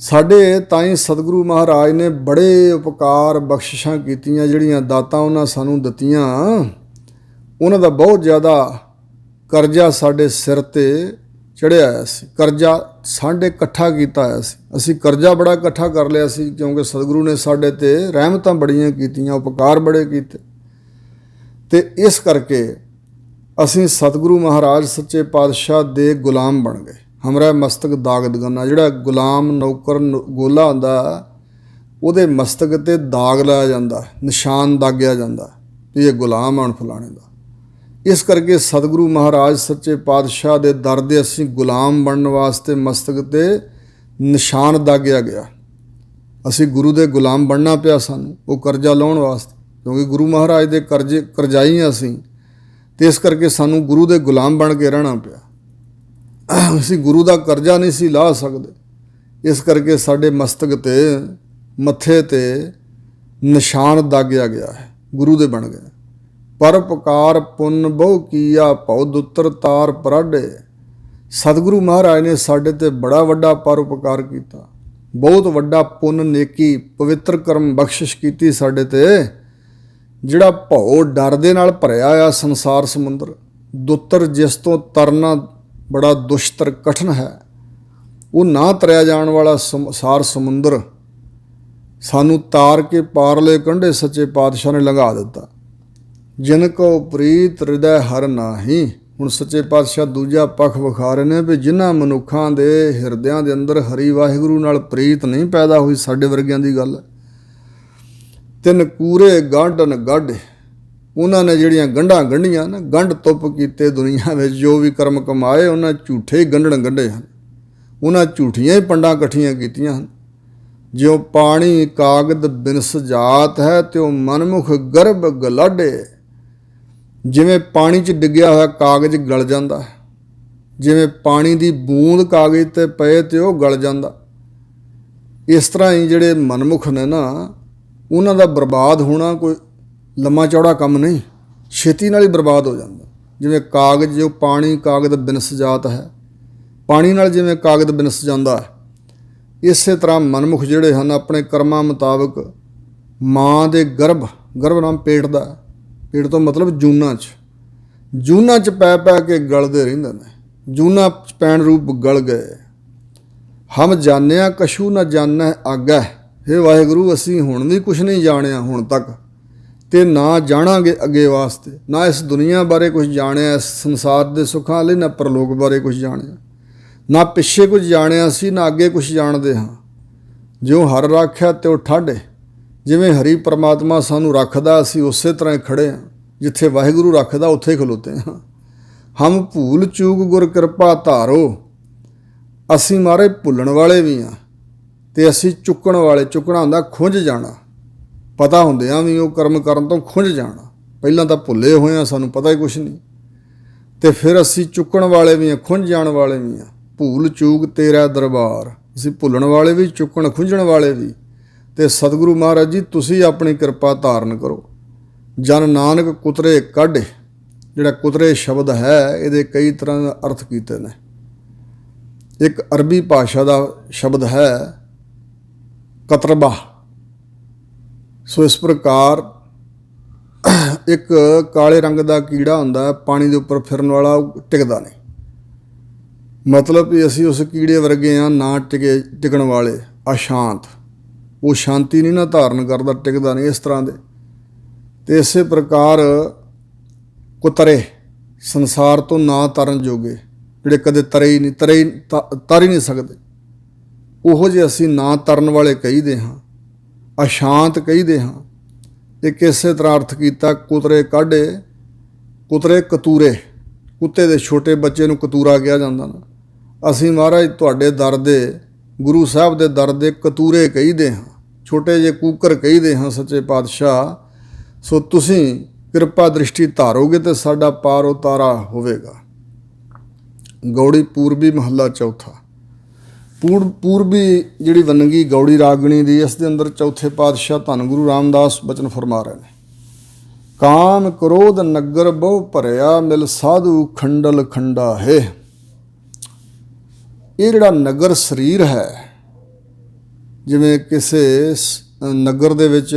ਸਾਡੇ ਤਾਈਂ ਸਤਿਗੁਰੂ ਮਹਾਰਾਜ ਨੇ ਬੜੇ ਉਪਕਾਰ ਬਖਸ਼ਿਸ਼ਾਂ ਕੀਤੀਆਂ। ਜਿਹੜੀਆਂ ਦਾਤਾਂ ਉਹਨਾਂ ਸਾਨੂੰ ਦਿੱਤੀਆਂ, ਉਹਨਾਂ ਦਾ ਬਹੁਤ ਜ਼ਿਆਦਾ ਕਰਜ਼ਾ ਸਾਡੇ ਸਿਰ 'ਤੇ ਚੜ੍ਹਿਆ ਆਇਆ ਸੀ। ਕਰਜ਼ਾ ਸਾਡੇ ਇਕੱਠਾ ਕੀਤਾ ਹੋਇਆ ਸੀ। ਅਸੀਂ ਕਰਜ਼ਾ ਬੜਾ ਇਕੱਠਾ ਕਰ ਲਿਆ ਸੀ, ਕਿਉਂਕਿ ਸਤਿਗੁਰੂ ਨੇ ਸਾਡੇ 'ਤੇ ਰਹਿਮਤਾਂ ਬੜੀਆਂ ਕੀਤੀਆਂ, ਉਪਕਾਰ ਬੜੇ ਕੀਤੇ। ਤੇ ਇਸ ਕਰਕੇ ਅਸੀਂ ਸਤਿਗੁਰੂ ਮਹਾਰਾਜ ਸੱਚੇ ਪਾਤਸ਼ਾਹ ਦੇ ਗੁਲਾਮ ਬਣ ਗਏ। ਹਮਰਾ ਮਸਤਕ ਦਾਗ ਦਗਾਨਾ। ਜਿਹੜਾ ਗੁਲਾਮ, ਨੌਕਰ, ਗੋਲਾ ਹੁੰਦਾ, ਉਹਦੇ ਮਸਤਕ 'ਤੇ ਦਾਗ ਲਾਇਆ ਜਾਂਦਾ, ਨਿਸ਼ਾਨ ਦਾਗਿਆ ਜਾਂਦਾ ਵੀ ਇਹ ਗੁਲਾਮ ਆਣ ਫਲਾਣੇ ਦਾ। ਇਸ ਕਰਕੇ ਸਤਿਗੁਰੂ ਮਹਾਰਾਜ ਸੱਚੇ ਪਾਤਸ਼ਾਹ ਦੇ ਦਰ ਦੇ ਅਸੀਂ ਗੁਲਾਮ ਬਣਨ ਵਾਸਤੇ ਮਸਤਕ 'ਤੇ ਨਿਸ਼ਾਨ ਦਾਗਿਆ ਗਿਆ। ਅਸੀਂ ਗੁਰੂ ਦੇ ਗੁਲਾਮ ਬਣਨਾ ਪਿਆ ਸਾਨੂੰ, ਉਹ ਕਰਜ਼ਾ ਲਾਉਣ ਵਾਸਤੇ, ਕਿਉਂਕਿ ਗੁਰੂ ਮਹਾਰਾਜ ਦੇ ਕਰਜ਼ਾਈ ਹਾਂ ਅਸੀਂ। ਅਤੇ ਇਸ ਕਰਕੇ ਸਾਨੂੰ ਗੁਰੂ ਦੇ ਗੁਲਾਮ ਬਣ ਕੇ ਰਹਿਣਾ ਪਿਆ। ਅਸੀਂ ਗੁਰੂ ਦਾ ਕਰਜ਼ਾ ਨਹੀਂ ਸੀ ਲਾਹ ਸਕਦੇ। ਇਸ ਕਰਕੇ ਸਾਡੇ ਮਸਤਕ 'ਤੇ, ਮੱਥੇ 'ਤੇ ਨਿਸ਼ਾਨ ਦਾਗਿਆ ਗਿਆ ਹੈ, ਗੁਰੂ ਦੇ ਬਣ ਗਏ। ਪਰਉਪਕਾਰ ਪੁੰਨ ਬਹੁ ਕੀਆ, ਭਉ ਦੁੱਤਰ ਤਾਰ ਪਰਾਢੇ। ਸਤਿਗੁਰੂ ਮਹਾਰਾਜ ਨੇ ਸਾਡੇ 'ਤੇ ਬੜਾ ਵੱਡਾ ਪਰਉਪਕਾਰ ਕੀਤਾ। ਬਹੁਤ ਵੱਡਾ ਪੁੰਨ, ਨੇਕੀ, ਪਵਿੱਤਰ ਕਰਮ ਬਖਸ਼ਿਸ਼ ਕੀਤੀ ਸਾਡੇ 'ਤੇ। ਜਿਹੜਾ ਭਉ ਡਰ ਦੇ ਨਾਲ ਭਰਿਆ ਆ ਸੰਸਾਰ ਸਮੁੰਦਰ, ਦੁੱਤਰ ਜਿਸ ਤੋਂ ਤਰਨਾ ਬੜਾ ਦੁਸ਼ਤਰ ਕਠਿਨ ਹੈ, ਉਹ ਨਾ ਤਰਿਆ ਜਾਣ ਵਾਲਾ ਸੰਸਾਰ ਸਮੁੰਦਰ ਸਾਨੂੰ ਤਾਰ ਕੇ ਪਾਰਲੇ ਕੰਢੇ ਸੱਚੇ ਪਾਤਸ਼ਾਹ ਨੇ ਲੰਘਾ ਦਿੱਤਾ। ਜਿਨ ਕੋ ਪ੍ਰੀਤ ਹਿਰਦੈ ਹਰ ਨਾਹੀ। ਹੁਣ ਸੱਚੇ ਪਾਤਸ਼ਾਹ ਦੂਜਾ ਪੱਖ ਵਿਖਾ ਰਹੇ ਨੇ ਵੀ ਜਿਨ੍ਹਾਂ ਮਨੁੱਖਾਂ ਦੇ ਹਿਰਦਿਆਂ ਦੇ ਅੰਦਰ ਹਰੀ ਵਾਹਿਗੁਰੂ ਨਾਲ ਪ੍ਰੀਤ ਨਹੀਂ ਪੈਦਾ ਹੋਈ, ਸਾਡੇ ਵਰਗਿਆਂ ਦੀ ਗੱਲ ਹੈ। ਤਿੰਨ ਕੂਰੇ ਗਾਢਨ ਗਾਢੇ। ਉਹਨਾਂ ਨੇ ਜਿਹੜੀਆਂ ਗੰਢਾਂ ਗੰਢੀਆਂ ਨਾ, ਗੰਢ ਤੁੱਪ ਕੀਤੇ ਦੁਨੀਆ ਵਿੱਚ, ਜੋ ਵੀ ਕਰਮ ਕਮਾਏ ਉਹਨਾਂ ਝੂਠੇ ਹੀ ਗੰਢਣ ਗੰਢੇ ਹਨ, ਉਹਨਾਂ ਝੂਠੀਆਂ ਹੀ ਪੰਡਾਂ ਇਕੱਠੀਆਂ ਕੀਤੀਆਂ ਹਨ। ਜਿਉ ਪਾਣੀ ਕਾਗਦ ਬਿਨਸ ਜਾਤ ਹੈ, ਤਿਉ ਮਨਮੁਖ ਗਰਭ ਗਲਾਡੇ। ਜਿਵੇਂ ਪਾਣੀ 'ਚ ਡਿੱਗਿਆ ਹੋਇਆ ਕਾਗਜ਼ ਗਲ ਜਾਂਦਾ ਹੈ, ਜਿਵੇਂ ਪਾਣੀ ਦੀ ਬੂੰਦ ਕਾਗਜ਼ 'ਤੇ ਪਏ ਤੇ ਉਹ ਗਲ ਜਾਂਦਾ, ਇਸ ਤਰ੍ਹਾਂ ਹੀ ਜਿਹੜੇ ਮਨਮੁਖ ਨੇ ਨਾ, ਉਹਨਾਂ ਦਾ ਬਰਬਾਦ ਹੋਣਾ ਕੋਈ ਲੰਮਾ ਚੌੜਾ ਕੰਮ ਨਹੀਂ, ਛੇਤੀ ਨਾਲ ਹੀ ਬਰਬਾਦ ਹੋ ਜਾਂਦਾ। ਜਿਵੇਂ ਕਾਗਜ਼, ਜੋ ਪਾਣੀ ਕਾਗਜ਼ ਬਿਨਸ ਜਾਤ ਹੈ, ਪਾਣੀ ਨਾਲ ਜਿਵੇਂ ਕਾਗਜ਼ ਬਿਨਸ ਜਾਂਦਾ ਹੈ, ਇਸੇ ਤਰ੍ਹਾਂ ਮਨਮੁਖ ਜਿਹੜੇ ਹਨ ਆਪਣੇ ਕਰਮਾਂ ਮੁਤਾਬਕ ਮਾਂ ਦੇ ਗਰਭ ਨਾਮ ਪੇਟ ਦਾ, ਪੇਟ ਤੋਂ ਮਤਲਬ ਜੂਨਾਂ 'ਚ ਪੈ ਕੇ ਗਲਦੇ ਰਹਿੰਦੇ ਨੇ। ਜੂਨਾਂ 'ਚ ਪੈਣ ਰੂਪ ਗਲ ਗਏ। ਹਮ ਜਾਣਿਆ ਕਛੂ ਨਾ ਜਾਣੈ ਆਗੈ। ਹੇ ਵਾਹਿਗੁਰੂ, ਅਸੀਂ ਹੁਣ ਵੀ ਕੁਛ ਨਹੀਂ ਜਾਣਿਆ ਹੁਣ ਤੱਕ, ਤੇ ਨਾ ਜਾਣਾਂਗੇ ਅੱਗੇ ਵਾਸਤੇ। ਨਾ ਇਸ ਦੁਨੀਆ ਬਾਰੇ ਕੁਝ ਜਾਣਿਆ, ਇਸ ਸੰਸਾਰ ਦੇ ਸੁੱਖਾਂ ਲਈ, ਨਾ ਪਰਲੋਕ ਬਾਰੇ ਕੁਝ ਜਾਣਿਆ, ਨਾ ਪਿੱਛੇ ਕੁਝ ਜਾਣਿਆ ਸੀ, ਨਾ ਅੱਗੇ ਕੁਝ ਜਾਣਦੇ ਹਾਂ। ਜਿਉਂ ਹਰ ਰਾਖਿਆ ਤਿਉ ਠਾਢੇ। ਜਿਵੇਂ ਹਰੀ ਪਰਮਾਤਮਾ ਸਾਨੂੰ ਰੱਖਦਾ, ਅਸੀਂ ਉਸੇ ਤਰ੍ਹਾਂ ਹੀ ਖੜ੍ਹੇ ਹਾਂ, ਜਿੱਥੇ ਵਾਹਿਗੁਰੂ ਰੱਖਦਾ ਉੱਥੇ ਹੀ ਖਲੋਤੇ ਹਾਂ। ਹਮ ਭੂਲ ਚੂਕ ਗੁਰ ਕਿਰਪਾ ਧਾਰੋ। ਅਸੀਂ ਮਹਾਰਾਜ ਭੁੱਲਣ ਵਾਲੇ ਵੀ ਹਾਂ, ਤੇ ਅਸੀਂ ਚੁੱਕਣ ਵਾਲੇ। ਚੁੱਕਣਾ ਹੁੰਦਾ ਖੁੰਝ ਜਾਣਾ, ਪਤਾ ਹੁੰਦਿਆਂ ਵੀ ਉਹ ਕਰਮ ਕਰਨ ਤੋਂ ਖੁੰਝ ਜਾਣਾ। ਪਹਿਲਾਂ ਤਾਂ ਭੁੱਲੇ ਹੋਏ ਹਾਂ, ਸਾਨੂੰ ਪਤਾ ਹੀ ਕੁਛ ਨਹੀਂ, ਤੇ ਫਿਰ ਅਸੀਂ ਚੁੱਕਣ ਵਾਲੇ ਵੀ ਹਾਂ, ਖੁੰਝ ਜਾਣ ਵਾਲੇ ਵੀ ਹਾਂ। ਭੂਲ ਚੂਕ ਤੇਰਾ ਦਰਬਾਰ। ਅਸੀਂ ਭੁੱਲਣ ਵਾਲੇ ਵੀ, ਚੁੱਕਣ ਖੁੰਝਣ ਵਾਲੇ ਵੀ। ਤੇ ਸਤਿਗੁਰੂ ਮਹਾਰਾਜ ਜੀ, ਤੁਸੀਂ ਆਪਣੀ ਕਿਰਪਾ ਧਾਰਨ ਕਰੋ। ਜਨ ਨਾਨਕ ਕੁਤਰੇ ਕੱਢ। ਜਿਹੜਾ ਕੁਤਰੇ ਸ਼ਬਦ ਹੈ, ਇਹਦੇ ਕਈ ਤਰ੍ਹਾਂ ਦੇ ਅਰਥ ਕੀਤੇ ਨੇ। ਇੱਕ ਅਰਬੀ ਭਾਸ਼ਾ ਦਾ ਸ਼ਬਦ ਹੈ ਕਤਰਬਾ। ਸੋ ਇਸ ਪ੍ਰਕਾਰ ਇੱਕ ਕਾਲੇ ਰੰਗ ਦਾ ਕੀੜਾ ਹੁੰਦਾ, ਪਾਣੀ ਦੇ ਉੱਪਰ ਫਿਰਨ ਵਾਲਾ, ਉਹ ਟਿਕਦਾ ਨਹੀਂ। ਮਤਲਬ ਵੀ ਅਸੀਂ ਉਸ ਕੀੜੇ ਵਰਗੇ ਹਾਂ, ਨਾ ਟਿਕਣ ਵਾਲੇ, ਅਸ਼ਾਂਤ। ਉਹ ਸ਼ਾਂਤੀ ਨਹੀਂ ਨਾ ਧਾਰਨ ਕਰਦਾ, ਟਿਕਦਾ ਨਹੀਂ, ਇਸ ਤਰ੍ਹਾਂ ਦੇ। ਤੇ ਇਸੇ ਪ੍ਰਕਾਰ ਕੁਤਰੇ, ਸੰਸਾਰ ਤੋਂ ਨਾ ਤਰਨ ਜੋਗੇ, ਜਿਹੜੇ ਕਦੇ ਤਰ ਹੀ ਨਹੀਂ ਸਕਦੇ, ਉਹੋ ਜਿਹੇ ਅਸੀਂ ਨਾ ਤਰਨ ਵਾਲੇ ਕਹੀਦੇ ਹਾਂ, ਅਸ਼ਾਂਤ ਕਹੀਦੇ ਹਾਂ। ਇੱਕ ਇਸੇ ਤਰ੍ਹਾਂ ਅਰਥ ਕੀਤਾ ਕੁਤਰੇ ਕਾਢੇ। ਕੁਤਰੇ ਕਤੂਰੇ, ਕੁੱਤੇ ਦੇ ਛੋਟੇ ਬੱਚੇ ਨੂੰ ਕਤੂਰਾ ਕਿਹਾ ਜਾਂਦਾ ਨਾ। ਅਸੀਂ ਮਹਾਰਾਜ ਤੁਹਾਡੇ ਦਰ ਦੇ, ਗੁਰੂ ਸਾਹਿਬ ਦੇ ਦਰ ਦੇ ਕਤੂਰੇ ਕਹੀਦੇ ਹਾਂ, ਛੋਟੇ ਜਿਹੇ ਕੂਕਰ ਕਹੀਦੇ ਹਾਂ ਸੱਚੇ ਪਾਤਸ਼ਾਹ। ਸੋ ਤੁਸੀਂ ਕਿਰਪਾ ਦ੍ਰਿਸ਼ਟੀ ਧਾਰੋਗੇ ਤੇ ਸਾਡਾ ਪਾਰ ਉਤਾਰਾ ਹੋਵੇਗਾ। ਗੌੜੀ ਪੂਰਬੀ ਮਹੱਲਾ ਚੌਥਾ। ਪੂਰਬੀ ਜਿਹੜੀ ਵੰਨਗੀ ਗੌੜੀ ਰਾਗਣੀ ਦੀ, ਇਸ ਦੇ ਅੰਦਰ ਚੌਥੇ ਪਾਤਸ਼ਾਹ ਧੰਨ ਗੁਰੂ ਰਾਮਦਾਸ ਬਚਨ ਫਰਮਾ ਰਹੇ ਨੇ। ਕਾਮ ਕ੍ਰੋਧ ਨਗਰ ਬਹੁ ਭਰਿਆ, ਮਿਲ ਸਾਧੂ ਖੰਡਲ ਖੰਡਾ ਹੈ। ਇਹ ਜਿਹੜਾ ਨਗਰ ਸਰੀਰ ਹੈ, ਜਿਵੇਂ ਕਿਸੇ ਨਗਰ ਦੇ ਵਿੱਚ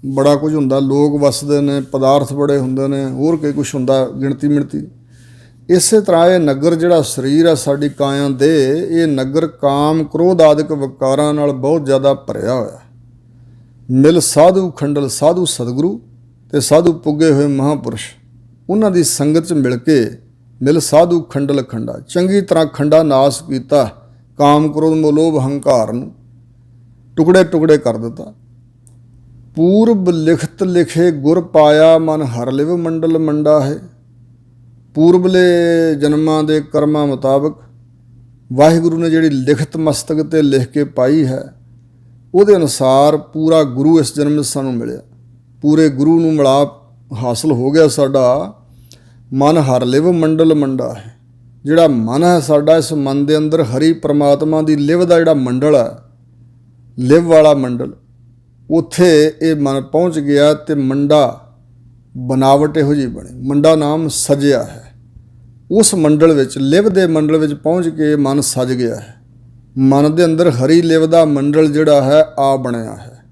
ਬੜਾ ਕੁਝ ਹੁੰਦਾ, ਲੋਕ ਵਸਦੇ ਨੇ, ਪਦਾਰਥ ਬੜੇ ਹੁੰਦੇ ਨੇ, ਹੋਰ ਕਈ ਕੁਛ ਹੁੰਦਾ, ਗਿਣਤੀ ਮਿਣਤੀ। ਇਸੇ ਤਰ੍ਹਾਂ ਇਹ ਨਗਰ ਜਿਹੜਾ ਸਰੀਰ ਹੈ ਸਾਡੀ ਕਾਇਆ ਦੇ, ਇਹ ਨਗਰ ਕਾਮ ਕ੍ਰੋਧ ਆਦਿਕ ਵਿਕਾਰਾਂ ਨਾਲ ਬਹੁਤ ਜ਼ਿਆਦਾ ਭਰਿਆ ਹੋਇਆ। ਮਿਲ ਸਾਧੂ ਖੰਡਲ, ਸਾਧੂ ਸਤਿਗੁਰੂ ਤੇ ਸਾਧੂ ਪੁੱਗੇ ਹੋਏ ਮਹਾਂਪੁਰਸ਼, ਉਹਨਾਂ ਦੀ ਸੰਗਤ 'ਚ ਮਿਲ ਕੇ ਮਿਲ ਸਾਧੂ ਖੰਡਲ ਖੰਡਾ, ਚੰਗੀ ਤਰ੍ਹਾਂ ਖੰਡਾ ਨਾਸ ਕੀਤਾ। ਕਾਮ ਕ੍ਰੋਧ ਮੋਹ ਲੋਭ ਹੰਕਾਰ ਨੂੰ ਟੁਕੜੇ ਟੁਕੜੇ ਕਰ ਦਿੱਤਾ। ਪੂਰਬ ਲਿਖਤ ਲਿਖੇ ਗੁਰ ਪਾਇਆ, ਮਨ ਹਰ ਲਿਵ ਮੰਡਲ ਮੰਡਾ ਹੈ। ਪੂਰਬਲੇ ਜਨਮਾਂ ਦੇ ਕਰਮਾਂ ਮੁਤਾਬਕ ਵਾਹਿਗੁਰੂ ਨੇ ਜਿਹੜੀ ਲਿਖਤ ਮਸਤਕ 'ਤੇ ਲਿਖ ਕੇ ਪਾਈ ਹੈ, ਉਹਦੇ ਅਨੁਸਾਰ ਪੂਰਾ ਗੁਰੂ ਇਸ ਜਨਮ ਵਿੱਚ ਸਾਨੂੰ ਮਿਲਿਆ। ਪੂਰੇ ਗੁਰੂ ਨੂੰ ਮਿਲਾਪ ਹਾਸਲ ਹੋ ਗਿਆ ਸਾਡਾ। ਮਨ ਹਰ ਲਿਵ ਮੰਡਲ ਮੰਡਾ ਹੈ। ਜਿਹੜਾ ਮਨ ਹੈ ਸਾਡਾ, ਇਸ ਮਨ ਦੇ ਅੰਦਰ ਹਰੀ ਪਰਮਾਤਮਾ ਦੀ ਲਿਵ ਦਾ ਜਿਹੜਾ ਮੰਡਲ ਹੈ, ਲਿਵ ਵਾਲਾ ਮੰਡਲ, ਉੱਥੇ ਇਹ ਮਨ ਪਹੁੰਚ ਗਿਆ। ਤੇ ਮੰਡਾ ਬਨਾਵਟ ਇਹੋ ਜਿਹੀ ਬਣੀ, ਮੰਡਾ ਨਾਮ ਸਜਿਆ ਹੈ। ਉਸ ਮੰਡਲ ਵਿੱਚ, ਲਿਵ ਦੇ ਮੰਡਲ ਵਿੱਚ ਪਹੁੰਚ ਕੇ ਮਨ ਸਜ ਗਿਆ ਹੈ। ਮਨ ਦੇ ਅੰਦਰ ਹਰੀ ਲਿਵ ਦਾ ਮੰਡਲ ਜਿਹੜਾ ਹੈ ਆ ਬਣਿਆ ਹੈ।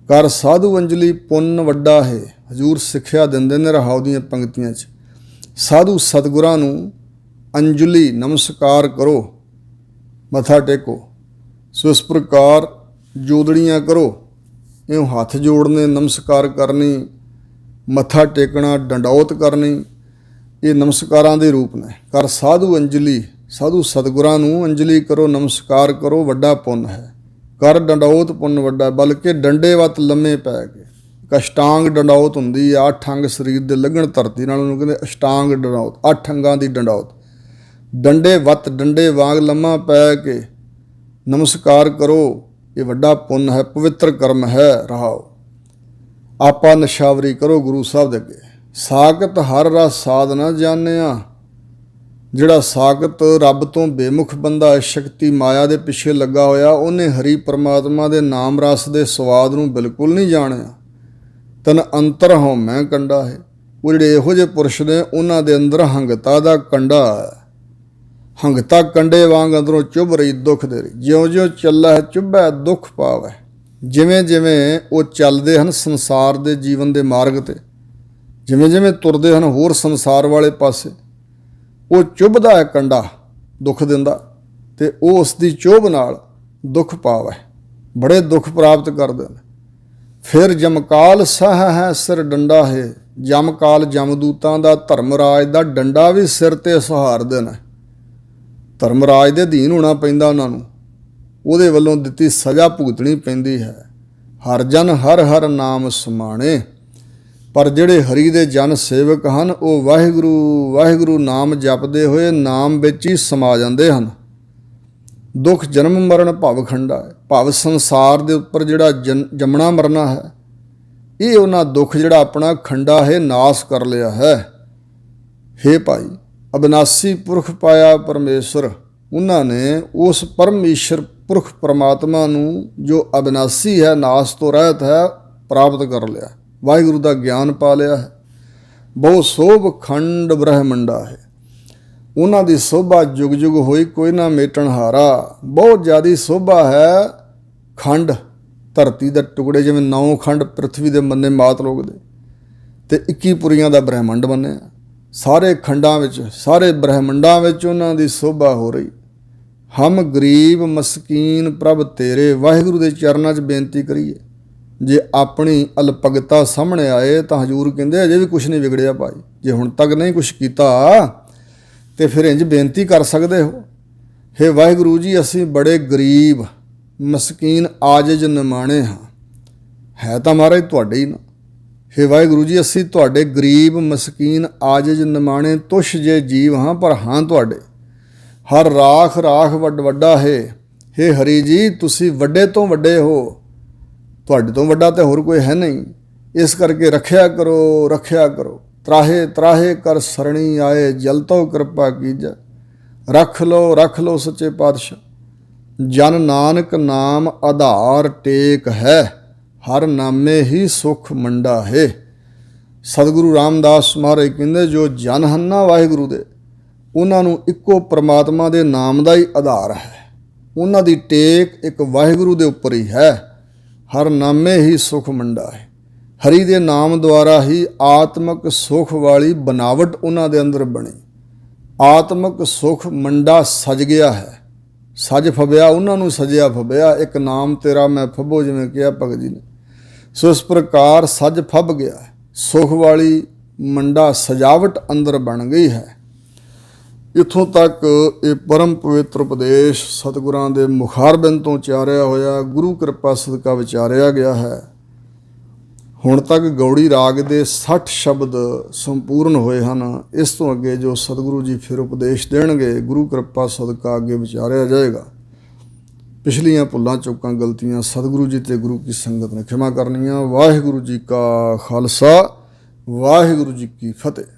ਕਰ ਸਾਧੂ ਅੰਜਲੀ ਪੁੰਨ ਵੱਡਾ ਹੈ। ਹਜ਼ੂਰ ਸਿੱਖਿਆ ਦਿੰਦੇ ਨੇ ਰਹਾਉ ਦੀਆਂ ਪੰਕਤੀਆਂ 'ਚ, ਸਾਧੂ ਸਤਿਗੁਰਾਂ ਨੂੰ ਅੰਜਲੀ ਨਮਸਕਾਰ ਕਰੋ, ਮੱਥਾ ਟੇਕੋ। ਸੋ ਇਸ ਪ੍ਰਕਾਰ ਜੋਦੜੀਆਂ ਕਰੋ, ਇਉਂ ਹੱਥ ਜੋੜਨੇ, ਨਮਸਕਾਰ ਕਰਨੀ, ਮੱਥਾ ਟੇਕਣਾ, ਡੰਡੌਤ ਕਰਨੀ, ਇਹ ਨਮਸਕਾਰਾਂ ਦੇ ਰੂਪ ਨੇ। ਕਰ ਸਾਧੂ ਅੰਜਲੀ, ਸਾਧੂ ਸਤਿਗੁਰਾਂ ਨੂੰ ਅੰਜਲੀ ਕਰੋ, ਨਮਸਕਾਰ ਕਰੋ, ਵੱਡਾ ਪੁੰਨ ਹੈ। ਕਰ ਡੰਡੌਤ ਪੁੰਨ ਵੱਡਾ, ਬਲਕਿ ਡੰਡੇ ਵੱਤ ਲੰਮੇ ਪੈ ਕੇ, ਅਸ਼ਟਾਂਗ ਡੰਡੌਤ ਹੁੰਦੀ ਆ, 8 ਅੰਗ ਸਰੀਰ ਦੇ ਲੱਗਣ ਧਰਤੀ ਨਾਲ, ਉਹਨੂੰ ਕਹਿੰਦੇ ਅਸ਼ਟਾਂਗ ਡੰਡੌਤ, 8 ਅੰਗਾਂ ਦੀ ਡੰਡੌਤ। ਡੰਡੇ ਵੱਤ ਡੰਡੇ ਵਾਂਗ ਲੰਮਾ ਪੈ ਕੇ ਨਮਸਕਾਰ ਕਰੋ, ਇਹ ਵੱਡਾ ਪੁੰਨ ਹੈ, ਪਵਿੱਤਰ ਕਰਮ ਹੈ। ਰਹਾਓ ਆਪਾ ਨਿਸ਼ਾਵਰੀ ਕਰੋ ਗੁਰੂ ਸਾਹਿਬ ਦੇ ਅੱਗੇ। ਸਾਕਤ ਹਰ ਰਸ ਸਾਧ ਨਾ ਜਾਣਿਆ, ਜਿਹੜਾ ਸਾਕਤ ਰੱਬ ਤੋਂ ਬੇਮੁਖ ਬੰਦਾ ਹੈ, ਸ਼ਕਤੀ ਮਾਇਆ ਦੇ ਪਿੱਛੇ ਲੱਗਾ ਹੋਇਆ, ਉਹਨੇ ਹਰੀ ਪਰਮਾਤਮਾ ਦੇ ਨਾਮ ਰਸ ਦੇ ਸਵਾਦ ਨੂੰ ਬਿਲਕੁਲ ਨਹੀਂ ਜਾਣਿਆ। ਤਨ ਅੰਤਰ ਹਉਮੈ ਕੰਡਾ ਹੈ। ਉਹ ਜਿਹੜੇ ਇਹੋ ਜਿਹੇ ਪੁਰਸ਼ ਨੇ, ਉਹਨਾਂ ਦੇ ਅੰਦਰ ਹੰਗਤਾ ਦਾ ਕੰਡਾ ਹੈ। ਹੰਗਤਾ ਕੰਡੇ ਵਾਂਗ ਅੰਦਰੋਂ ਚੁੱਭ ਰਹੀ, ਦੁੱਖ ਦੇ ਰਹੀ। ਜਿਉਂ ਜਿਉਂ ਚੱਲਾ ਹੈ ਚੁੱਭੈ ਦੁੱਖ ਪਾਵੈ। ਜਿਵੇਂ ਜਿਵੇਂ ਉਹ ਚੱਲਦੇ ਹਨ ਸੰਸਾਰ ਦੇ ਜੀਵਨ ਦੇ ਮਾਰਗ 'ਤੇ, ਜਿਵੇਂ ਜਿਵੇਂ ਤੁਰਦੇ ਹਨ ਹੋਰ ਸੰਸਾਰ ਵਾਲੇ ਪਾਸੇ, ਉਹ ਚੁੱਭਦਾ ਹੈ ਕੰਡਾ, ਦੁੱਖ ਦਿੰਦਾ, ਅਤੇ ਉਹ ਉਸ ਦੀ ਚੁੱਭ ਨਾਲ ਦੁੱਖ ਪਾਵੈ, ਬੜੇ ਦੁੱਖ ਪ੍ਰਾਪਤ ਕਰਦੇ ਨੇ। ਫਿਰ ਜਮਕਾਲ ਸਹ ਹੈ ਸਿਰ ਡੰਡਾ ਹੈ। ਜਮਕਾਲ ਜਮਦੂਤਾਂ ਦਾ, ਧਰਮਰਾਜ ਦਾ ਡੰਡਾ ਵੀ ਸਿਰ 'ਤੇ ਸਹਾਰਦੇ ਨੇ। ਧਰਮਰਾਜ ਦੇ ਅਧੀਨ ਹੋਣਾ ਪੈਂਦਾ ਉਹਨਾਂ ਨੂੰ, ਉਹਦੇ ਵੱਲੋਂ ਦਿੱਤੀ ਸਜ਼ਾ ਭੁਗਤਣੀ ਪੈਂਦੀ ਹੈ। ਹਰ ਜਨ ਹਰ ਹਰ ਨਾਮ ਸਮਾਣੇ। ਪਰ ਜਿਹੜੇ ਹਰੀ ਦੇ ਜਨ ਸੇਵਕ ਹਨ, ਉਹ ਵਾਹਿਗੁਰੂ ਵਾਹਿਗੁਰੂ ਨਾਮ ਜਪਦੇ ਹੋਏ ਨਾਮ ਵਿੱਚ ਹੀ ਸਮਾ ਜਾਂਦੇ ਹਨ। ਦੁੱਖ ਜਨਮ ਮਰਨ ਭਵ ਖੰਡਾ ਹੈ। ਭਵ ਸੰਸਾਰ ਦੇ ਉੱਪਰ ਜਿਹੜਾ ਜੰਮਣਾ ਮਰਨਾ ਹੈ, ਇਹ ਉਹਨਾਂ ਦੁੱਖ ਜਿਹੜਾ ਆਪਣਾ ਖੰਡਾ ਹੈ, ਨਾਸ ਕਰ ਲਿਆ ਹੈ। ਹੇ ਭਾਈ, ਅਬਿਨਾਸੀ ਪੁਰਖ ਪਾਇਆ ਪਰਮੇਸ਼ਰ। ਉਹਨਾਂ ਨੇ ਉਸ ਪਰਮੇਸ਼ਰ ਪੁਰਖ ਪਰਮਾਤਮਾ ਨੂੰ, ਜੋ ਅਬਿਨਾਸੀ ਹੈ, ਨਾਸ ਤੋਂ ਰਹਿਤ ਹੈ, ਪ੍ਰਾਪਤ ਕਰ ਲਿਆ। ਵਾਹਿਗੁਰੂ ਦਾ ਗਿਆਨ ਪਾ ਲਿਆ ਹੈ। ਬਹੁ ਸੋਭ ਖੰਡ ਬ੍ਰਹਮੰਡਾ ਹੈ। ਉਹਨਾਂ ਦੀ ਸੋਭਾ ਜੁਗ ਜੁਗ ਹੋਈ, ਕੋਈ ਨਾ ਮੇਟਣ ਹਾਰਾ। ਬਹੁਤ ਜ਼ਿਆਦਾ ਸੋਭਾ ਹੈ ਖੰਡ, ਧਰਤੀ ਦੇ ਟੁਕੜੇ, ਜਿਵੇਂ 9 ਖੰਡ ਪ੍ਰਿਥਵੀ ਦੇ ਮੰਨੇ ਮਾਤ ਲੋਕ ਦੇ, ਅਤੇ 21 ਪੁਰੀਆਂ ਦਾ ਬ੍ਰਹਿਮੰਡ ਮੰਨਿਆ। ਸਾਰੇ ਖੰਡਾਂ ਵਿੱਚ, ਸਾਰੇ ਬ੍ਰਹਿਮੰਡਾਂ ਵਿੱਚ ਉਹਨਾਂ ਦੀ ਸੋਭਾ ਹੋ ਰਹੀ। ਹਮ ਗਰੀਬ ਮਸਕੀਨ ਪ੍ਰਭ ਤੇਰੇ। ਵਾਹਿਗੁਰੂ ਦੇ ਚਰਨਾਂ 'ਚ ਬੇਨਤੀ ਕਰੀਏ। ਜੇ ਆਪਣੀ ਅਲਪਗਤਾ ਸਾਹਮਣੇ ਆਏ ਤਾਂ ਹਜ਼ੂਰ ਕਹਿੰਦੇ ਅਜੇ ਵੀ ਕੁਛ ਨਹੀਂ ਵਿਗੜਿਆ ਭਾਈ। ਜੇ ਹੁਣ ਤੱਕ ਨਹੀਂ ਕੁਛ ਕੀਤਾ ਤੇ ਫਿਰ ਇੰਝ ਬੇਨਤੀ ਕਰ ਸਕਦੇ ਹੋ, ਹੇ ਵਾਹਿਗੁਰੂ ਜੀ, ਅਸੀਂ ਬੜੇ ਗਰੀਬ ਮਸਕੀਨ ਆਜਿਜ਼ ਨਿਮਾਣੇ ਹਾਂ। ਹੈ ਤਾਂ ਮਹਾਰਾਜ ਤੁਹਾਡੇ ਹੀ ਨਾ। ਹੇ ਵਾਹਿਗੁਰੂ ਜੀ, ਅਸੀਂ ਤੁਹਾਡੇ ਗਰੀਬ ਮਸਕੀਨ ਆਜਿਜ਼ ਨਿਮਾਣੇ ਤੁਛ ਜੇ ਜੀਵ ਹਾਂ, ਪਰ ਹਾਂ ਤੁਹਾਡੇ। ਹਰ ਰਾਖ ਰਾਖ ਵੱਡ ਵੱਡਾ ਹੈ। ਹੇ ਹਰੀ ਜੀ, ਤੁਸੀਂ ਵੱਡੇ ਤੋਂ ਵੱਡੇ ਹੋ, ਤੁਹਾਡੇ ਤੋਂ ਵੱਡਾ ਤਾਂ ਹੋਰ ਕੋਈ ਹੈ ਨਹੀਂ। ਇਸ ਕਰਕੇ ਰੱਖਿਆ ਕਰੋ, ਰੱਖਿਆ ਕਰੋ। ਤਰਾਹੇ ਤਰਾਹੇ ਕਰ ਸਰਣੀ ਆਏ, ਜਲ ਤੋਂ ਕਿਰਪਾ ਕੀਜੈ। ਰੱਖ ਲਓ ਸੱਚੇ ਪਾਤਸ਼ਾਹ। ਜਨ ਨਾਨਕ ਨਾਮ ਆਧਾਰ ਟੇਕ ਹੈ, ਹਰ ਨਾਮੇ ਹੀ ਸੁਖ ਮੰਡਾ ਹੈ। ਸਤਿਗੁਰੂ ਰਾਮਦਾਸ ਮਹਾਰਾਜ ਕਹਿੰਦੇ, ਜੋ ਜਨ ਹਨ ਨਾ ਵਾਹਿਗੁਰੂ ਦੇ, ਉਹਨਾਂ ਨੂੰ ਇੱਕੋ ਪਰਮਾਤਮਾ ਦੇ ਨਾਮ ਦਾ ਹੀ ਆਧਾਰ ਹੈ। ਉਹਨਾਂ ਦੀ ਟੇਕ ਇੱਕ ਵਾਹਿਗੁਰੂ ਦੇ ਉੱਪਰ ਹੀ ਹੈ। ਹਰ ਨਾਮੇ ਹੀ ਸੁਖ ਮੰਡਾ ਹੈ। ਹਰੀ ਦੇ ਨਾਮ ਦੁਆਰਾ ਹੀ ਆਤਮਿਕ ਸੁਖ ਵਾਲੀ ਬਨਾਵਟ ਉਹਨਾਂ ਦੇ ਅੰਦਰ ਬਣੀ। ਆਤਮਿਕ ਸੁਖ ਮੰਡਾ ਸਜ ਗਿਆ ਹੈ। ਸਜ ਫਬਿਆ, ਉਹਨਾਂ ਨੂੰ ਸਜਿਆ ਫਬਿਆ। ਇੱਕ ਨਾਮ ਤੇਰਾ ਮੈਂ ਫਬੋ, ਜਿਵੇਂ ਕਿਹਾ ਭਗਤ ਜੀ ਨੇ। ਸੋ ਇਸ ਪ੍ਰਕਾਰ ਸਜ ਫਬ ਗਿਆ ਹੈ। ਸੁਖ ਵਾਲੀ ਮੰਡਾ ਸਜਾਵਟ ਅੰਦਰ ਬਣ ਗਈ ਹੈ। ਇੱਥੋਂ ਤੱਕ ਇਹ ਪਰਮ ਪਵਿੱਤਰ ਉਪਦੇਸ਼ ਸਤਿਗੁਰਾਂ ਦੇ ਮੁਖਾਰਬਿੰਦ ਤੋਂ ਉਚਾਰਿਆ ਹੋਇਆ, ਗੁਰੂ ਕਿਰਪਾ ਸਦਕਾ ਵਿਚਾਰਿਆ ਗਿਆ ਹੈ। ਹੁਣ ਤੱਕ ਗੌੜੀ ਰਾਗ ਦੇ 60 ਸ਼ਬਦ ਸੰਪੂਰਨ ਹੋਏ ਹਨ। ਇਸ ਤੋਂ ਅੱਗੇ ਜੋ ਸਤਿਗੁਰੂ ਜੀ ਫਿਰ ਉਪਦੇਸ਼ ਦੇਣਗੇ, ਗੁਰੂ ਕਿਰਪਾ ਸਦਕਾ ਅੱਗੇ ਵਿਚਾਰਿਆ ਜਾਏਗਾ। ਪਿਛਲੀਆਂ ਭੁੱਲਾਂ ਚੁੱਕਾਂ ਗਲਤੀਆਂ ਸਤਿਗੁਰੂ ਜੀ ਤੇ ਗੁਰੂ ਕੀ ਸੰਗਤ ਨੇ ਖਿਮਾ ਕਰਨੀਆਂ। ਵਾਹਿਗੁਰੂ ਜੀ ਕਾ ਖਾਲਸਾ, ਵਾਹਿਗੁਰੂ ਜੀ ਕੀ ਫਤਿਹ।